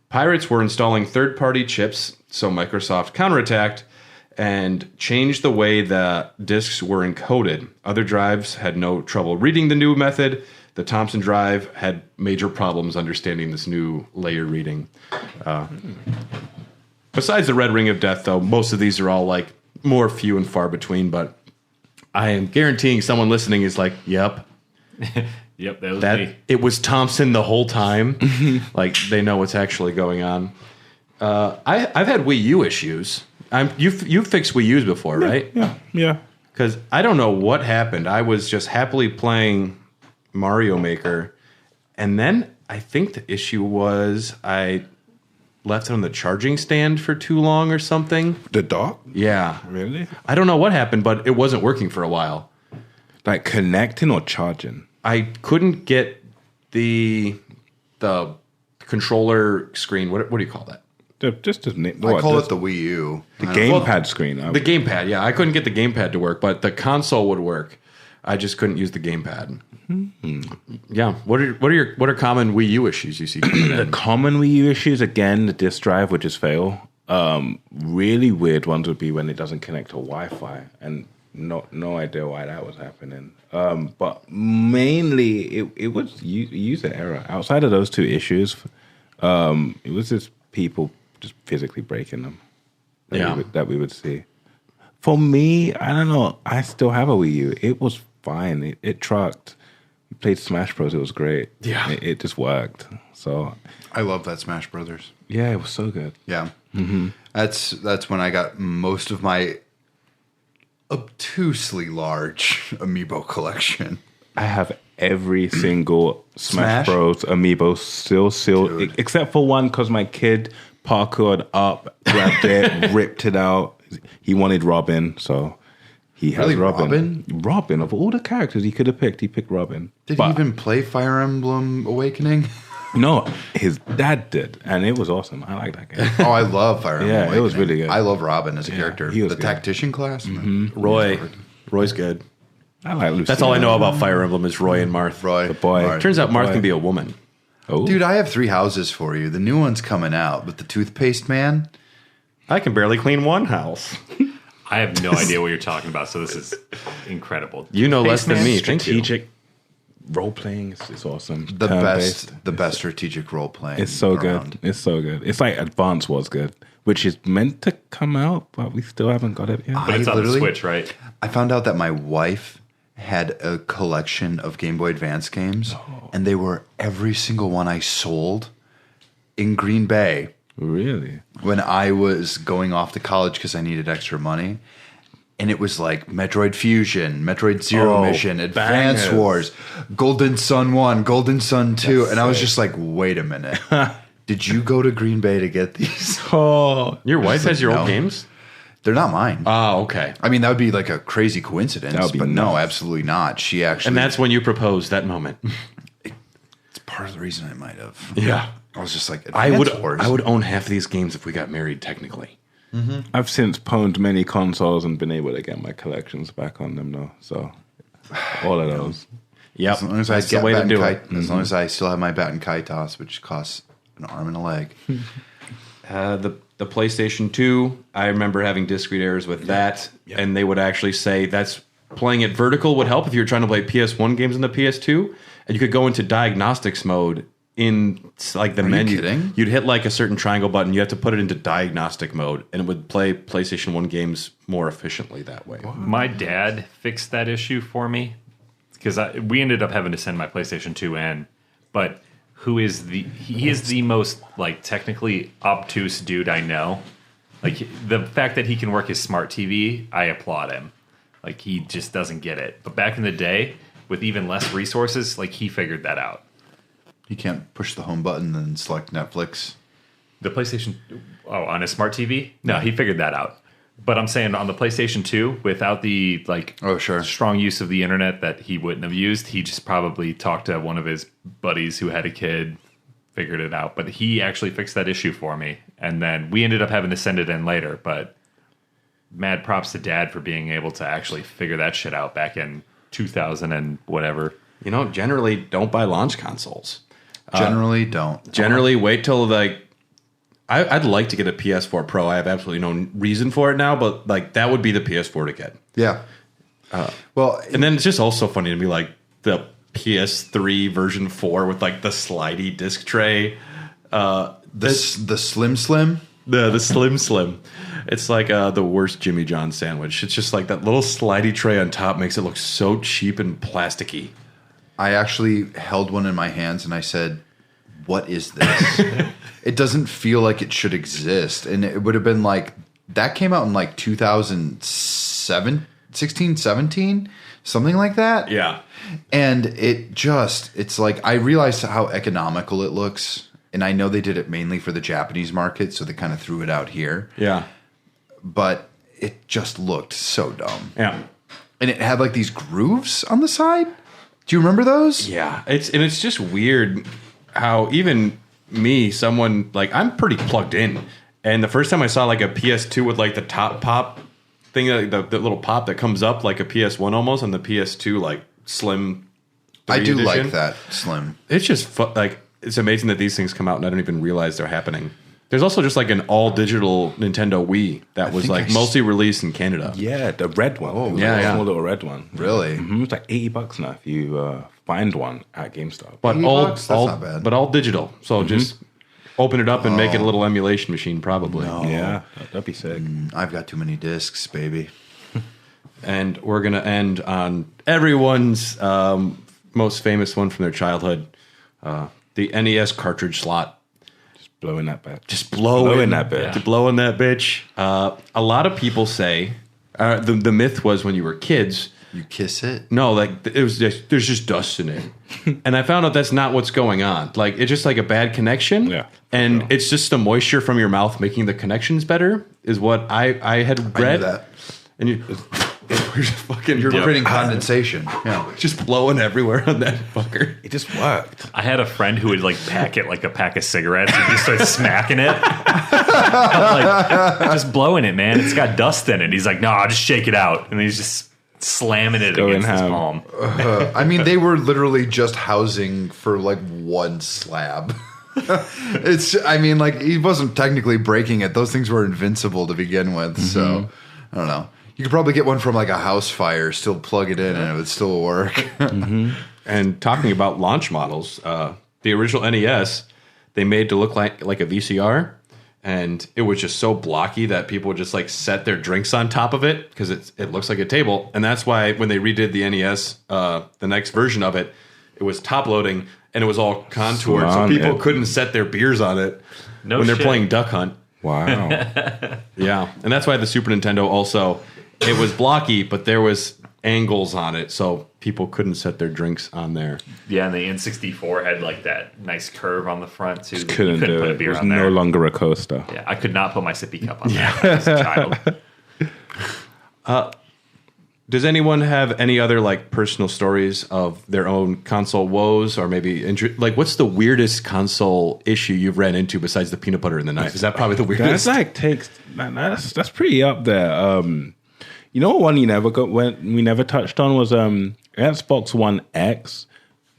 Pirates were installing third-party chips, so Microsoft counterattacked and changed the way the disks were encoded. Other drives had no trouble reading the new method. The Thompson drive had major problems understanding this new layer reading. Besides the Red Ring of Death, though, most of these are all like more few and far between, but I am guaranteeing someone listening is like, yep, Yep, that was me. it was Thompson the whole time. Like they know what's actually going on. I've had Wii U issues. You've fixed Wii U's before, right? Yeah. Because I don't know what happened. I was just happily playing Mario Maker, and then I think the issue was I left it on the charging stand for too long or something. The dock? Yeah. Really? I don't know what happened, but it wasn't working for a while. Like connecting or charging? I couldn't get the controller screen. What do you call that? I call it the Wii U. the gamepad screen. The gamepad. Yeah, I couldn't get the gamepad to work, but the console would work. I just couldn't use the gamepad. Yeah. What are common Wii U issues you see coming The in? common Wii U issues, again, the disk drive would just fail. Really weird ones would be when it doesn't connect to Wi-Fi, and no idea why that was happening. But mainly it was user error. Outside of those two issues, it was just people just physically breaking them that we would see. For me, I don't know. I still have a Wii U. It was fine. It trucked. We played Smash Bros. It was great. Yeah. It just worked. So I love that Smash Brothers. yeah, it was so good. Yeah. Mm-hmm. That's when I got most of my obtusely large amiibo collection. I have every single Smash Smash? Bros. Amiibo still Dude. except for one because my kid parkoured up, grabbed it, ripped it out. He wanted Robin, so he has Really, Robin. Robin, of all the characters he could have picked, he picked Robin. Did But he even play Fire Emblem Awakening? No, his dad did, and it was awesome. I like that game. Oh, I love Fire Emblem Yeah, Awakening. it was really good. I love Robin as a character. he was The good. tactician class? Roy's good. I like Lucy. That's all I know about Fire Emblem is Roy and Marth. Roy. The boy. Marth. Turns out Marth Boy. can be a woman. Oh, Dude, I have 3 houses for you. The new one's coming out, but the toothpaste man, I can barely clean one house. I have no idea what you're talking about, so this is incredible. You know less than me. Thank you. strategic role playing. It's awesome. the Turn-based. best strategic role playing. It's so around. good. It's so good. It's like Advance was good, which is meant to come out, but we still haven't got it yet. But it's on the literally- Switch, right? I found out that my wife had a collection of Game Boy Advance games, and they were every single one I sold in Green Bay Really? when I was going off to college because I needed extra money. and it was like Metroid Fusion, Metroid Zero Mission, Advance bangers. Wars, Golden Sun 1, Golden Sun 2. And I was just like, wait a minute. Did you go to Green Bay to get these? Your wife has your No. old games? They're not mine. Oh, okay. I mean, that would be like a crazy coincidence, That would be but no, nuts. absolutely not. She actually, And that's when you proposed that moment. it's part of the reason I might have. Yeah. I was just like, I would Advance Wars. I would own half of these games if we got married, technically. I've since pwned many consoles and been able to get my collections back on them though. So all of those. Yep. As long as I That's the get way to bat and do kite, it. as long as I still have my bat and kite toss, which costs an arm and a leg. The PlayStation 2, I remember having disc read errors with that, and they would actually say that's playing it vertical would help if you were trying to play PS1 games on the PS2, and you could go into diagnostics mode in like the menu. you kidding? You'd hit like a certain triangle button, you have to put it into diagnostic mode, and it would play PlayStation 1 games more efficiently that way. My dad fixed that issue for me because we ended up having to send my PlayStation 2 in, but he is the most like technically obtuse dude I know. Like the fact that he can work his smart TV, I applaud him. Like he just doesn't get it. But back in the day, with even less resources, like he figured that out. You can't push the home button and select Netflix. The PlayStation, on a smart TV? No, he figured that out. But I'm saying on the PlayStation 2, without the strong use of the internet that he wouldn't have used, he just probably talked to one of his buddies who had a kid, figured it out. But he actually fixed that issue for me, and then we ended up having to send it in later. But mad props to Dad for being able to actually figure that shit out back in 2000 and whatever. You know, generally don't buy launch consoles. Generally, don't. Generally, wait till like I'd like to get a PS4 Pro. I have absolutely no reason for it now, but like that would be the PS4 to get. Yeah. Well, And then it's just also funny to me, like the PS3 version 4 with like the slidey disc tray, the Slim. the slim. It's like the worst Jimmy John sandwich. It's just like that little slidey tray on top makes it look so cheap and plasticky. I actually held one in my hands and I said, what is this? It doesn't feel like it should exist. And it would have been like, that came out in like 2016, 17, something like that. Yeah. And it's like, I realized how economical it looks. And I know they did it mainly for the Japanese market, so they kind of threw it out here. Yeah. But it just looked so dumb. Yeah. And it had like these grooves on the side. Do you remember those? Yeah. It's just weird how even me, someone like I'm pretty plugged in. And the first time I saw like a PS2 with like the top pop thing, like the little pop that comes up like a PS1 almost, and the PS2 like slim. I do edition. like that slim. It's just like it's amazing that these things come out and I don't even realize they're happening. There's also just like an all digital Nintendo Wii that was like mostly released in Canada. Yeah, the red one. Oh, It was yeah, a yeah. small little red one. Really? It's like $80 now if you find one at GameStop. But $80? all, That's all not bad. but all digital. So just open it up and make it a little emulation machine, probably. Yeah, that'd be sick. I've got too many discs, baby. And we're gonna end on everyone's most famous one from their childhood, the NES cartridge slot. Blowing that back. Just blowing that bitch. Yeah. Blowing that bitch. A lot of people say the myth was when you were kids. You kiss it? No, like it was just, there's just dust in it, and I found out that's not what's going on. Like it's just like a bad connection, Yeah, and sure. it's just the moisture from your mouth making the connections better. Is what I had I read. knew that. And you're just fucking You're creating condensation. Yeah. just blowing everywhere on that fucker. It just worked. I had a friend who would like pack it like a pack of cigarettes and just start smacking it. I'm like, just blowing it, man. It's got dust in it. He's like, no, just shake it out. And he's just slamming it Going against his ham. palm. I mean, they were literally just housing for like one slab. I mean, like he wasn't technically breaking it. Those things were invincible to begin with. So I don't know. You could probably get one from like a house fire, still plug it in, and it would still work. And talking about launch models, the original NES they made to look like a VCR, and it was just so blocky that people would just like set their drinks on top of it because it looks like a table. And that's why when they redid the NES, the next version of it, it was top loading and it was all contoured, so Slanted. people couldn't set their beers on it No when they're shit. playing Duck Hunt. Wow. Yeah, and that's why the Super Nintendo also it was blocky, but there was angles on it, so people couldn't set their drinks on there. Yeah, and the N64 had like that nice curve on the front too. Just couldn't do put a it. It beer was on there. no longer a coaster. Yeah, I could not put my sippy cup on that as a child. Does anyone have any other like personal stories of their own console woes, or maybe like what's the weirdest console issue you've ran into besides the peanut butter and the knife? Is that probably the weirdest? That's pretty up there. You know what one you never got when we never touched on was Xbox One X.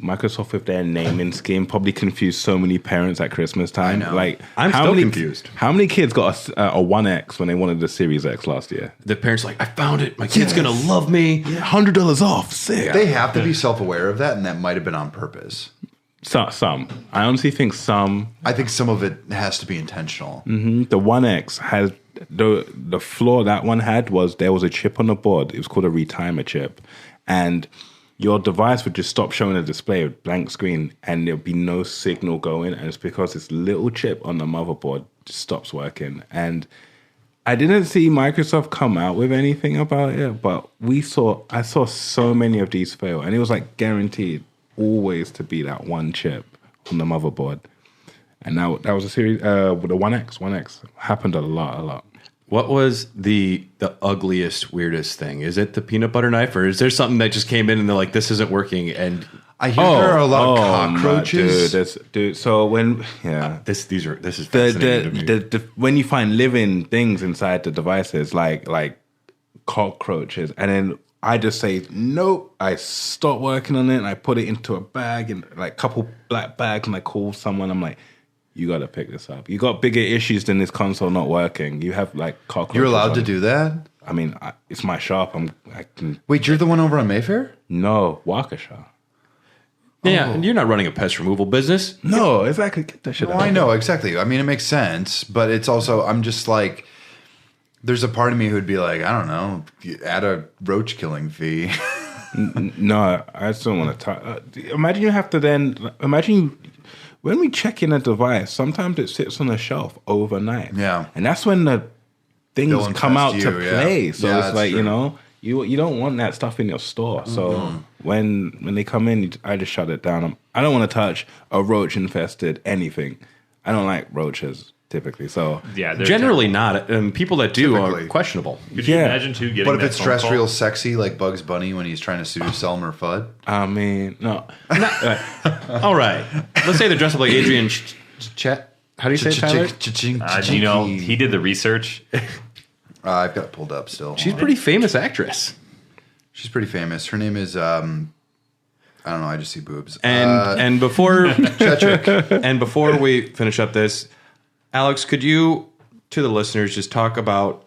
Microsoft with their naming scheme probably confused so many parents at Christmas time. I know. Like, I'm still confused. How many kids got a One X when they wanted the Series X last year? The parents are like, I found it. My kid's gonna love me. $100 off. Sick. They have to be self-aware of that, and that might have been on purpose. Some. I honestly think some. I think some of it has to be intentional. The One X has the flaw that one had was there was a chip on the board. It was called a retimer chip, and your device would just stop showing a display, a blank screen, and there'll be no signal going. And it's because this little chip on the motherboard just stops working. And I didn't see Microsoft come out with anything about it, but I saw so many of these fail, and it was like guaranteed always to be that one chip on the motherboard. And that was a series with the One X. One X happened a lot. What was the ugliest, weirdest thing? Is it the peanut butter knife, or is there something that just came in and they're like, this isn't working? And I hear there are a lot of cockroaches. Dude. So when this is fascinating to me. when you find living things inside the devices like cockroaches, and then I just say nope. I stop working on it and I put it into a bag and like a couple black bags, and I call someone. I'm like, you got to pick this up. You got bigger issues than this console not working. You have like cockroaches. You're allowed to do that? I mean, it's my shop. I can. Wait, you're the one over on Mayfair? No, Waukesha. Yeah, and you're not running a pest removal business. No, exactly. Get that shit out. No, I know, exactly. I mean, it makes sense, but it's also, I'm just like, there's a part of me who'd be like, I don't know, add a roach killing fee. No, I just don't want to. Imagine you have to then. When we check in a device, sometimes it sits on a shelf overnight. Yeah. And that's when the things come out to play. Yeah. So Yeah, it's like, true. you know, you don't want that stuff in your store. So when they come in, I just shut it down. I don't want to touch a roach infested anything. I don't like roaches typically. So Yeah, they're Generally not. And people that do Typically. are questionable. Could you Yeah. imagine too getting But if that it's phone dressed call? real sexy, like Bugs Bunny when he's trying to seduce Selmer Fudd. I mean, no. All right. Let's say they're dressed up like Adrian Chet. How do you say it, Tyler? Do you know he did the research? I've got it pulled up still. She's a pretty famous actress. She's pretty famous. Her name is, I don't know, I just see boobs. And before Chechik. and before we finish up this, Alex, could you, to the listeners, just talk about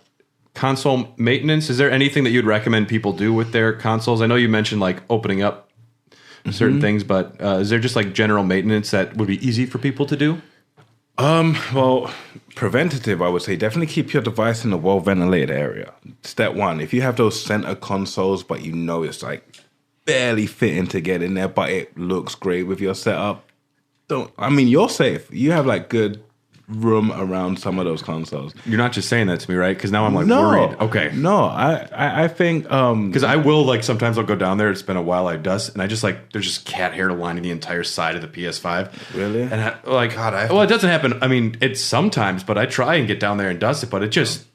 console maintenance? Is there anything that you'd recommend people do with their consoles? I know you mentioned like opening up certain things, but is there just like general maintenance that would be easy for people to do? Well, preventative, I would say definitely keep your device in a well-ventilated area. Step one, if you have those center consoles, but you know it's like barely fitting to get in there, but it looks great with your setup, you're safe. You have like good room around some of those consoles. You're not just saying that to me, right? Because now I'm like worried. Okay. No, I think Because I will like sometimes I'll go down there. It's been a while. I dust, and I just like there's just cat hair lining the entire side of the PS5. Really? And it doesn't happen. I mean, it's sometimes, but I try and get down there and dust it. But it just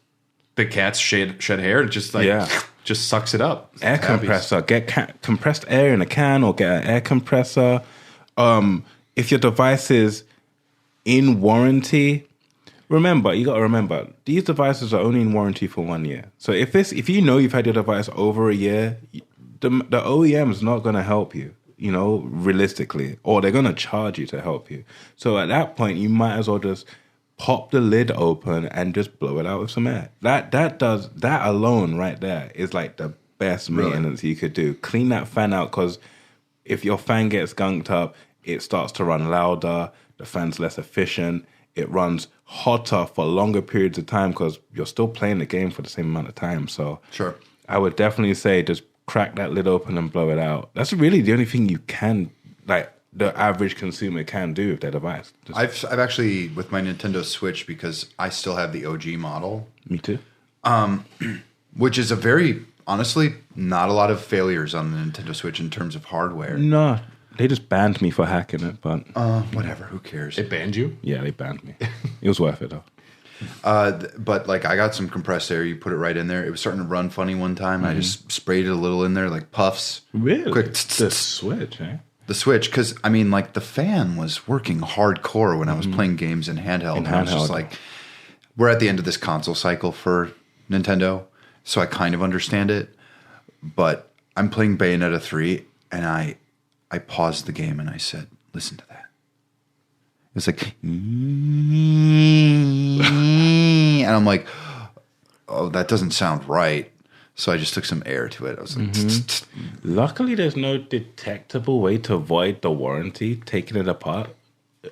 the cats shed hair and just like just sucks it up. Air compressor. Get compressed air in a can or get an air compressor. If your device is in warranty, you got to remember these devices are only in warranty for 1 year. So if you know you've had your device over a year, the OEM is not going to help you, realistically, or they're going to charge you to help you. So at that point, you might as well just pop the lid open and just blow it out with some air. That alone right there is like the best maintenance you could do. Clean that fan out, because if your fan gets gunked up, it starts to run louder. The fan's less efficient. It runs hotter for longer periods of time because you're still playing the game for the same amount of time. So Sure. I would definitely say just crack that lid open and blow it out. That's really the only thing you can, like the average consumer can do with their device. I've actually, with my Nintendo Switch, because I still have the OG model. Me too. Which is honestly, not a lot of failures on the Nintendo Switch in terms of hardware. No, they just banned me for hacking it, but Whatever, who cares? It banned you? yeah, they banned me. It was worth it though. But like I got some compressed air. You put it right in there. It was starting to run funny one time. I just sprayed it a little in there, like puffs. Really? Quick. The Switch, eh? The Switch, because I mean, like the fan was working hardcore when I was playing games in handheld. And I was just like, we're at the end of this console cycle for Nintendo, so I kind of understand it. But I'm playing Bayonetta 3, and I paused the game and I said, "Listen to that." It's like, and I'm like, oh, that doesn't sound right. So I just took some air to it. I was like, Luckily, there's no detectable way to avoid the warranty taking it apart.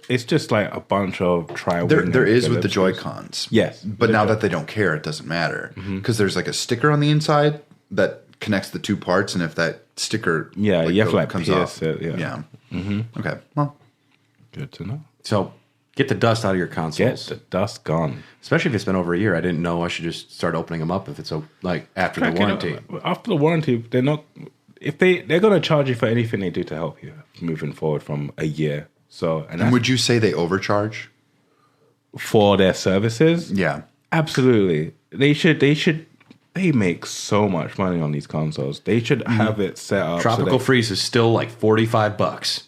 It's just like a bunch of there is with the Joy-Cons. Yes. But now that they don't care, it doesn't matter. Because there's like a sticker on the inside that connects the two parts. And if that sticker you have to like comes pierce off, it. Yeah. yeah. Okay. Well, Good to know. So get the dust out of your Get consoles. the dust gone. Especially if it's been over a year. I didn't know I should just start opening them up if it's like after the warranty. After the warranty, they're not. If they're going to charge you for anything they do to help you moving forward from a year. So and would you say they overcharge? For their services? Yeah. Absolutely. They should. They make so much money on these consoles. They should have it set up. Tropical Freeze is still like $45.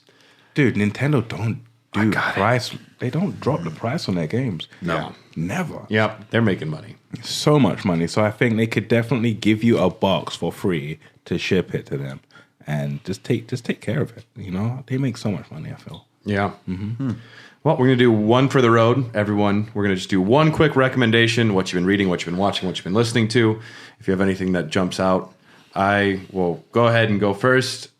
Dude, Nintendo don't do price. They don't drop the price on their games. No. Never. Yep, they're making money. So much money. So I think they could definitely give you a box for free to ship it to them, and just take care of it. You know, they make so much money. I feel. Yeah. Well, we're going to do one for the road, everyone. We're going to just do one quick recommendation, what you've been reading, what you've been watching, what you've been listening to. If you have anything that jumps out, I will go ahead and go first.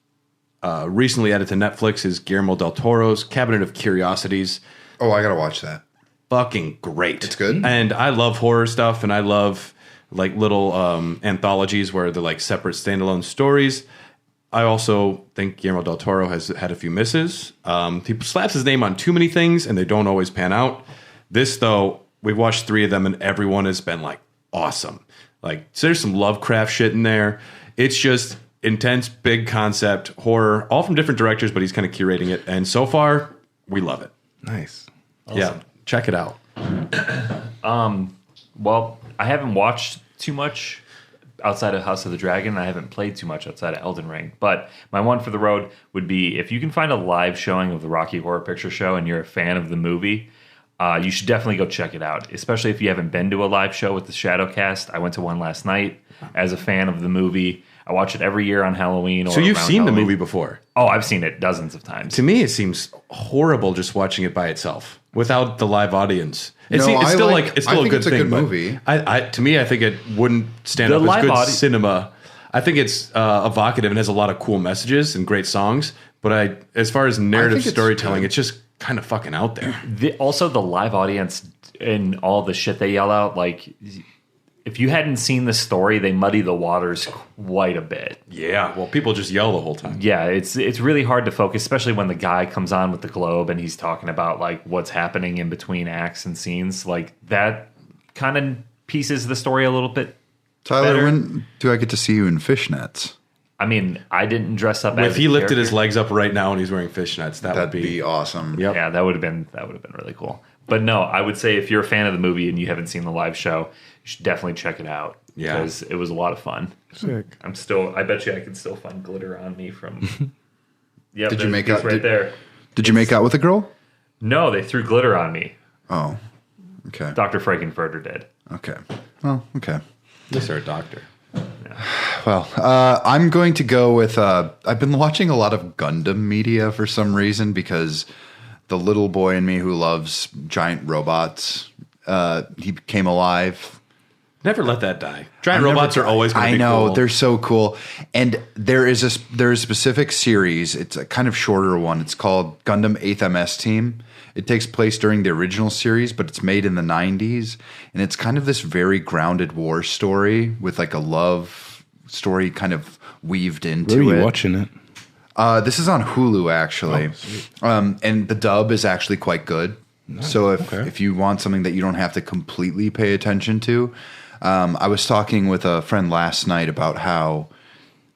Recently added to Netflix is Guillermo del Toro's Cabinet of Curiosities. Oh, I got to watch that. Fucking great. It's good? And I love horror stuff, and I love like little anthologies where they're like separate standalone stories. I also think Guillermo del Toro has had a few misses. He slaps his name on too many things, and they don't always pan out. This, though, we've watched 3 of them, and everyone has been, like, awesome. Like, so there's some Lovecraft shit in there. It's just intense, big concept, horror, all from different directors, but he's kind of curating it. And so far, we love it. Nice. Yeah, check it out. Well, I haven't watched too much outside of House of the Dragon. I haven't played too much outside of Elden Ring. But my one for the road would be if you can find a live showing of the Rocky Horror Picture Show and you're a fan of the movie, you should definitely go check it out, especially if you haven't been to a live show with the Shadowcast. I went to one last night as a fan of the movie. I watch it every year on Halloween. So you've seen the movie before? Oh, I've seen it dozens of times. To me, it seems horrible just watching it by itself without the live audience. It's No, it's still I like it's still I a think good it's a thing. good but movie. To me, I think it wouldn't stand The up as live good cinema. I think it's evocative and has a lot of cool messages and great songs. But as far as narrative it's storytelling, good. it's just kind of fucking out there. Also, the live audience and all the shit they yell out, like, if you hadn't seen the story, they muddy the waters quite a bit. Yeah, well, people just yell the whole time. Yeah, it's really hard to focus, especially when the guy comes on with the globe and he's talking about like what's happening in between acts and scenes. Like that kind of pieces the story a little bit. Tyler, better. when do I get to see you in fishnets? I mean, I didn't dress up as If he a lifted his character. legs up right now and he's wearing fishnets, that That'd would be awesome. Yep. Yeah, that would have been really cool. But no, I would say if you're a fan of the movie and you haven't seen the live show, you should definitely check it out. Yeah. Because it was a lot of fun. Sick. I bet you I can still find glitter on me from. Yeah, Did you make out? right there? Did you make out with a girl? No, they threw glitter on me. Oh, okay. Dr. Frankenfurter did. Okay. Well, okay. They're a doctor. Well, I'm going to go with. I've been watching a lot of Gundam media for some reason because the little boy in me who loves giant robots, he came alive. Never let that die. Giant robots are always going to be I know cool. they're so cool, and there is a specific series. It's a kind of shorter one. It's called Gundam 8th MS Team. It takes place during the original series, but it's made in the 90s, and it's kind of this very grounded war story with like a love story kind of weaved into Where are you it. watching it? This is on Hulu actually, and the dub is actually quite good. So if you want something that you don't have to completely pay attention to, I was talking with a friend last night about how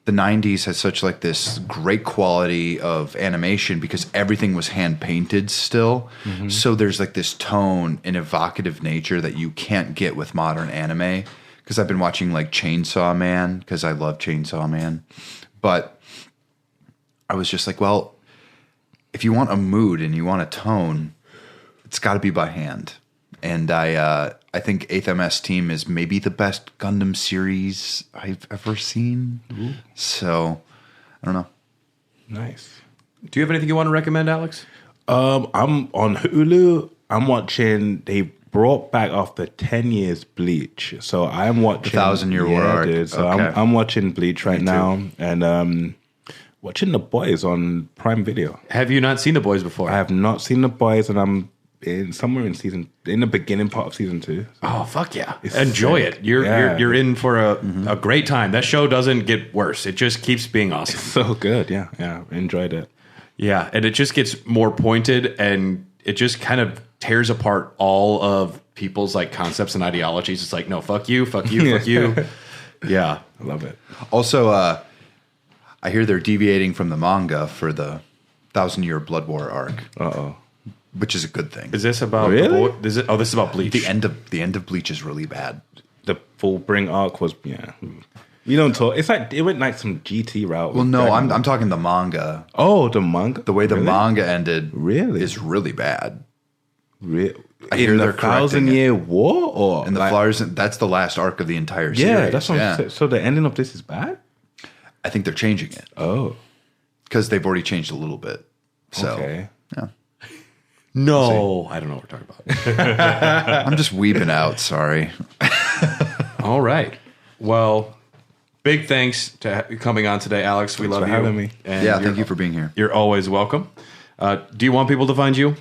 the 90s had such like this great quality of animation because everything was hand painted still. So there's like this tone and evocative nature that you can't get with modern anime. Because I've been watching like Chainsaw Man because I love Chainsaw Man. But I was just like, well, if you want a mood and you want a tone, it's got to be by hand. And I think 8th MS Team is maybe the best Gundam series I've ever seen. Ooh. So, I don't know. Nice. Do you have anything you want to recommend, Alex? I'm on Hulu. I'm watching. They brought back after 10 years Bleach, so I'm watching The 1,000-Year War arc. Dude, so Okay. I'm watching Bleach right now, and watching The Boys on Prime Video. Have you not seen The Boys before? I have not seen The Boys, and I'm somewhere in the beginning part of season 2. Oh, fuck yeah. It's Enjoy sick. it. You're Yeah. you're in for a great time. That show doesn't get worse. It just keeps being awesome. So good, yeah, enjoyed it. Yeah, and it just gets more pointed, and it just kind of tears apart all of people's like concepts and ideologies. It's like, no, fuck you, fuck you, fuck you. Yeah. I love it. Also, I hear they're deviating from the manga for the 1,000-Year Blood War arc, which is a good thing. Is this about Really? this is about Bleach. The end of Bleach is really bad. The full bring arc was We don't talk. It's like it went like some GT route. Well, with no, Dragon Ball. I'm talking the manga. Oh, the manga. The way the Really? manga ended Really? is really bad. I hear in they're the correcting 1,000-Year War, or And the like, Flowers, that's the last arc of the entire series. Yeah, that's what I'm saying. So the ending of this is bad. I think they're changing it Oh, because they've already changed a little bit. So, okay. yeah. No, I don't know what we're talking about. I'm just weeping out. Sorry. All right. Well, big thanks to coming on today, Alex. We love for you. having me. And Yeah, you're- thank you for being here. You're always welcome. Do you want people to find you?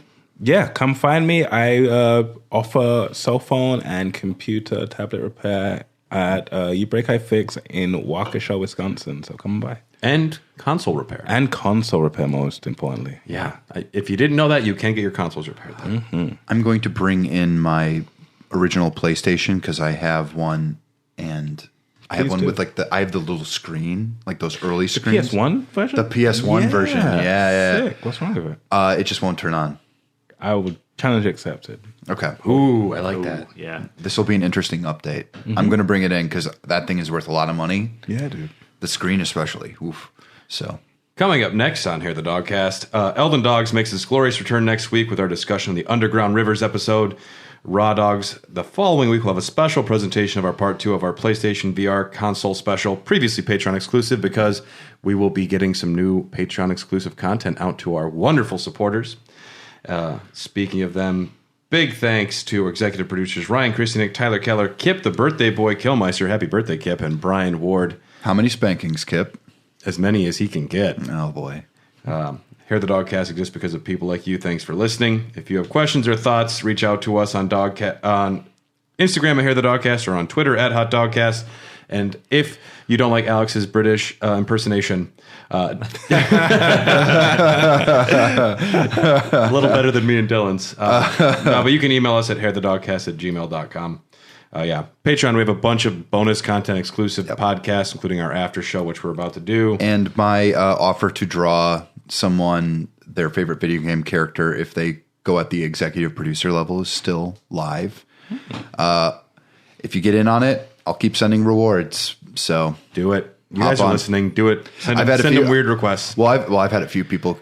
Yeah, come find me. I offer cell phone and computer tablet repair at Ubreak iFix in Waukesha, Wisconsin. So come by. And console repair. And console repair, most importantly. Yeah. If you didn't know that, you can get your consoles repaired then. I'm going to bring in my original PlayStation because I have one, and I have Please one do. with like I have the little screen, like those early screens. PS1 version? The PS1 version. Yeah. Sick. What's wrong with it? It just won't turn on. I would challenge accepted. Okay. Ooh, I like that. Yeah. This will be an interesting update. I'm going to bring it in because that thing is worth a lot of money. Yeah, dude. The screen especially. Oof. So Coming up next on Here the Dogcast, Elden Dogs makes its glorious return next week with our discussion of the Underground Rivers episode. Raw Dogs, the following week, we'll have a special presentation of our part 2 of our PlayStation VR console special, previously Patreon exclusive, because we will be getting some new Patreon exclusive content out to our wonderful supporters. Speaking of them, big thanks to our executive producers Ryan Christianick, Tyler Keller, Kip the birthday boy Killmeister, happy birthday Kip, and Brian Ward. how many spankings, Kip? As many as he can get. Oh boy. Here the Dogcast exists because of people like you. Thanks for listening. If you have questions or thoughts, reach out to us on on Instagram at Here the Dogcast or on Twitter at Hot Dogcast. And if you don't like Alex's British impersonation, a little better than me and Dylan's. No, but you can email us at hairthedogcast@gmail.com. Yeah, Patreon, we have a bunch of bonus content, exclusive podcasts, including our after show, which we're about to do. And my offer to draw someone their favorite video game character if they go at the executive producer level is still live. If you get in on it, I'll keep sending rewards. So Do it. You Hop guys are on. listening. Do it. Send I've had a them few- weird requests. Well, I've had a few people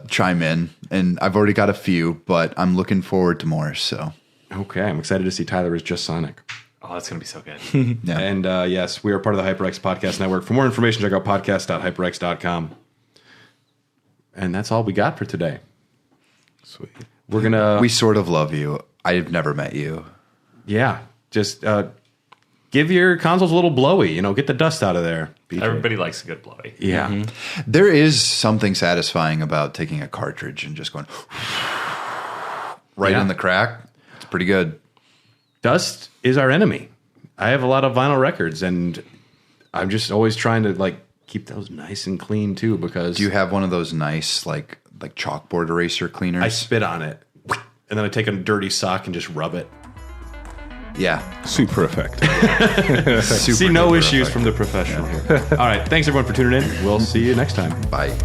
chime in, and I've already got a few, but I'm looking forward to more. So Okay, I'm excited to see Tyler as just Sonic. Oh, that's going to be so good. yeah. And yes, we are part of the HyperX Podcast Network. For more information, check out podcast.hyperx.com. And that's all we got for today. Sweet. We're going to... We sort of love you. I've never met you. Yeah, just give your consoles a little blowy. Get the dust out of there. Everybody likes a good blowy. Yeah. There is something satisfying about taking a cartridge and just going right Yeah. in the crack. It's pretty good. Dust is our enemy. I have a lot of vinyl records, and I'm just always trying to keep those nice and clean too, because Do you have one of those nice like chalkboard eraser cleaners? I spit on it, and then I take a dirty sock and just rub it. Yeah. Super effective. Super See no duper issues effective. from the professional here. All right. Thanks, everyone, for tuning in. We'll see you next time. Bye.